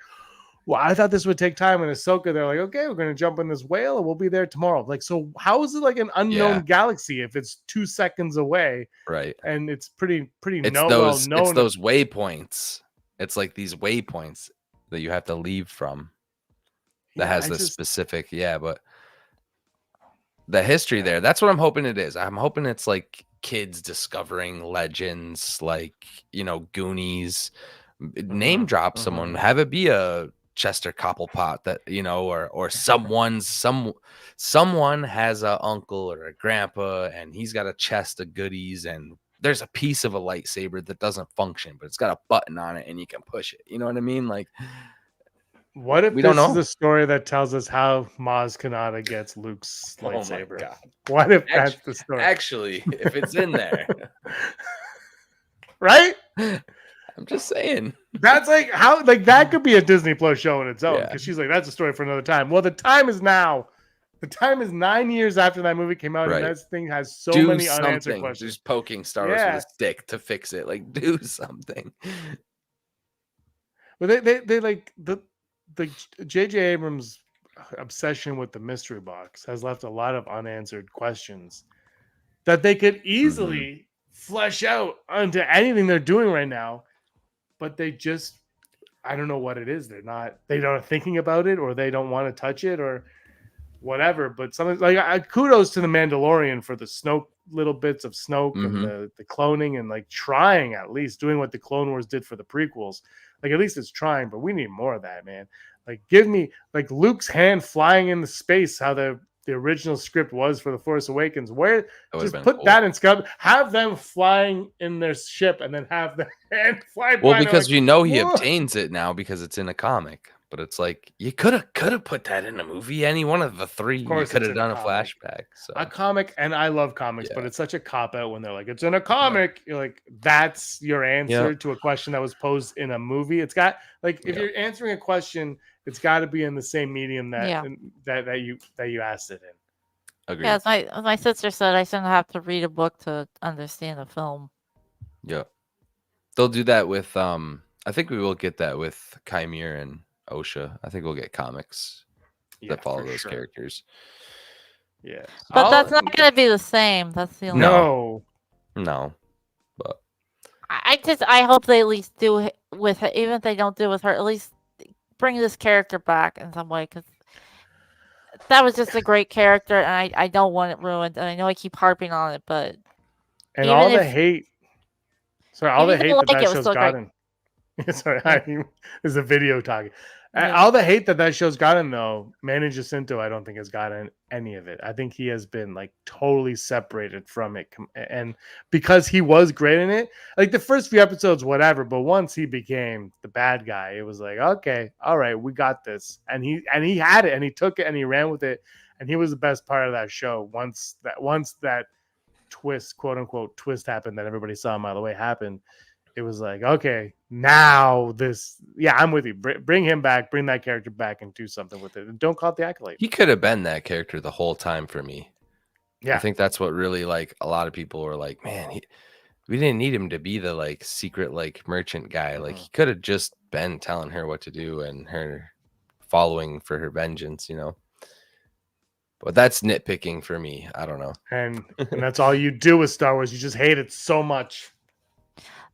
well, I thought this would take time. And Ahsoka, they're like, okay, we're gonna jump in this whale, and we'll be there tomorrow. Like, so how is it like an unknown galaxy if it's 2 seconds away, right? And it's pretty It's those waypoints. It's like these waypoints that you have to leave from. That has the specific, but the history there. That's what I'm hoping it is. I'm hoping it's like kids discovering legends, like Goonies. Name drop someone. Have it be a Chester Cobblepot that or someone has a uncle or a grandpa, and he's got a chest of goodies and there's a piece of a lightsaber that doesn't function, but it's got a button on it and you can push it. You know what I mean? Like, what if this is a story that tells us how Maz Kanata gets Luke's lightsaber? Oh my God. What if that's the story? Actually, if it's in there. Right? I'm just saying. That's like that could be a Disney Plus show in its own, because she's like, that's a story for another time. Well, the time is now. The time is 9 years after that movie came out, Right. and that thing has so Do many unanswered something. questions. Just poking Star Wars with a stick to fix it. Like, do something. But they like the J.J. Abrams' obsession with the mystery box has left a lot of unanswered questions that they could easily flesh out onto anything they're doing right now, but they just, I don't know what it is. They're not thinking about it, or they don't want to touch it, or whatever. But something like, kudos to the Mandalorian for the Snoke, little bits of Snoke and the cloning, and like trying, at least doing what the Clone Wars did for the prequels. Like, at least it's trying, but we need more of that, man. Like, give me like Luke's hand flying into space, how the original script was for The Force Awakens. Where just put that in Scum, have them flying in their ship, and then have the hand fly by. Well, because like, you know he whoa. obtains it now because it's in a comic. But it's like, you could have put that in a movie. Any one of the three, you could have done a flashback. So a comic, and I love comics, but it's such a cop out when they're like, it's in a comic. You're like, that's your answer to a question that was posed in a movie. It's got like, if you're answering a question, it's got to be in the same medium that you asked it in. Agreed. Yeah, as my sister said, I shouldn't have to read a book to understand a film. Yeah, they'll do that with I think we will get that with Chimere and Osha. I think we'll get comics that follow those characters. Yeah, but that's not going to be the same. That's the only no. But I hope they at least do it with her, even if they don't do it with her. At least bring this character back in some way, because that was just a great character, and I don't want it ruined. And I know I keep harping on it, but all the hate. Sorry, all the hate that show's gotten. Sorry, there's a video talking. All the hate that show's gotten, though, Manny Jacinto, I don't think has gotten any of it. I think he has been like totally separated from it, and because he was great in it, like the first few episodes, whatever. But once he became the bad guy, it was like, okay, all right, we got this, and he had it, and he took it, and he ran with it, and he was the best part of that show. Once that twist, quote unquote, twist happened that everybody saw a mile away happened. It was like, okay, now I'm with you. Bring him back, bring that character back, and do something with it. And don't call it the Acolyte. He could have been that character the whole time for me. Yeah, I think that's what really, like, a lot of people were like, man, we didn't need him to be the like secret like merchant guy. Like, he could have just been telling her what to do and her following for her vengeance, you know. But that's nitpicking for me. I don't know. And that's all you do with Star Wars. You just hate it so much.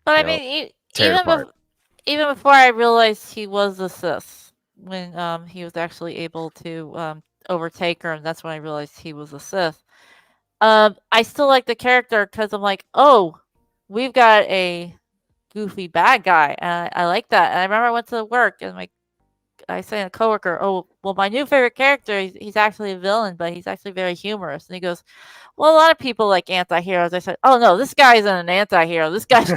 But I mean, even before I realized he was a Sith, when he was actually able to overtake her, and that's when I realized he was a Sith. I still like the character because I'm like, oh, we've got a goofy bad guy, and I like that. And I remember I went to work, and I say to a coworker, oh, well, my new favorite character, he's actually a villain, but he's actually very humorous. And he goes, well, a lot of people like anti-heroes. I said, oh, no, this guy isn't an anti-hero. This guy's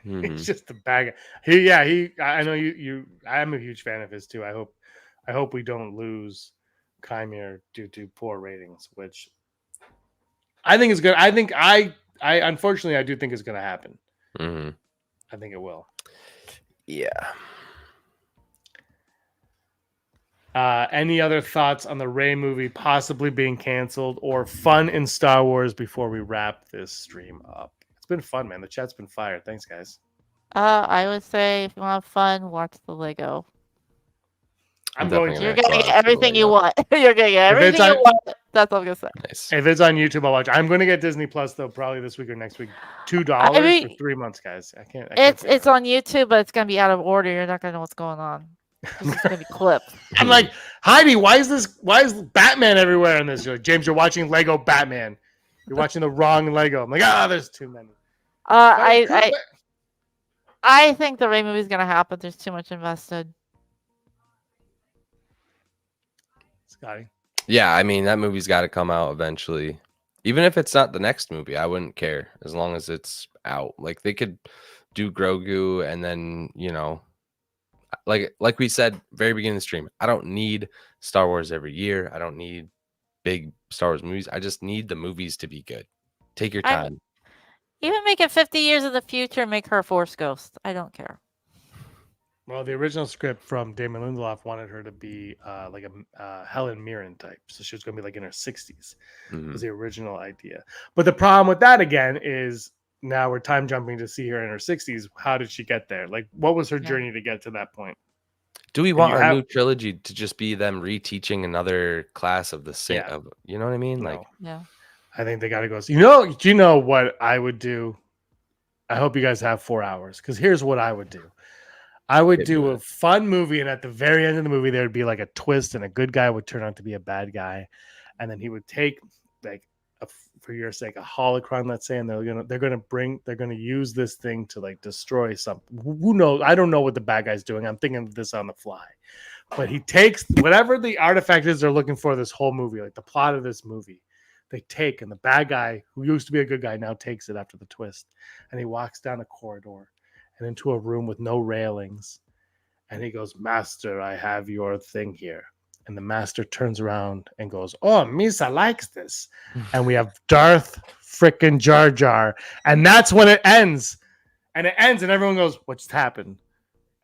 He's just a bad guy. I know I'm a huge fan of his, too. I hope we don't lose Chimere due to poor ratings, which I think is good. I think I unfortunately, I do think it's going to happen. I think it will. Yeah. Any other thoughts on the Rey movie possibly being canceled or fun in Star Wars before we wrap this stream up? It's been fun, man. The chat's been fired. Thanks, guys. I would say if you want fun, watch the Lego. You're going to get everything you want. You're going to get everything you want. That's all I'm going to say. Nice. If it's on YouTube, I'll watch. I'm going to get Disney Plus, though, probably this week or next week. $2 for 3 months, guys. I can't it's on YouTube, but it's going to be out of order. You're not going to know what's going on. It's going to be clipped. I'm like, Heidi, why is Batman everywhere in this? You're like, James, you're watching Lego Batman. You're watching the wrong Lego. I'm like, there's too many. I think the Rey movie is going to happen. There's too much invested. Scotty? Yeah, I mean, that movie's got to come out eventually. Even if it's not the next movie, I wouldn't care as long as it's out. Like, they could do Grogu and then, you know, like we said very beginning of the stream, I don't need Star Wars every year. I don't need big Star Wars movies. I just need the movies to be good. Take your time. Even make it 50 years in the future and make her a Force ghost. I don't care. Well, the original script from Damon Lindelof wanted her to be like a Helen Mirren type, so she was going to be like in her 60s. Was the original idea. But the problem with that again is now we're time jumping to see her in her 60s. How did she get there? Like, what was her journey to get to that point? Do we want our new trilogy to just be them reteaching another class of the same? Yeah. You know what I mean? No. Like, Yeah. I think they got to go. Do you know what I would do? I hope you guys have 4 hours, because here's what I would do. I would do a fun movie, and at the very end of the movie, there would be like a twist, and a good guy would turn out to be a bad guy, and then he would take like for your sake a holocron, let's say, and they're gonna use this thing to like destroy something. Who knows? I don't know what the bad guy's doing. I'm thinking of this on the fly, but he takes whatever the artifact is they're looking for. This whole movie, like the plot of this movie, they take, and the bad guy who used to be a good guy now takes it after the twist, and he walks down a corridor and into a room with no railings. And he goes, "Master, I have your thing here." And the master turns around and goes, "Oh, Misa likes this." And we have Darth frickin' Jar Jar. And that's when it ends. And it ends, and everyone goes, "What's happened?"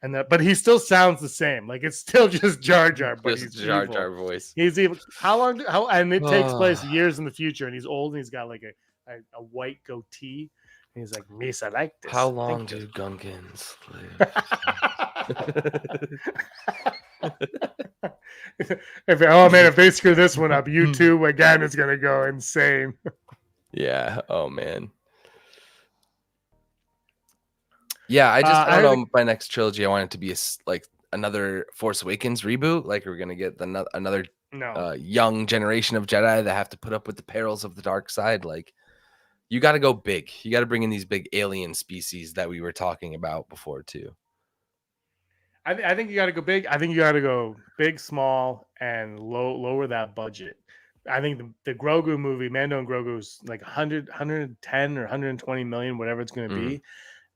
But he still sounds the same. Like, it's still just Jar Jar, but just he's Jar evil. Jar voice. He's evil. And it takes place years in the future, and he's old, and he's got like a white goatee. And he's like, "Misa like this." How long do Gunkins live? If they screw this one up, YouTube again is gonna go insane. Yeah. Oh man. Yeah, I don't know. My next trilogy, I want it to be like another Force Awakens reboot. Like, we're gonna get another young generation of Jedi that have to put up with the perils of the dark side. Like, you got to go big. You got to bring in these big alien species that we were talking about before too. I think you got to go big. I think you got to go big, small, and lower that budget. I think the Grogu movie, Mando and Grogu's like 110 or 120 million, whatever it's going to be.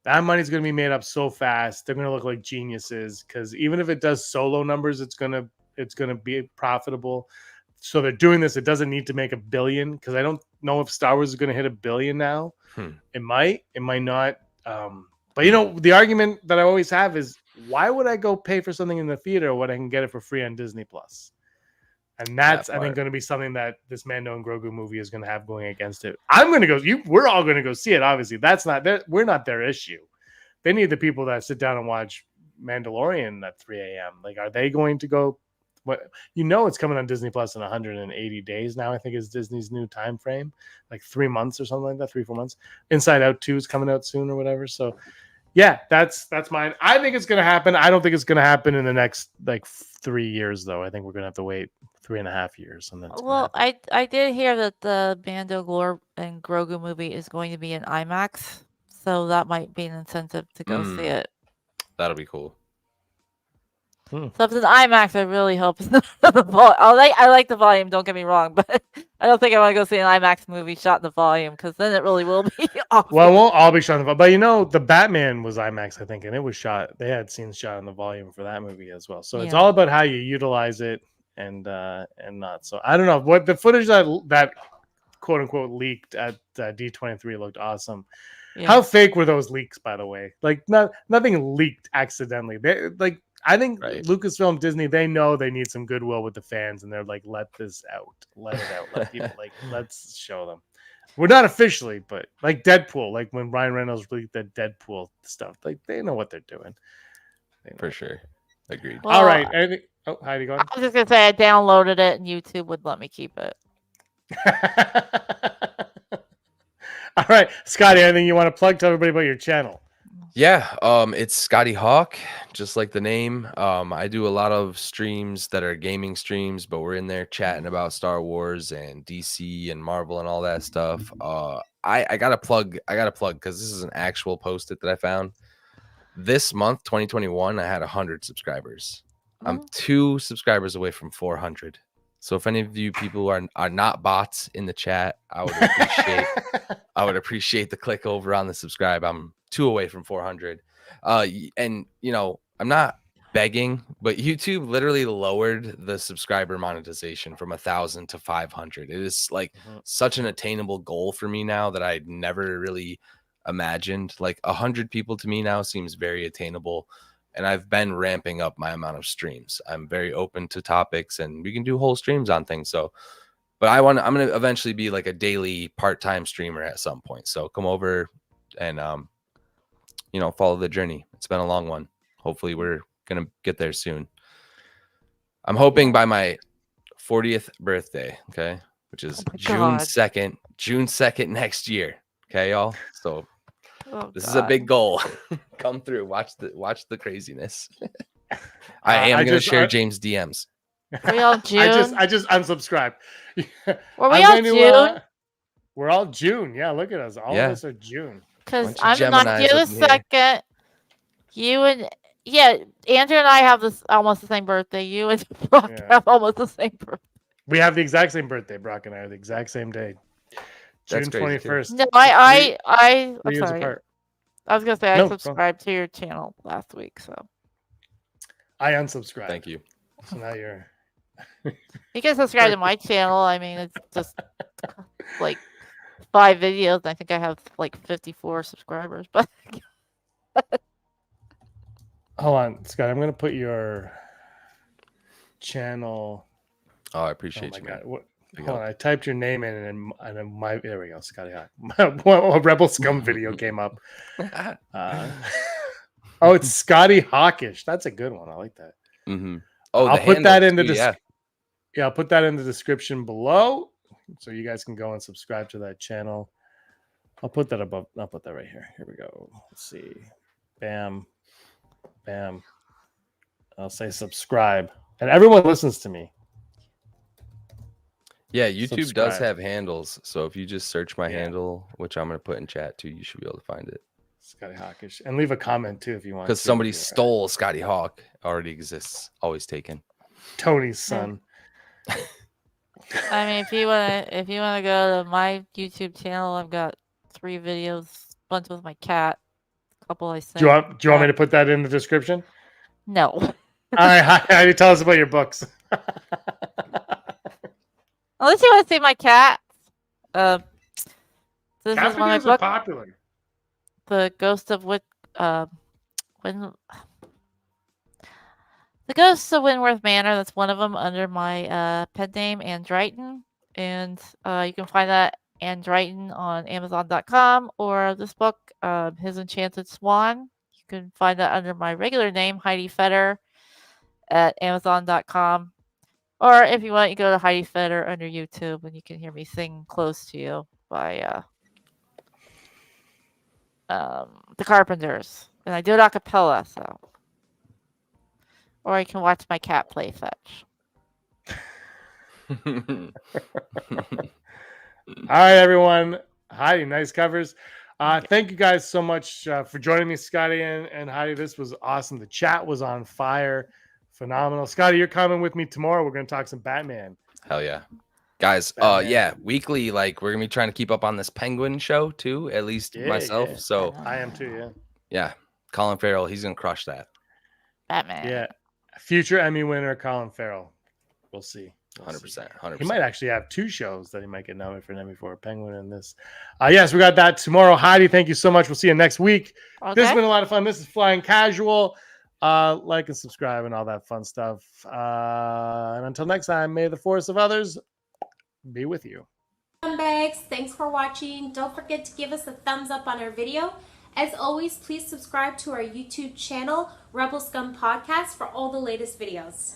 That money's going to be made up so fast. They're going to look like geniuses, because even if it does solo numbers, it's going to be profitable. So they're doing this. It doesn't need to make $1 billion, because I don't know if Star Wars is going to hit $1 billion now. It might not. But the argument that I always have is, why would I go pay for something in the theater when I can get it for free on Disney Plus? And that's, I think, going to be something that this Mando and Grogu movie is going to have going against it. I'm going to go. We're all going to go see it. Obviously, we're not their issue. They need the people that sit down and watch Mandalorian at 3 a.m. Like, are they going to go? It's coming on Disney Plus in 180 days now, I think, is Disney's new time frame, like 3 months or something like that, 3-4 months. Inside Out 2 is coming out soon or whatever. So yeah, that's mine. I think it's going to happen. I don't think it's going to happen in the next like 3 years, though. I think we're going to have to wait 3.5 years. And then I did hear that the Mando and Grogu movie is going to be in IMAX, so that might be an incentive to go see it. That'll be cool. So if it's an IMAX, it really helps the volume. I like the volume, don't get me wrong, but I don't think I want to go see an IMAX movie shot in the volume, because then it really will be awful. Well, it won't all be shot in the volume. But the Batman was IMAX, I think, and it was shot. They had scenes shot in the volume for that movie as well. So it's all about how you utilize it and not. So I don't know what the footage that quote unquote leaked at D23 looked awesome. Yeah. How fake were those leaks, by the way? Like, nothing leaked accidentally. I think Lucasfilm, Disney, they know they need some goodwill with the fans, and they're like, let it out. Let people, let's show them. We're not officially, but like Deadpool, like when Ryan Reynolds leaked that Deadpool stuff, like, they know what they're doing. For sure. Agreed. Well, all right. Heidi, go ahead. I was just going to say, I downloaded it and YouTube would let me keep it. All right. Scotty, anything you want to plug? Tell everybody about your channel. Yeah, it's Scotty Hawk, just like the name. I do a lot of streams that are gaming streams, but we're in there chatting about Star Wars and DC and Marvel and all that stuff. I gotta plug because this is an actual post-it that I found. This month, 2021, I had 100 subscribers. I'm 2 subscribers away from 400. So if any of you people are not bots in the chat, I would appreciate the click over on the subscribe. I'm 2 away from 400. And I'm not begging, but YouTube literally lowered the subscriber monetization from 1,000 to 500. It is like such an attainable goal for me now that I'd never really imagined. Like 100 people to me now seems very attainable. and I've been ramping up my amount of streams. I'm very open to topics, and we can do whole streams on things. So, but I'm going to eventually be like a daily part-time streamer at some point. So come over and, follow the journey. It's been a long one. Hopefully we're going to get there soon. I'm hoping by my 40th birthday, okay, which is June 2nd next year. Okay, y'all. So this is a big goal. Come through. Watch the craziness. I am going to share James' DMs. Are we all June? I just unsubscribed. Were we all June? We're all June. Yeah, look at us. All of us are June. Because I'm not June 2nd. You and Andrew and I have almost the same birthday. You and Brock have almost the same birthday. We have the exact same birthday. Brock and I are the exact same day. June 21st. No, I'm sorry. Apart. I was gonna say I subscribed to your channel last week, so I unsubscribed. Thank you. So now you're. You can subscribe to my channel. I mean, it's just like 5 videos. I think I have like 54 subscribers, but. Hold on, Scott. I'm gonna put your channel. Oh, I appreciate you. God. Hold on, I typed your name in, and there we go, Scotty Hawk. A Rebel Scum video came up. Oh, it's Scotty Hawkish. That's a good one. I like that. Mm-hmm. Oh, I'll put that in the I'll put that in the description below, so you guys can go and subscribe to that channel. I'll put that above. I'll put that right here. Here we go. Let's see. Bam, bam. I'll say subscribe, and everyone listens to me. Yeah, YouTube does have handles. So if you just search my handle, which I'm going to put in chat too, you should be able to find it. Scotty Hawkish. And leave a comment too if you want. Because somebody stole Scotty Hawk. Already exists. Always taken. Tony's son. I mean, if you wanna go to my YouTube channel, I've got 3 videos, bunch with my cat, a couple I sent. Do you want me to put that in the description? No. All right, Heidi, tell us about your books. Unless you want to see my cat. This cat is one of my books. Popular. The Ghost of The Ghosts of Windworth Manor. That's one of them under my pen name Andrighton, and you can find that Andrighton on Amazon.com, or this book, His Enchanted Swan. You can find that under my regular name Heidi Fetter at Amazon.com. Or if you want, you go to Heidi Fetter under YouTube, and you can hear me sing Close to You by the Carpenters. And I do it a cappella, so. Or you can watch my cat play fetch. All right, everyone. Heidi, nice covers. Thank you guys so much for joining me, Scotty and Heidi. This was awesome. The chat was on fire. Phenomenal. Scotty, you're coming with me tomorrow. We're going to talk some Batman. Hell yeah. Guys, weekly, like, we're going to be trying to keep up on this Penguin show, too, at least myself. Yeah. So I am, too, yeah. Yeah. Colin Farrell, he's going to crush that. Batman. Yeah. Future Emmy winner, Colin Farrell. We'll see. 100%. He might actually have 2 shows that he might get nominated for an Emmy for, Penguin and this. Yes, we got that tomorrow. Heidi, thank you so much. We'll see you next week. Okay. This has been a lot of fun. This is Flying Casual. Like and subscribe and all that fun stuff. And until next time, may the force of others be with you. Scumbags, thanks for watching. Don't forget to give us a thumbs up on our video. As always, please subscribe to our YouTube channel, Rebel Scum Podcast, for all the latest videos.